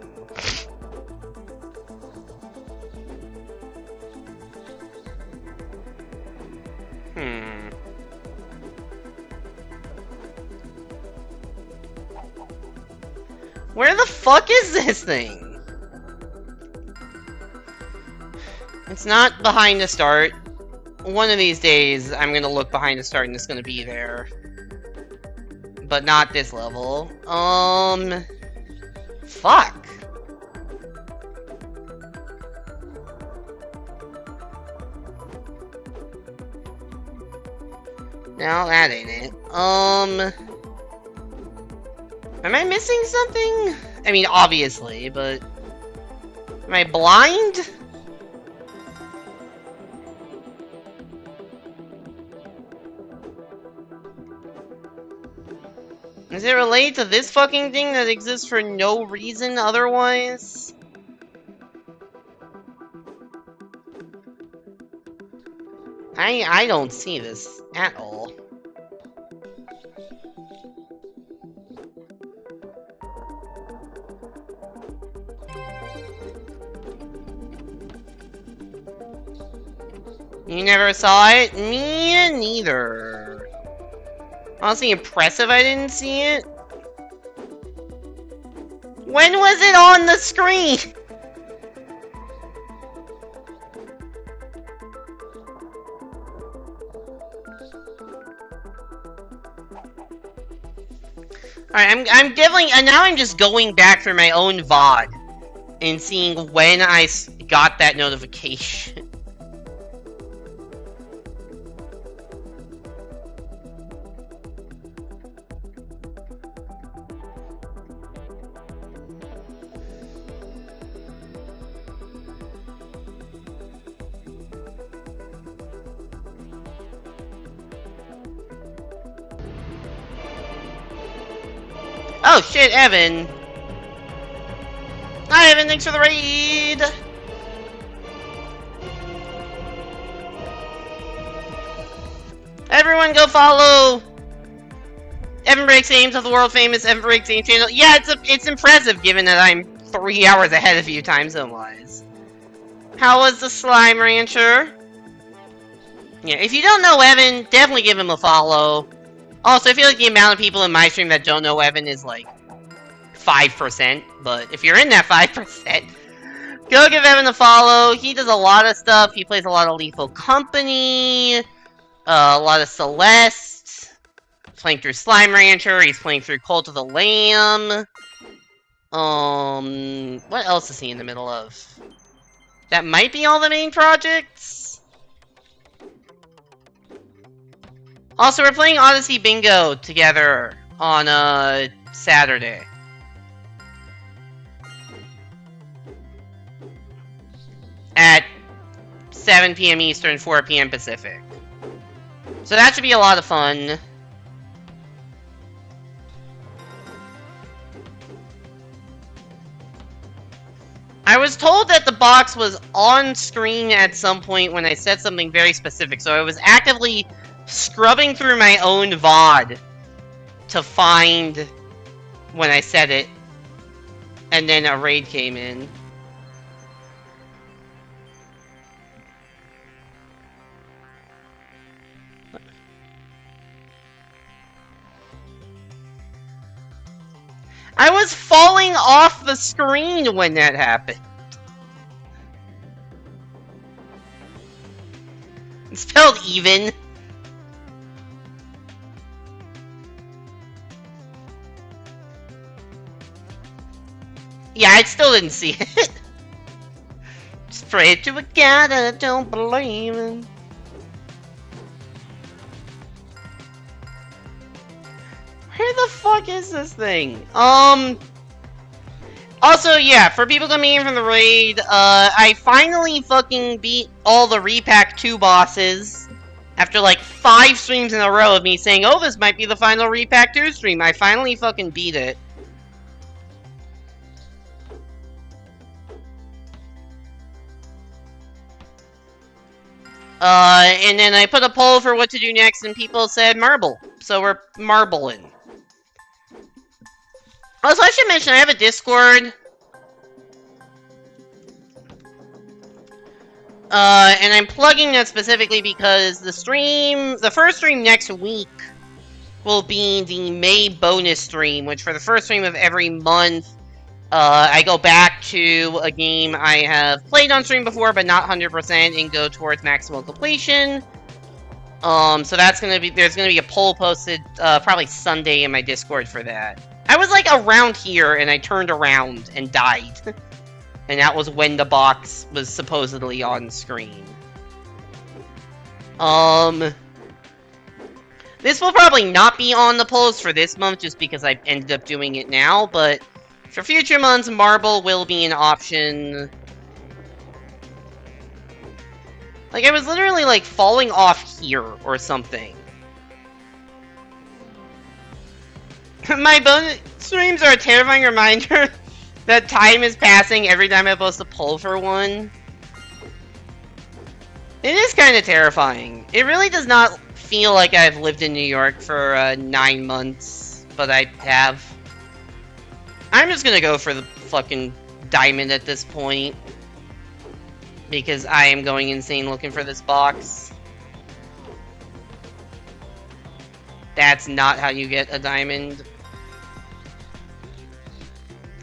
Where the fuck is this thing? It's not behind the start. One of these days, I'm gonna look behind the start and it's gonna be there. But not this level. Fuck. No, that ain't it. Am I missing something? I mean, obviously, but... Am I blind? Is it related to this fucking thing that exists for no reason otherwise? I don't see this at all. You never saw it? Me neither. Honestly, impressive I didn't see it. When was it on the screen? Alright, I'm definitely, and now I'm just going back through my own VOD and seeing when I got that notification. Oh shit, Evan! Hi Evan, thanks for the raid! Everyone go follow Evan Breaks Games of the world famous Evan Breaks Games channel. Yeah, it's impressive given that I'm 3 hours ahead of you time zone wise. How was the Slime Rancher? Yeah, if you don't know Evan, definitely give him a follow. Also, I feel like the amount of people in my stream that don't know Evan is like 5%, but if you're in that 5%, go give Evan a follow. He does a lot of stuff. He plays a lot of Lethal Company, a lot of Celeste. He's playing through Slime Rancher. He's playing through Cult of the Lamb. What else is he in the middle of? That might be all the main projects. Also, we're playing Odyssey Bingo together on, Saturday. At 7 PM Eastern, 4 PM Pacific. So that should be a lot of fun. I was told that the box was on screen at some point when I said something very specific, so I was actively scrubbing through my own VOD to find when I said it, and then a raid came in. I was falling off the screen when that happened. It's spelled even. Yeah, I still didn't see it. Just pray to a God that I don't believe in. Where the fuck is this thing? Also, yeah, for people coming in from the raid, I finally fucking beat all the Re-Pac 2 bosses. After like 5 streams in a row of me saying, oh, this might be the final Re-Pac 2 stream. I finally fucking beat it. And then I put a poll for what to do next, and people said marble. So we're marbling. Also, I should mention I have a Discord. And I'm plugging that specifically because the first stream next week will be the May bonus stream, which for the first stream of every month, I go back to a game I have played on stream before, but not 100%, and go towards maximal completion. So that's there's gonna be a poll posted, probably Sunday in my Discord for that. I was, like, around here, and I turned around and died. And that was when the box was supposedly on screen. This will probably not be on the polls for this month, just because I ended up doing it now, but for future months, marble will be an option. Like, I was literally, like, falling off here or something. My bonus streams are a terrifying reminder that time is passing every time I post a poll for one. It is kind of terrifying. It really does not feel like I've lived in New York for 9 months, but I have. I'm just gonna go for the fucking diamond at this point, because I am going insane looking for this box. That's not how you get a diamond.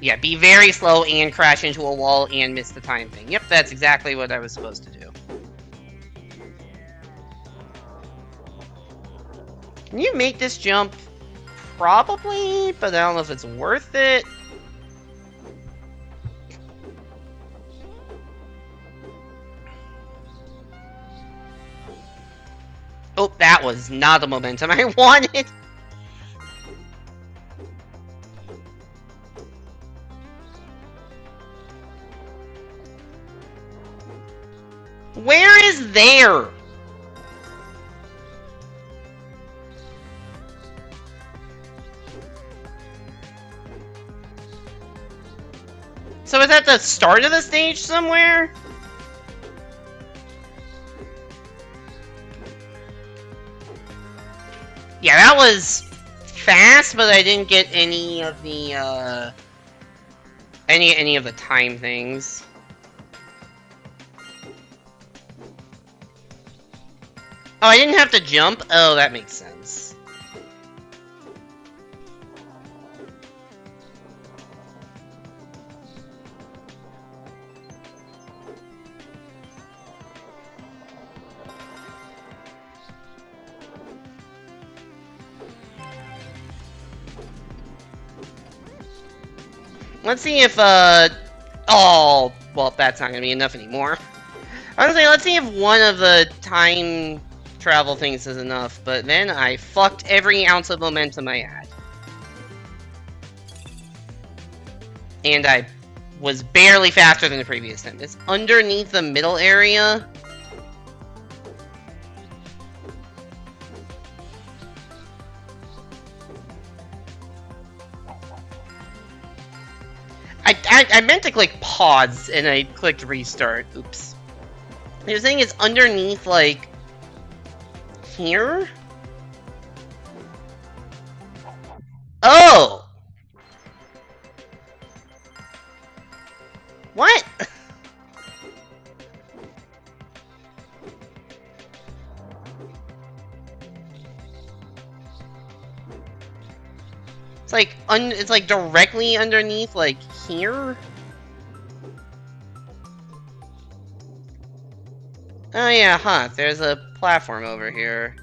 Yeah, be very slow and crash into a wall and miss the time thing. Yep, that's exactly what I was supposed to do. Can you make this jump? Probably, but I don't know if it's worth it. Oh, that was not the momentum I wanted. Where is there? So is that the start of the stage somewhere? Yeah, that was fast, but I didn't get any of the any of the time things. Oh, I didn't have to jump? Oh, that makes sense. Let's see if, oh, well, that's not gonna be enough anymore. I was gonna say, let's see if one of the time travel things is enough, but then I fucked every ounce of momentum I had. And I was barely faster than the previous time. It's underneath the middle area. I meant to click pause, and I clicked restart. Oops. You're saying it's underneath, like, here? Oh! What? It's like directly underneath, like, here? Oh yeah, huh, there's a platform over here.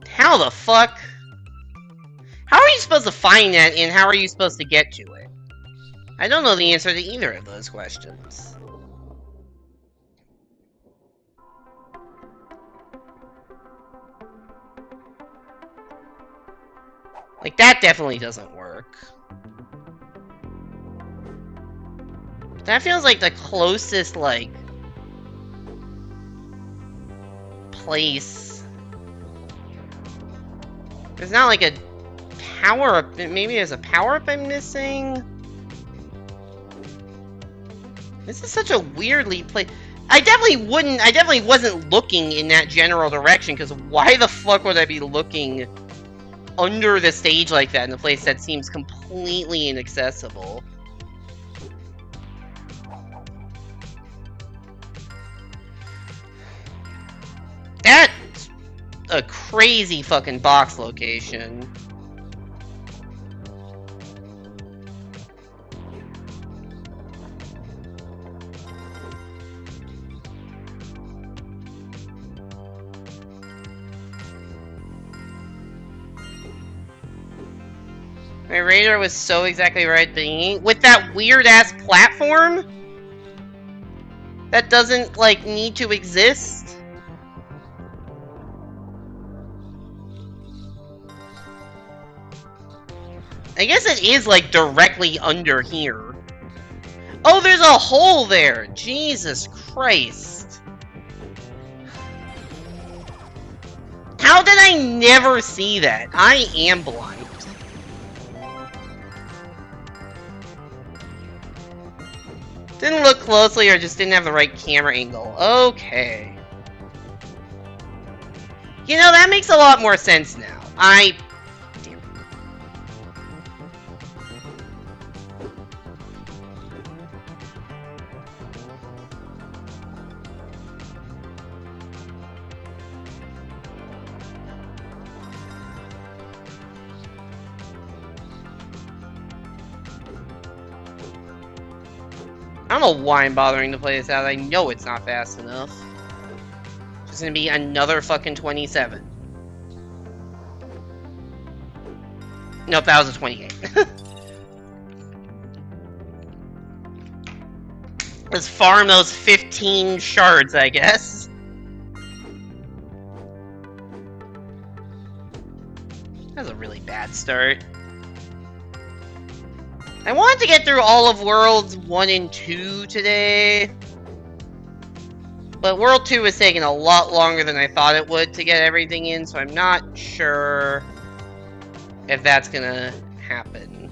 How the fuck? How are you supposed to find that, and how are you supposed to get to it? I don't know the answer to either of those questions. Like, that definitely doesn't work. That feels like the closest, like, place. There's not like a power-up. Maybe there's a power-up I'm missing? This is such a weirdly placed. I definitely wasn't looking in that general direction, because why the fuck would I be looking under the stage like that in a place that seems completely inaccessible? That's a crazy fucking box location. My radar was so exactly right thingy. With that weird-ass platform? That doesn't, like, need to exist? I guess it is, like, directly under here. Oh, there's a hole there! Jesus Christ. How did I never see that? I am blind. Didn't look closely or just didn't have the right camera angle. Okay. You know, that makes a lot more sense now. Damn it. I don't know why I'm bothering to play this out. I know it's not fast enough. It's gonna be another fucking 27. Nope, that was a 28. Let's farm those 15 shards, I guess. That's a really bad start. I wanted to get through all of Worlds 1 and 2 today. But World 2 is taking a lot longer than I thought it would to get everything in, so I'm not sure if that's gonna happen.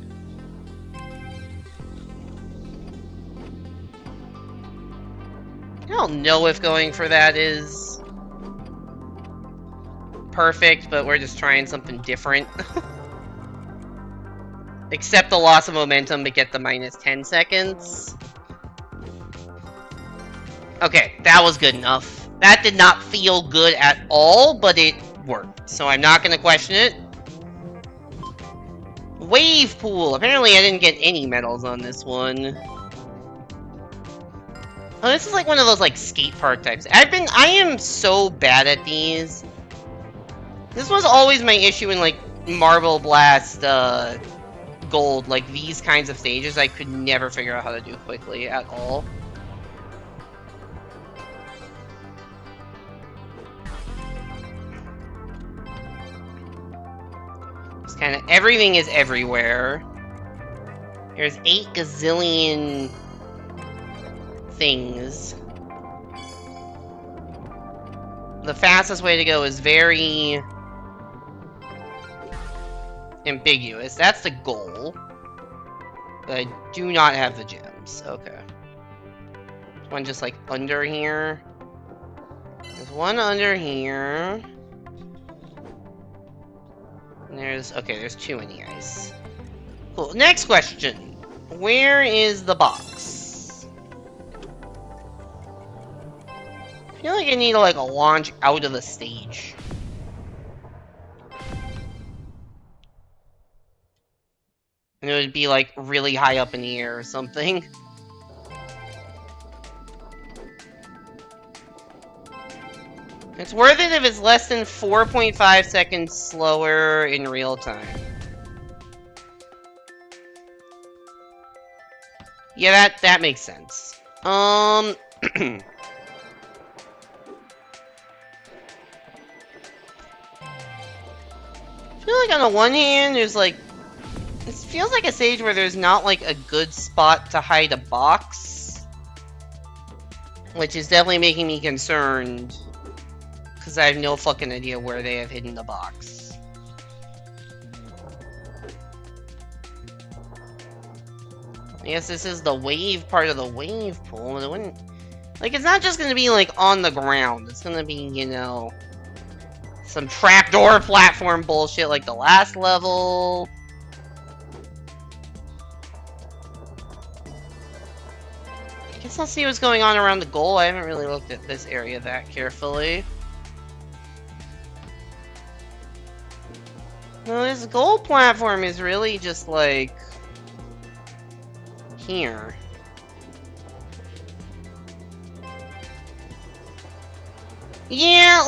I don't know if going for that is perfect, but we're just trying something different. Accept the loss of momentum but get the minus 10 seconds. Okay, that was good enough. That did not feel good at all, but it worked. So I'm not going to question it. Wave pool. Apparently I didn't get any medals on this one. Oh, this is like one of those like skate park types. I am so bad at these. This was always my issue in like Marble Blast Gold, like these kinds of stages I could never figure out how to do quickly at all. It's kind of everything is everywhere. There's 8 gazillion things. The fastest way to go is very ambiguous. That's the goal. But I do not have the gems. Okay. There's one just like under here. There's one under here. And there's 2 in the ice. Cool. Next question. Where is the box? I feel like I need to like launch out of the stage. And it would be like really high up in the air or something. It's worth it if it's less than 4.5 seconds slower in real time. Yeah, that makes sense. I feel like on the one hand, there's like... It feels like a stage where there's not like a good spot to hide a box. Which is definitely making me concerned. Because I have no fucking idea where they have hidden the box. I guess this is the wave part of the wave pool, but it wouldn't... Like, it's not just gonna be, like, on the ground. It's gonna be, you know, some trapdoor platform bullshit like the last level. I guess I'll see what's going on around the goal. I haven't really looked at this area that carefully. No, this goal platform is really just, like, here. Yeah,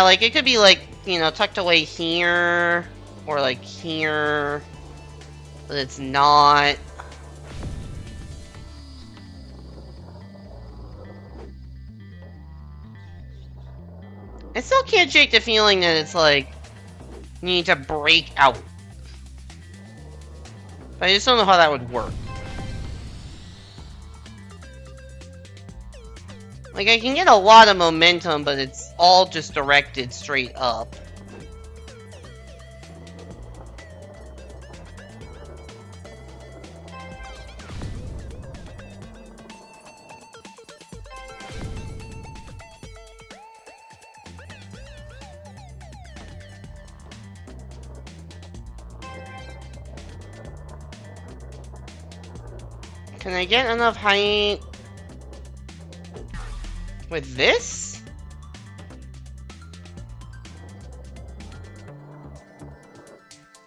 like, it could be, like, you know, tucked away here, or, like, here, but it's not. I still can't shake the feeling that it's, like, you need to break out. But I just don't know how that would work. Like, I can get a lot of momentum, but it's all just directed straight up. Can I get enough height with this?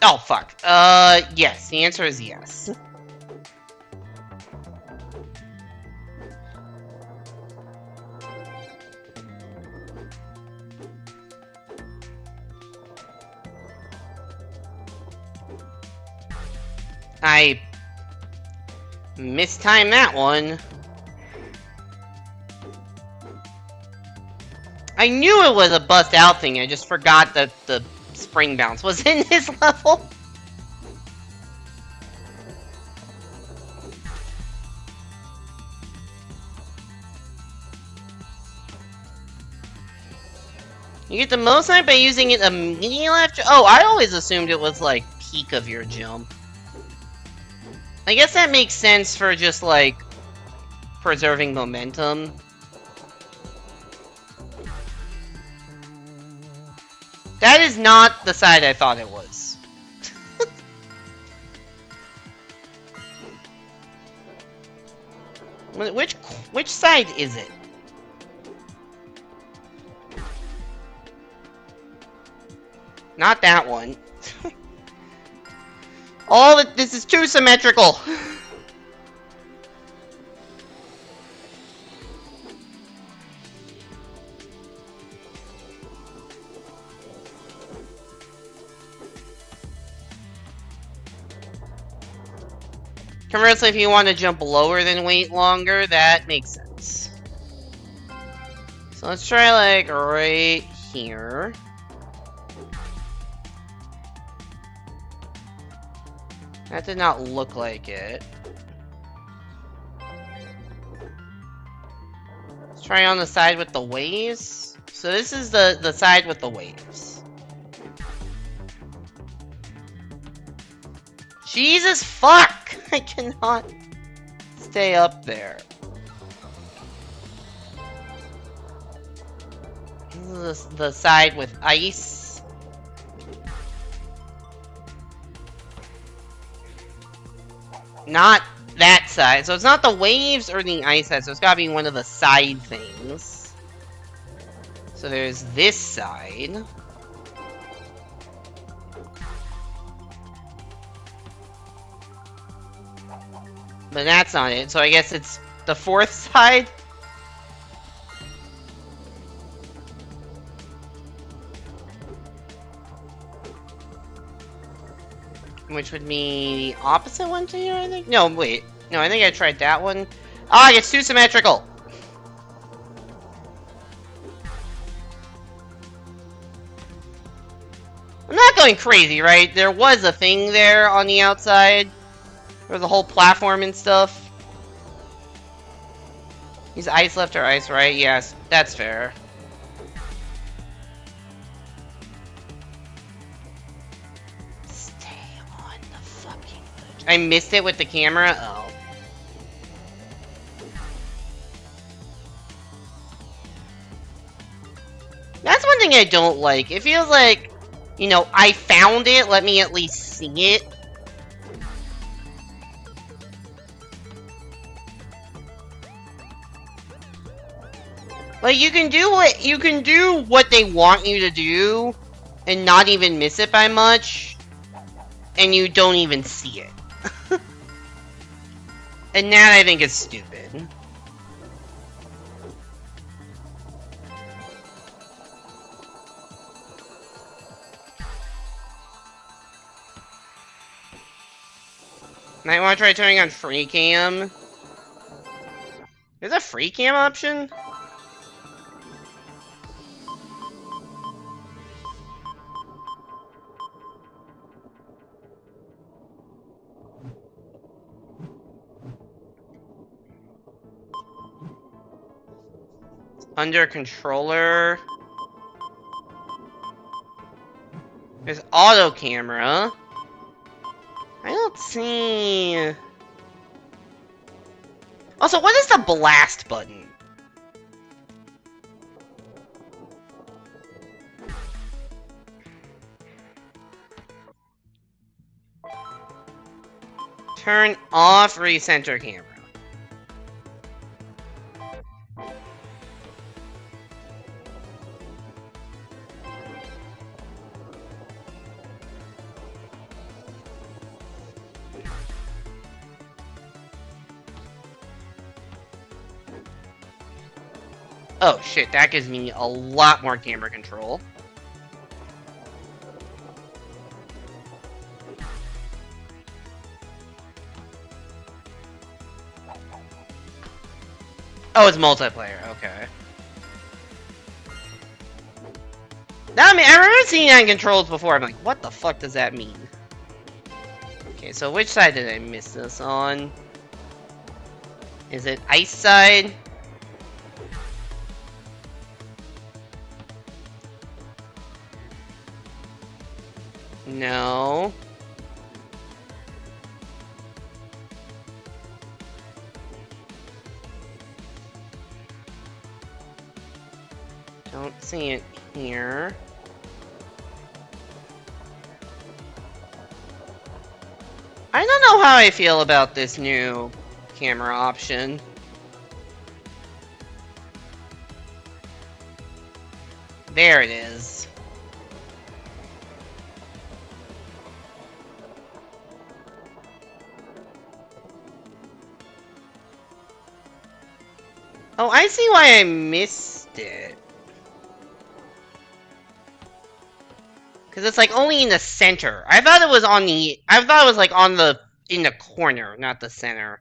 Oh, fuck. Yes. The answer is yes. I mistimed that one. I knew it was a bust out thing, I just forgot that the spring bounce was in this level. You get the most height by using it immediately after. Oh, I always assumed it was like peak of your jump. I guess that makes sense for just like preserving momentum. That is not the side I thought it was. Which side is it? Not that one. This is too symmetrical. Conversely, if you want to jump lower than wait longer, that makes sense. So let's try like right here. That did not look like it. Let's try on the side with the waves. So this is the side with the waves. Jesus fuck! I cannot stay up there. This is the side with ice. Not that side. So it's not the waves or the ice side. So it's gotta be one of the side things. So there's this side. But that's not it. So I guess it's the fourth side. Which would be the opposite one to you, I think? No, wait. No, I think I tried that one. Ah, it's too symmetrical! I'm not going crazy, right? There was a thing there on the outside. There was a whole platform and stuff. Is ice left or ice right? Yes, that's fair. I missed it with the camera? Oh. I don't like. It feels like, you know, I found it, let me at least see it. Like, you can do what they want you to do, and not even miss it by much, and you don't even see it. And that, I think, is stupid. Might want to try turning on free cam. There's a free cam option? Under controller. There's auto camera. I don't see... Also, what is the blast button? Turn off recenter camera. Oh shit, that gives me a lot more camera control. Oh, it's multiplayer, okay. Now, I mean, I remember seeing that in controls before, I'm like, what the fuck does that mean? Okay, so which side did I miss this on? Is it ice side? No. Don't see it here. I don't know how I feel about this new camera option. There it is. Oh, I see why I missed it. Because it's like only in the center. I thought it was on the... I thought it was like on the... in the corner, not the center.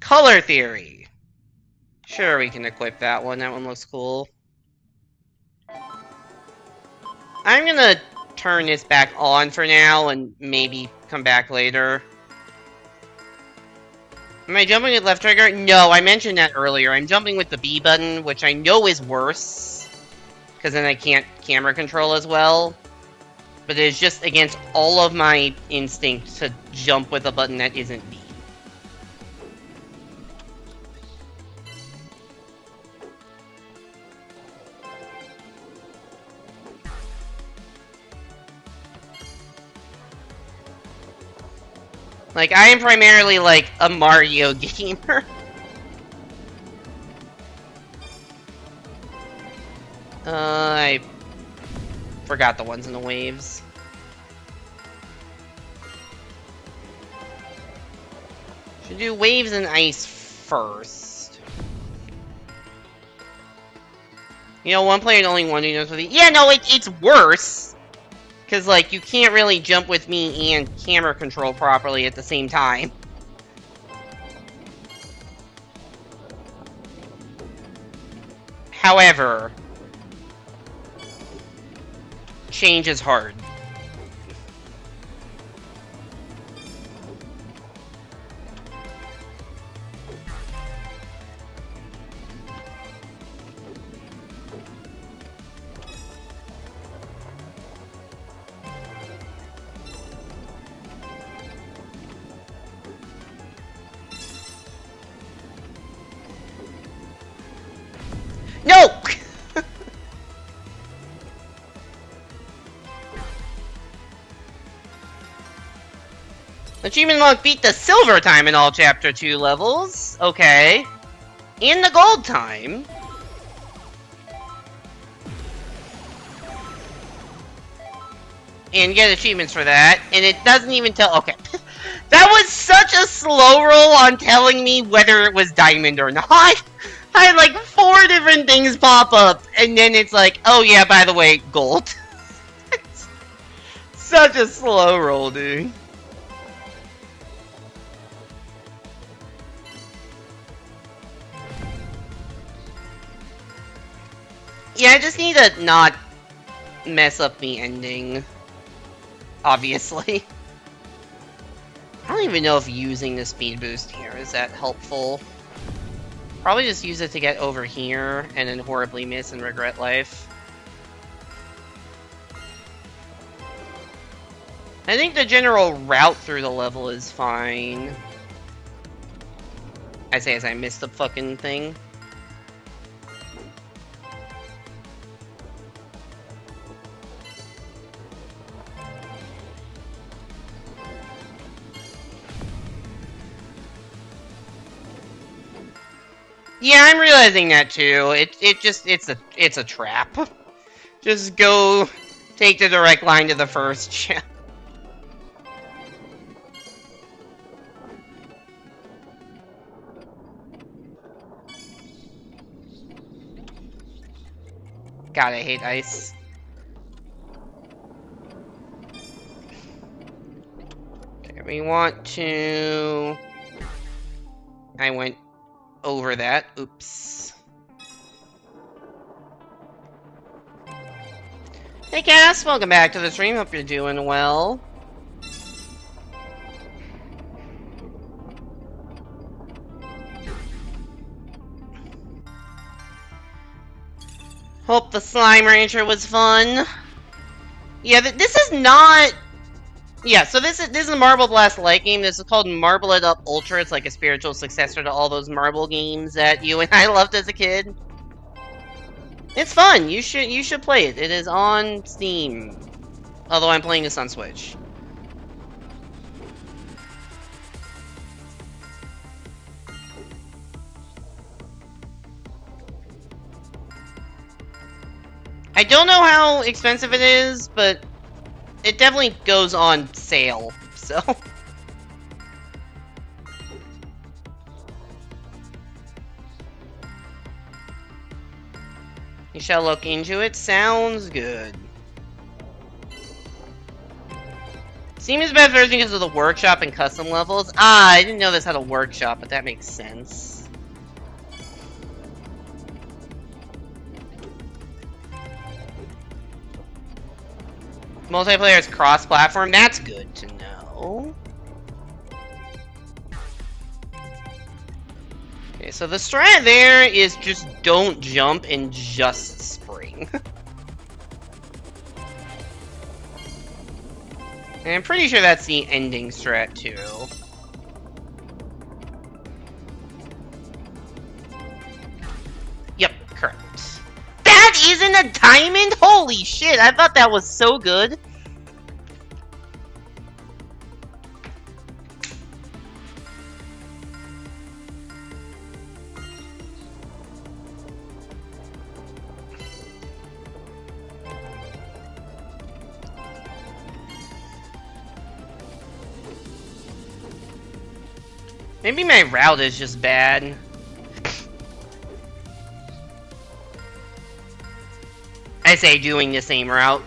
Color theory. Sure, we can equip that one. That one looks cool. I'm gonna turn this back on for now and maybe come back later. Am I jumping with left trigger? No, I mentioned that earlier. I'm jumping with the B button, which I know is worse. Because then I can't camera control as well. But it's just against all of my instinct to jump with a button that isn't B. Like, I am primarily, like, a Mario gamer. I forgot the ones in the waves. Should do waves and ice first. You know, one player only one who knows what yeah, no, it's worse. Because, like, you can't really jump with me and camera control properly at the same time. However, change is hard. No! Achievement Log beat the silver time in all Chapter 2 levels. Okay. And the gold time. And get achievements for that. And it doesn't even tell... Okay. That was such a slow roll on telling me whether it was diamond or not. I had like 4 different things pop up. And then it's like, oh yeah, by the way, gold. Such a slow roll, dude. Yeah, I just need to not mess up the ending. Obviously. I don't even know if using the speed boost here is that helpful. Probably just use it to get over here and then horribly miss and regret life. I think the general route through the level is fine. I say as I missed the fucking thing. Yeah, I'm realizing that too. It's a trap. Just go take the direct line to the first chap. God, I hate ice. Okay, we want to... I went over that. Oops. Hey Cass, welcome back to the stream. Hope you're doing well. Hope the Slime Rancher was fun. Yeah, this is not... Yeah, so this is a Marble Blast Light game. This is called Marble It Up Ultra. It's like a spiritual successor to all those Marble games that you and I loved as a kid. It's fun. You should play it. It is on Steam. Although I'm playing this on Switch. I don't know how expensive it is, but it definitely goes on sale, so... You shall look into it. Sounds good. Steam is the best version because of the workshop and custom levels. Ah, I didn't know this had a workshop, but that makes sense. Multiplayer is cross-platform. That's good to know. Okay, so the strat there is just don't jump and just spring. And I'm pretty sure that's the ending strat too. Yep, correct. That isn't a diamond? Holy shit, I thought that was so good. Maybe my route is just bad. I say doing the same route.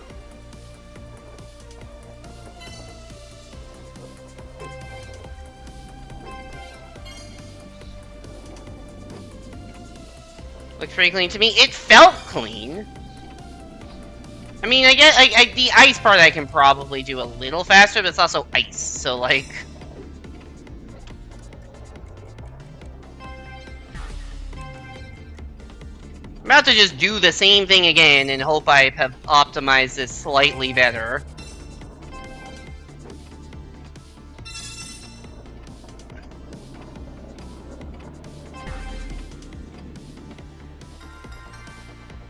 Looks pretty clean to me. It felt clean. I mean, I guess the ice part I can probably do a little faster, but it's also ice, so like... I'm about to just do the same thing again and hope I have optimized this slightly better.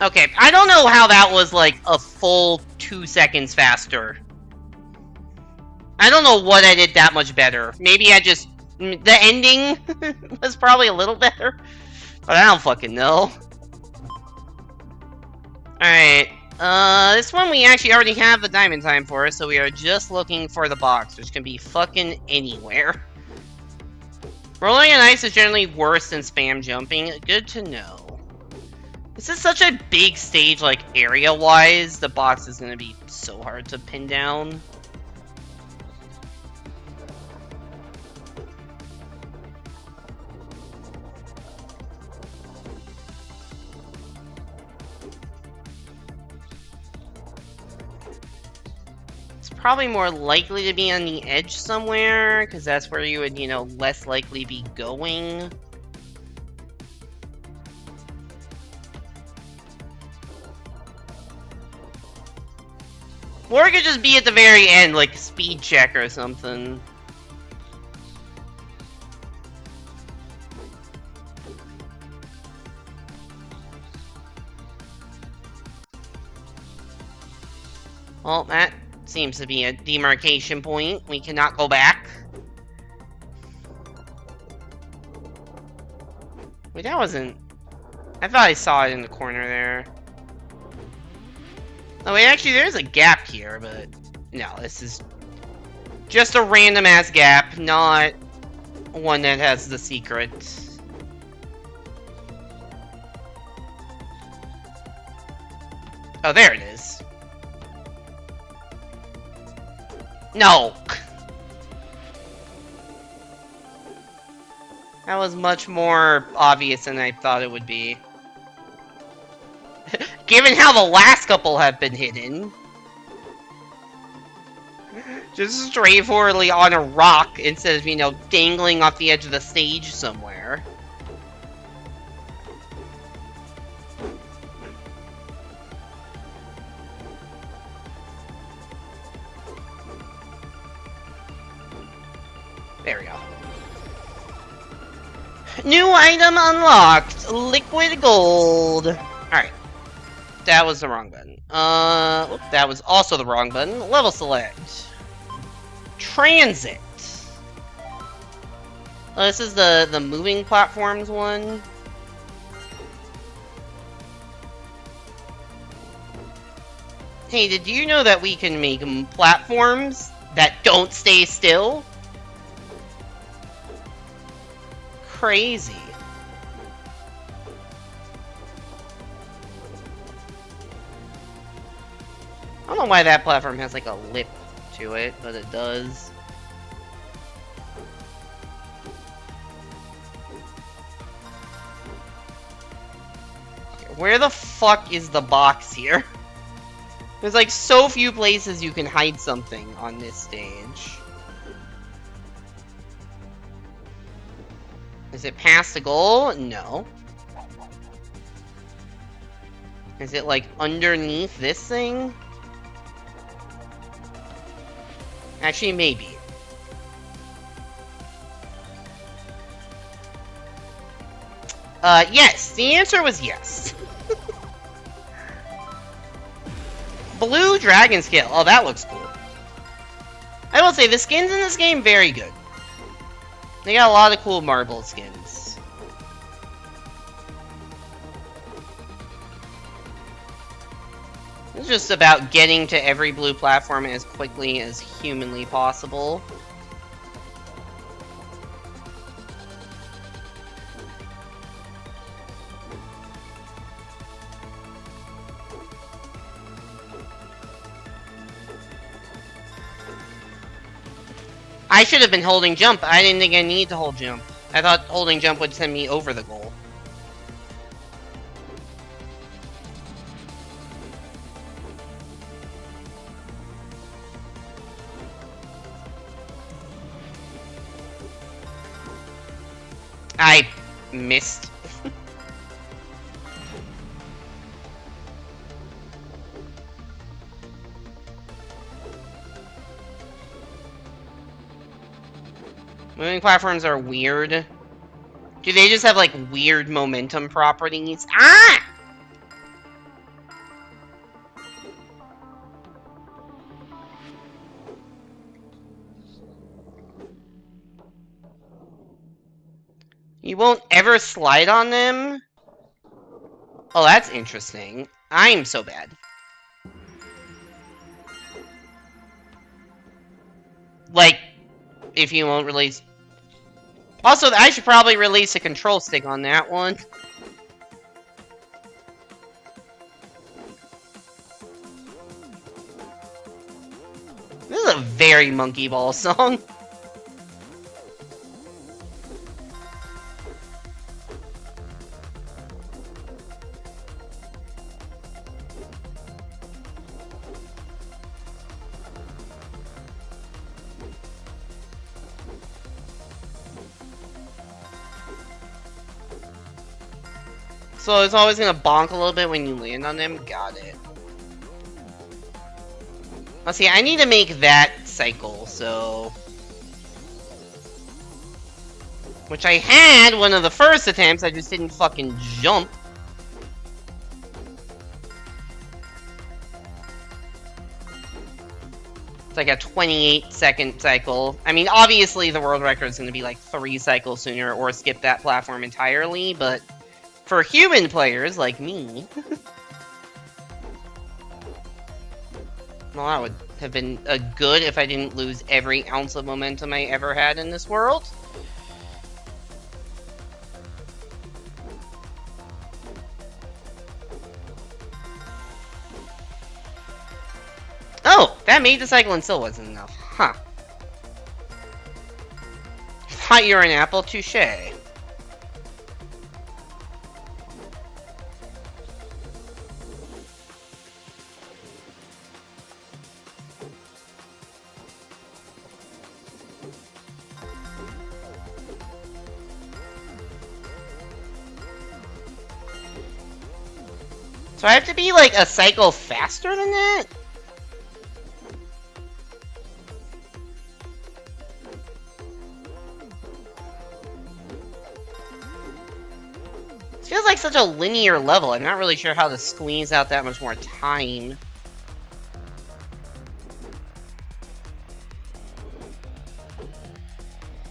Okay, I don't know how that was like a full 2 seconds faster. I don't know what I did that much better. Maybe I just... The ending was probably a little better. But I don't fucking know. Alright. This one we actually already have the diamond time for, so we are just looking for the box, which can be fucking anywhere. Rolling on ice is generally worse than spam jumping. Good to know. This is such a big stage, like, area-wise. The box is gonna be so hard to pin down. Probably more likely to be on the edge somewhere, because that's where you would, you know, less likely be going. Or it could just be at the very end, like a speed check or something. Well, that seems to be a demarcation point. We cannot go back. Wait, that wasn't... I thought I saw it in the corner there. Oh wait, actually there's a gap here, but... No, this is... just a random-ass gap, not one that has the secret. Oh, there it is. No! That was much more obvious than I thought it would be. Given how the last couple have been hidden. Just straightforwardly on a rock instead of, you know, dangling off the edge of the stage somewhere. There we go. New item unlocked! Liquid gold! Alright. That was the wrong button. That was also the wrong button. Level select. Transit. Oh, this is the moving platforms one. Hey, did you know that we can make platforms that don't stay still? Crazy. I don't know why that platform has like a lip to it, but it does. Where the fuck is the box here? There's like so few places you can hide something on this stage. Is it past the goal? No. Is it like underneath this thing? Actually, maybe. Yes. The answer was yes. Blue dragon scale. Oh, that looks cool. I will say, the skins in this game, very good. They got a lot of cool marble skins. It's just about getting to every blue platform as quickly as humanly possible. I should have been holding jump. I didn't think I needed to hold jump. I thought holding jump would send me over the goal. I missed. Moving platforms are weird. Do they just have, like, weird momentum properties? Ah! You won't ever slide on them? Oh, that's interesting. I'm so bad. Like, if you won't release... Also, I should probably release a control stick on that one. This is a very Monkey Ball song. So it's always gonna bonk a little bit when you land on them? Got it. Let's see, I need to make that cycle, so... Which I had one of the first attempts, I just didn't fucking jump. It's like a 28-second cycle. I mean, obviously the world record is gonna be like 3 cycles sooner, or skip that platform entirely, but... For human players like me... Well, that would have been good if I didn't lose every ounce of momentum I ever had in this world. Oh! That made the cycle and still wasn't enough. Huh. Thought you were an apple? Touché. So I have to be like a cycle faster than that? This feels like such a linear level. I'm not really sure how to squeeze out that much more time.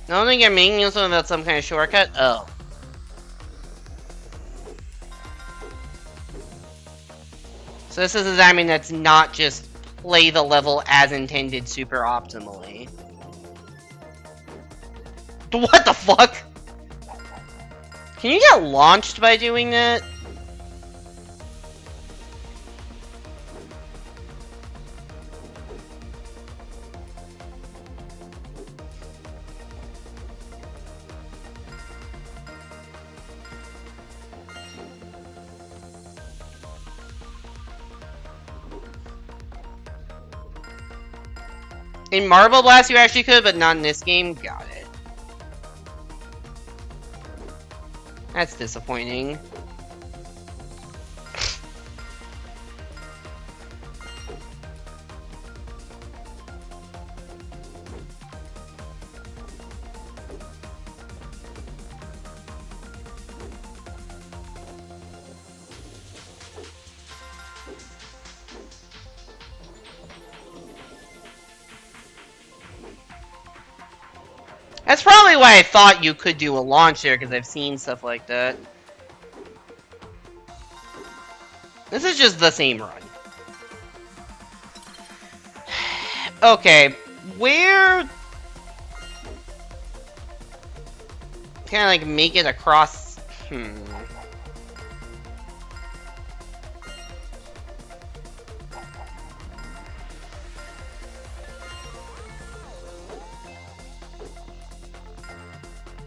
I don't think I'm making use of some kind of shortcut. Oh. So this is a diamond that's not just play the level as intended super optimally. What the fuck? Can you get launched by doing that? In Marble Blast you actually could, but not in this game? Got it. That's disappointing. That's probably why I thought you could do a launch there, because I've seen stuff like that. This is just the same run. Okay, where... Can I, like, make it across...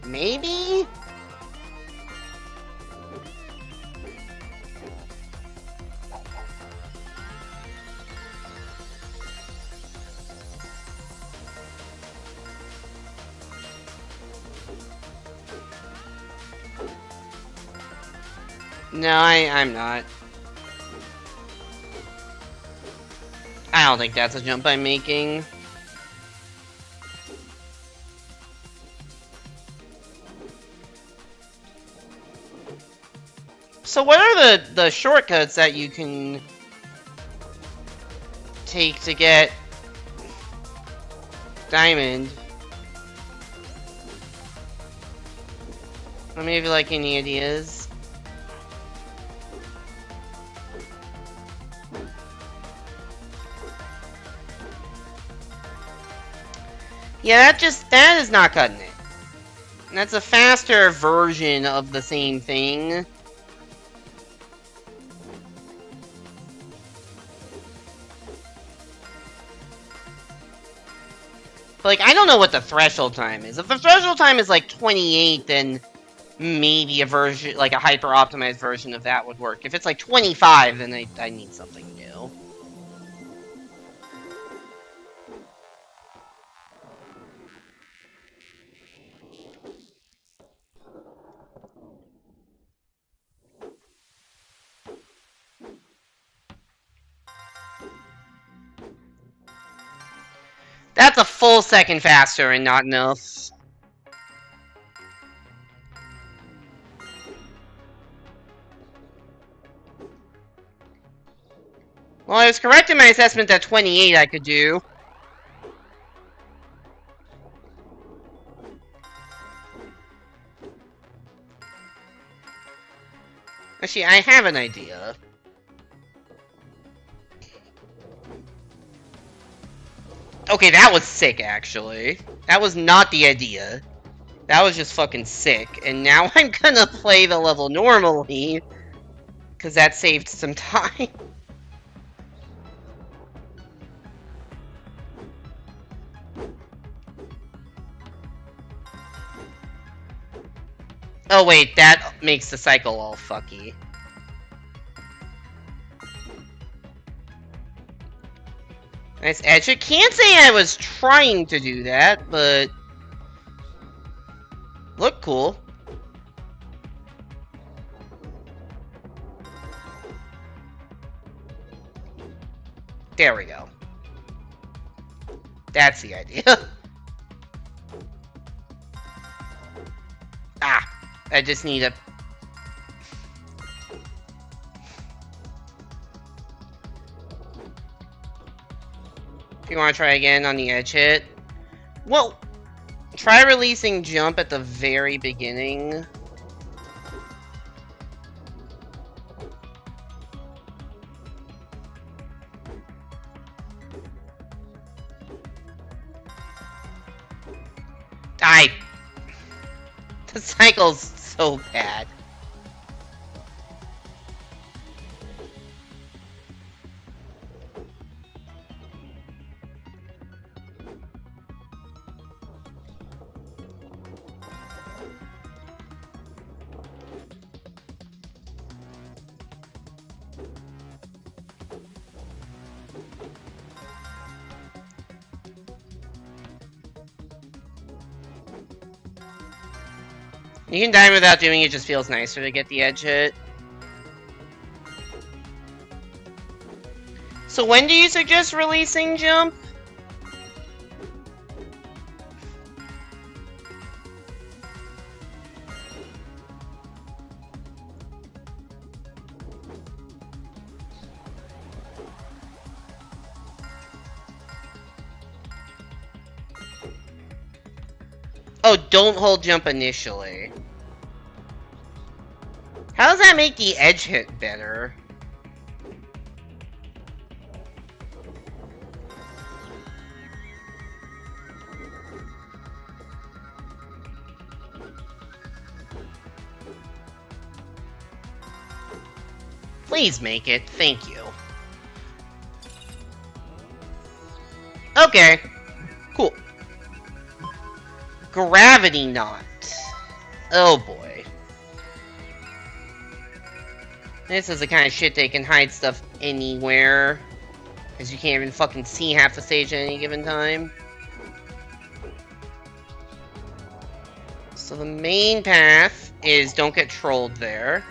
Maybe? No, I'm not. I don't think that's a jump I'm making. So what are the shortcuts that you can take to get diamond? Let me know if you like any ideas. Yeah, that is not cutting it. That's a faster version of the same thing. Like, I don't know what the threshold time is. If the threshold time is like 28, then maybe a version, like a hyper-optimized version of that would work. If it's like 25, then I need something new. That's a full second faster and not enough. Well, I was correct in my assessment that 28 I could do. Actually, I have an idea. Okay, that was sick, actually. That was not the idea. That was just fucking sick. And now I'm gonna play the level normally, because that saved some time. Oh wait, that makes the cycle all fucky. Nice edge. I can't say I was trying to do that, but... look cool. There we go. That's the idea. Ah! I just need a... If you want to try again on the edge hit. Well, try releasing jump at the very beginning. The cycle's so bad. You can die without doing it, just feels nicer to get the edge hit. So when do you suggest releasing jump? Oh, don't hold jump initially. How does that make the edge hit better? Please make it. Thank you. Okay. Cool. Gravity knot. Oh boy. This is the kind of shit they can hide stuff anywhere. Because you can't even fucking see half the stage at any given time. So the main path is don't get trolled there.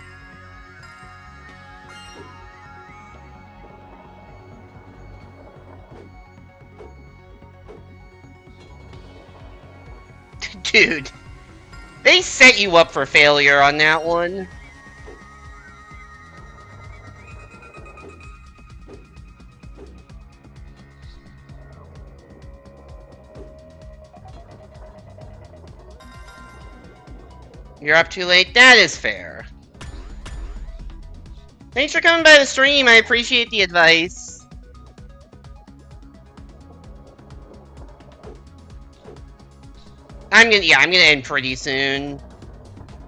Dude, they set you up for failure on that one. You're up too late. That is fair. Thanks for coming by the stream. I appreciate the advice. I'm gonna end pretty soon.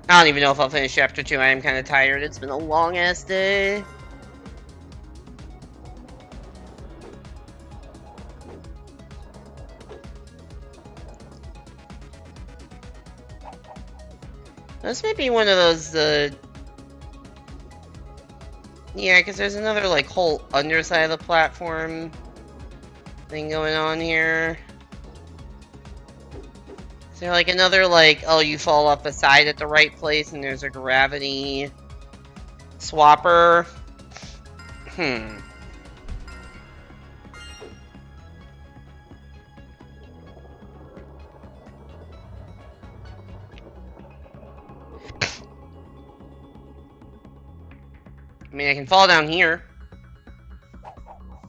I don't even know if I'll finish chapter 2. I am kind of tired. It's been a long-ass day. This might be one of those, yeah, because there's another, like, whole underside of the platform thing going on here. Is there, like, another, like, oh, you fall off the side at the right place and there's a gravity swapper? I mean, I can fall down here.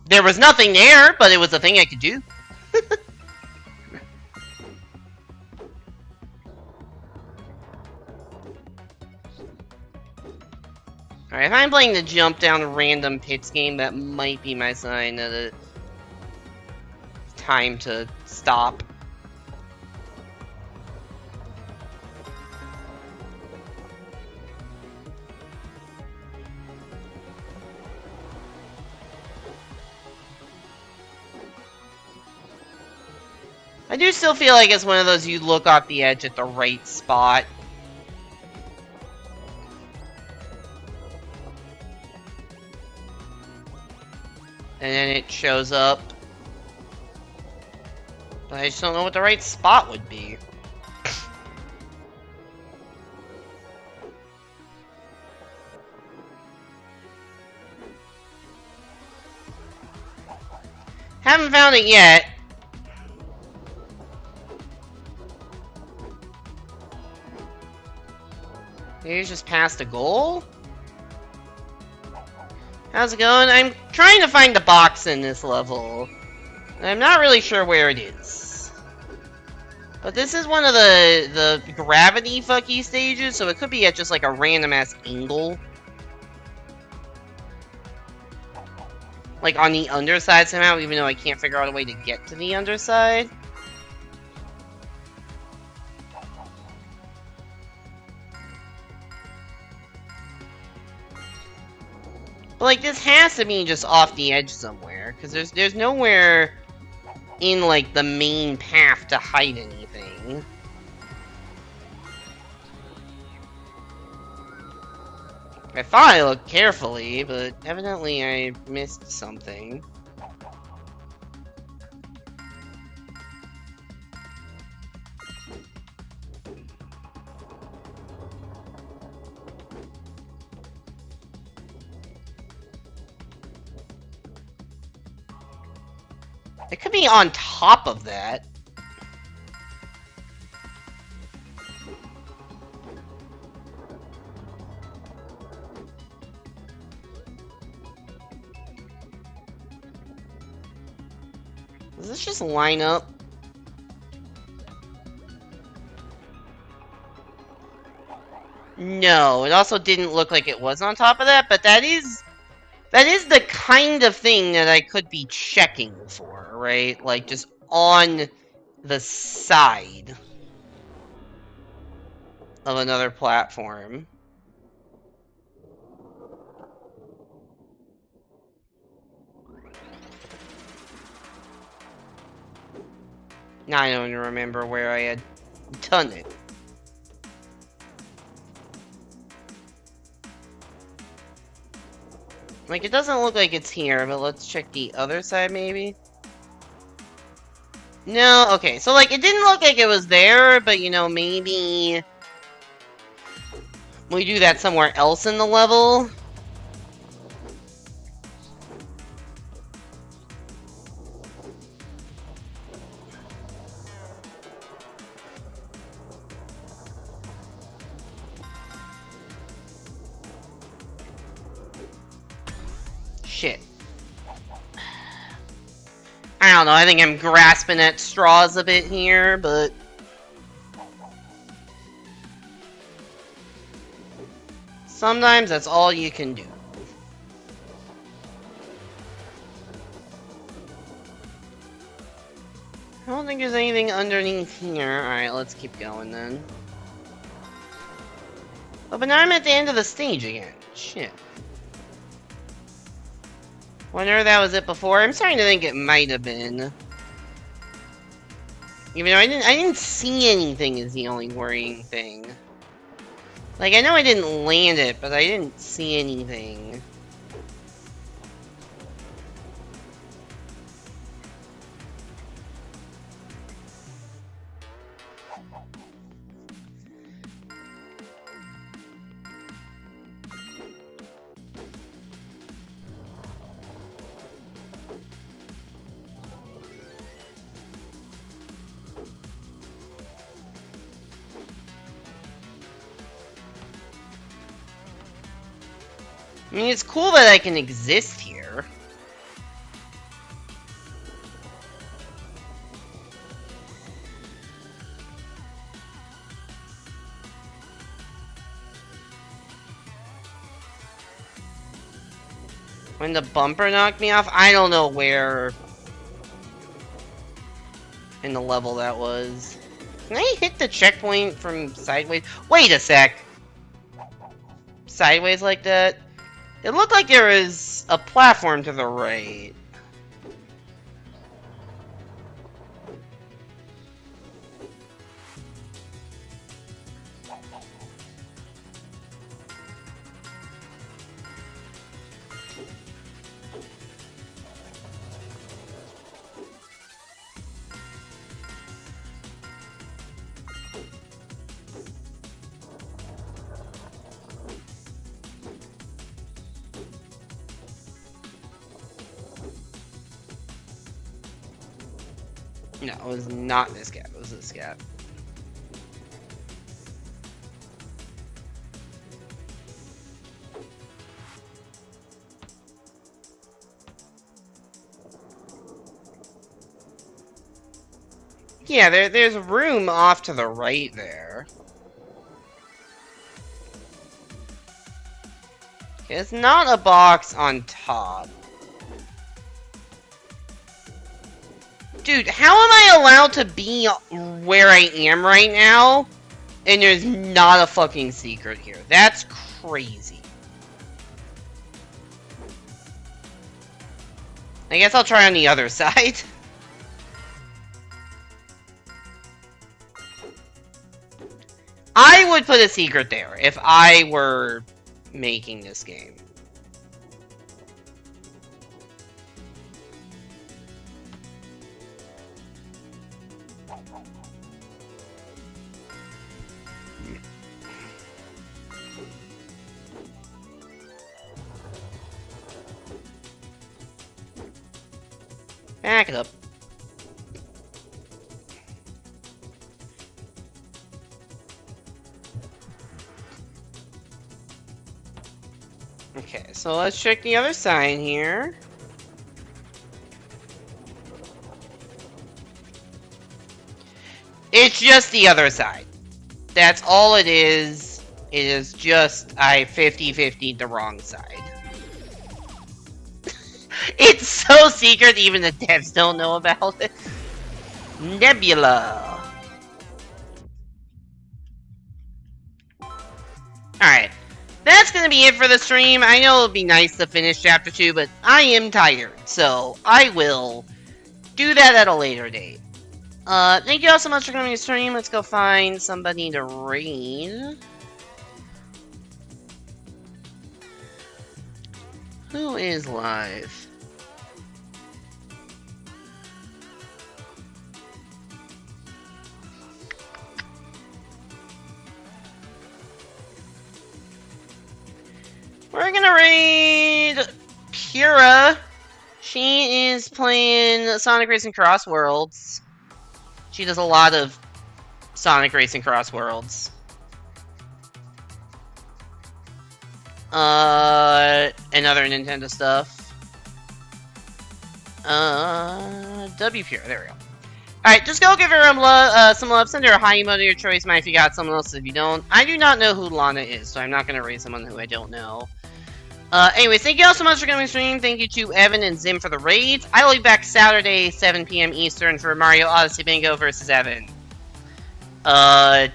There was nothing there, but it was a thing I could do. Alright, if I'm playing the jump down random pits game, that might be my sign that it's time to stop. I do still feel like it's one of those you look off the edge at the right spot. And then it shows up. But I just don't know what the right spot would be. Haven't found it yet. He's just past a goal? How's it going? I'm trying to find the box in this level. And I'm not really sure where it is. But this is one of the gravity fucky stages, so it could be at just like a random ass angle. Like on the underside somehow, even though I can't figure out a way to get to the underside. But like this has to be just off the edge somewhere, because there's nowhere in like the main path to hide anything. I thought I looked carefully, but evidently I missed something. It could be on top of that. Does this just line up? No, it also didn't look like it was on top of that, but that is the kind of thing that I could be checking for, right? Like, just on the side of another platform. Now I don't even remember where I had done it. Like, it doesn't look like it's here, but let's check the other side, maybe? No, okay, so, like, it didn't look like it was there, but, you know, maybe we do that somewhere else in the level? Shit. I don't know, I think I'm grasping at straws a bit here, but Sometimes that's all you can do. I don't think there's anything underneath here. Alright, let's keep going then. Oh, but now I'm at the end of the stage again. Shit. Wonder if that was it before. I'm starting to think it might have been. Even though I didn't see anything is the only worrying thing. Like, I know I didn't land it, but I didn't see anything. I mean, it's cool that I can exist here. When the bumper knocked me off, I don't know where in the level that was. Can I hit the checkpoint from sideways? Wait a sec. Sideways like that? It looked like there was a platform to the right. No, it was not this gap. It was this gap. Yeah, there's room off to the right there. It's not a box on top. Dude, how am I allowed to be where I am right now? And there's not a fucking secret here. That's crazy. I guess I'll try on the other side. I would put a secret there if I were making this game. Back it up. Okay, so let's check the other side here. It's just the other side. That's all it is. It is just I 50-50'd the wrong side. It's so secret even the devs don't know about it. Nebula. Alright. That's gonna be it for the stream. I know it would be nice to finish Chapter 2, but I am tired. So, I will do that at a later date. Thank you all so much for coming to the stream. Let's go find somebody to raid. Who is live? We're gonna raid Kira. She is playing Sonic Racing Cross Worlds. She does a lot of Sonic Racing Cross Worlds. And other Nintendo stuff. W Pure, there we go. Alright, just go give her some love. Send her a high emote of your choice, man, if you got someone else. If you don't, I do not know who Lana is, so I'm not going to raise someone who I don't know. Anyways, thank you all so much for coming to stream. Thank you to Evan and Zim for the raids. I will be back Saturday, 7 p.m. Eastern for Mario Odyssey Bingo versus Evan. And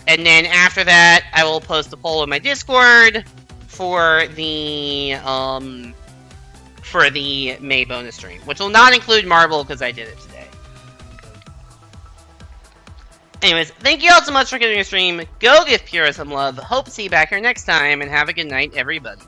then after that, I will post a poll in my Discord for the May bonus stream, which will not include Marble because I did it today. Anyways, thank you all so much for getting a stream. Go give Pura some love. Hope to see you back here next time, and have a good night, everybody.